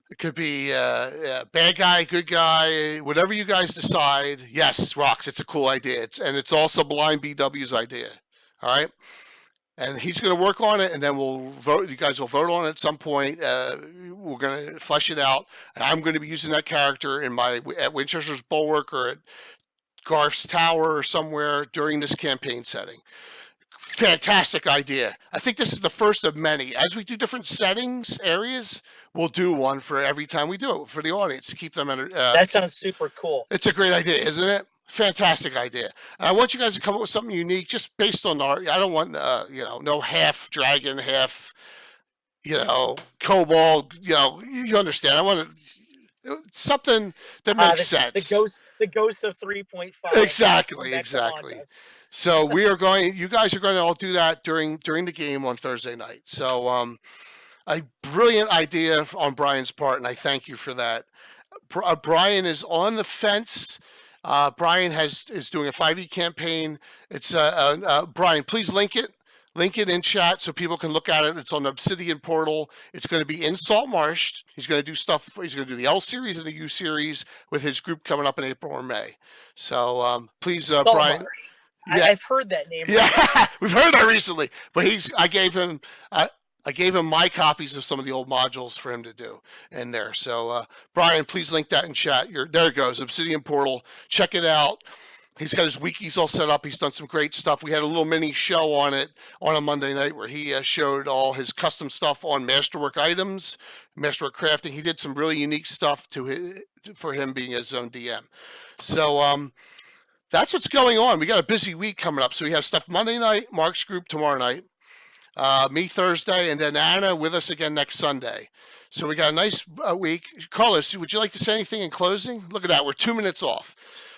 It could be bad guy, good guy, whatever you guys decide. Yes, Rox, it's a cool idea. And it's also Blind BW's idea, all right? And he's going to work on it, and then we'll vote. You guys will vote on it at some point. We're going to flesh it out. And I'm going to be using that character at Winchester's Bulwark or at Garth's Tower or somewhere during this campaign setting. Fantastic idea. I think this is the first of many. As we do different settings, areas, we'll do one for every time we do it for the audience to keep them in.
That sounds super cool.
It's a great idea, isn't it? Fantastic idea. I want you guys to come up with something unique, just based on art. I don't want, no half dragon, half, kobold. You understand. I want something that makes sense.
The ghosts of 3.5.
Exactly. So you guys are going to all do that during the game on Thursday night. So a brilliant idea on Brian's part, and I thank you for that. Brian is on the fence. Brian is doing a 5e campaign. It's Brian, please link it in chat so people can look at it. It's on the Obsidian portal. It's going to be in Saltmarsh. He's going to do stuff. He's going to do the L series and the U series with his group coming up in April or May. So please, Brian.
Yeah. I've heard that name.
Yeah, we've heard that recently. But I gave him my copies of some of the old modules for him to do in there. So, Brian, please link that in chat. There it goes, Obsidian Portal. Check it out. He's got his wikis all set up. He's done some great stuff. We had a little mini show on it on a Monday night where he showed all his custom stuff on Masterwork items, Masterwork crafting. He did some really unique stuff for him being his own DM. So, that's what's going on. We got a busy week coming up. So we have stuff Monday night, Mark's group tomorrow night. Me Thursday, and then Anna with us again next Sunday. So we got a nice week. Carlos, would you like to say anything in closing? Look at that, we're 2 minutes off.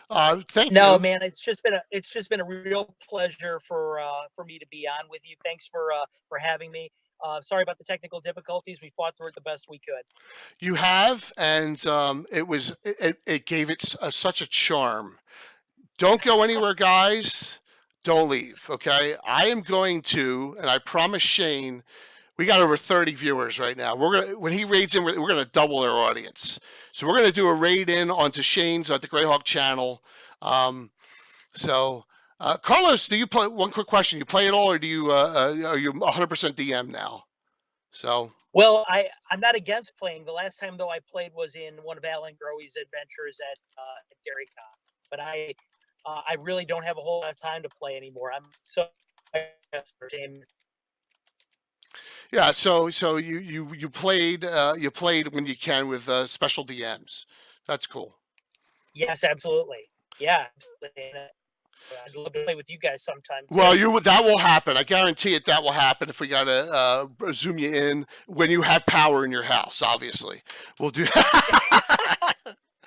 Thank you.
No, man, it's just been a real pleasure for me to be on with you. Thanks for having me. Sorry about the technical difficulties. We fought through it the best we could.
You have, and it gave it such a charm. Don't go anywhere, guys. Don't leave, okay? I am going to, and I promise Shane, we got over 30 viewers right now. When he raids in, we're gonna double our audience. So we're gonna do a raid in onto Shane's at the Greyhawk channel. Carlos, do you play? One quick question: you play it all, or do you? Are you 100% DM now? So.
Well, I'm not against playing. The last time though I played was in one of Alan Growe's adventures at DairyCon, but I really don't have a whole lot of time to play anymore. I'm so entertained.
Yeah, so you played when you can with special DMs. That's cool.
Yes, absolutely. Yeah, I'd love to play with you guys sometime.
Well, that will happen. I guarantee it. That will happen if we gotta zoom you in when you have power in your house. Obviously, we'll do.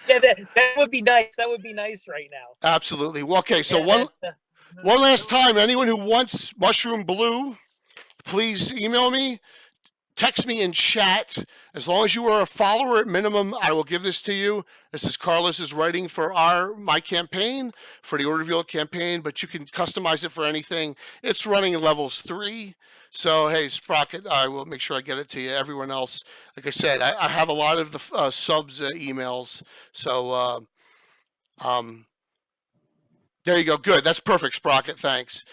Yeah, that would be nice. That would be nice right now.
Absolutely. Well, okay, so one last time, anyone who wants Mushroom Blue, please email me, text me in chat. As long as you are a follower at minimum, I will give this to you. This is Carlos's writing for my campaign, for the Orderville campaign, but you can customize it for anything. It's running at levels 3. So, hey, Sprocket, I will make sure I get it to you. Everyone else, like I said, I have a lot of the subs emails. So, there you go. Good. That's perfect, Sprocket. Thanks.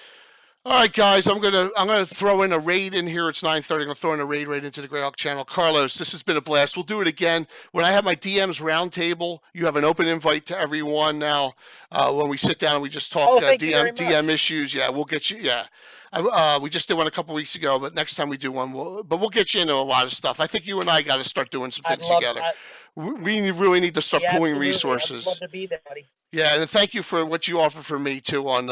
All right, guys, I'm gonna throw in a raid in here. It's 9:30. I'm gonna throw in a raid right into the Greyhawk channel. Carlos, this has been a blast. We'll do it again when I have my DMs roundtable. You have an open invite to everyone now. When we sit down and we just talk DM issues. Yeah, we'll get you. Yeah, we just did one a couple weeks ago, but next time we do one, we'll get you into a lot of stuff. I think you and I got to start doing some things together. we really need to start
Yeah,
pooling
absolutely. I'd
resources.
love to be there, buddy.
Yeah, and thank you for what you offer for me too on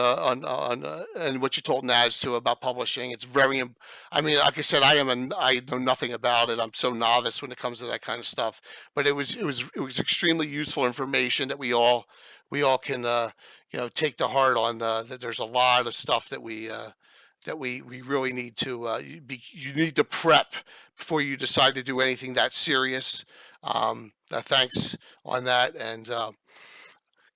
and what you told Naz too about publishing. It's very, I mean, like I said, I know nothing about it. I'm so novice when it comes to that kind of stuff. But it was extremely useful information that we all can take to heart on. That there's a lot of stuff that we really need to you need to prep before you decide to do anything that serious. Thanks on that. And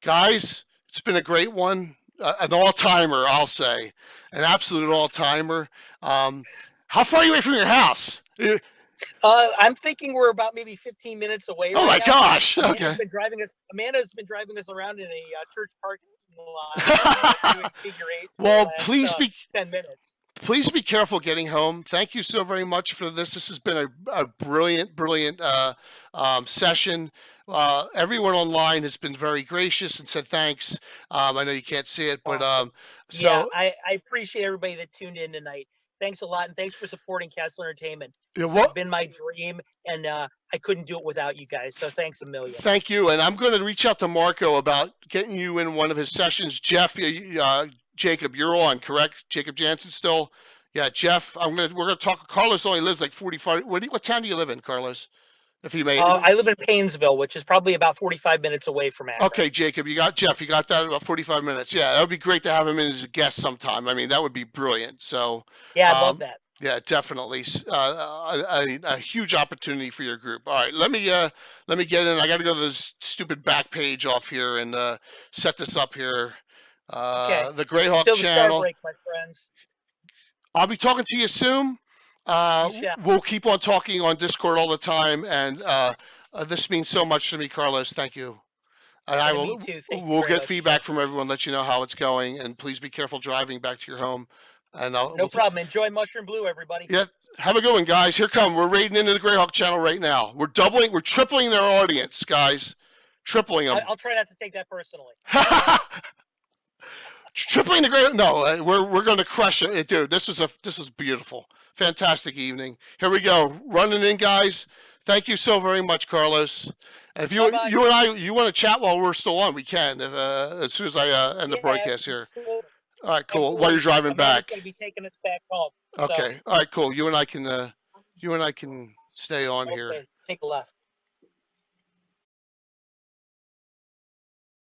guys, it's been a great one, an all-timer, I'll say, an absolute all-timer. How far are you away from your house?
I'm thinking we're about maybe 15 minutes away.
Oh my
now.
gosh!
Amanda's
Okay.
Amanda's been driving us around in a church parking lot. Doing figure eights for the
Well,
last,
please be
10 minutes.
please be careful getting home. Thank you so very much for this. This has been a brilliant session. Everyone online has been very gracious and said thanks. I know you can't see it, but
yeah, I appreciate everybody that tuned in tonight. Thanks a lot, and thanks for supporting Castle Entertainment. It's been my dream, and I couldn't do it without you guys. So thanks a million.
Thank you, and I'm going to reach out to Marco about getting you in one of his sessions. Jeff, Jacob, you're on, correct? Jacob Jansen still? Yeah, Jeff. We're gonna talk. Carlos only lives like 45. What town do you live in, Carlos? If you may.
I live in Paynesville, which is probably about 45 minutes away from Akron.
Okay, Jacob, you got Jeff. You got that about 45 minutes. Yeah, that would be great to have him in as a guest sometime. I mean, that would be brilliant. So.
Yeah, I love that.
Yeah, definitely. A huge opportunity for your group. All right, let me get in. I got to go to this stupid back page off here and set this up here.
Okay.
The Greyhawk
Till the
channel.
Star Break, my friends.
I'll be talking to you soon. We'll keep on talking on Discord all the time, and this means so much to me, Carlos. Thank you. And I will. We'll get feedback from everyone, let you know how it's going, and please be careful driving back to your home. And
no problem. Enjoy Mushroom Blue, everybody.
Yeah, have a good one, guys. Here come. We're raiding into the Greyhawk channel right now. We're tripling their audience, guys. Tripling them.
I'll try not to take that personally.
Tripling the Greyhawk. No, we're going to crush it, dude. This was beautiful, fantastic evening. Here we go, running in, guys. Thank you so very much, Carlos. And if you and I want to chat while we're still on, we can. As soon as I end the broadcast here. All right, cool.
Absolutely.
While you're driving back.
Going to be taking us back home.
Okay. All right, cool. You and I can stay on here.
Take a left.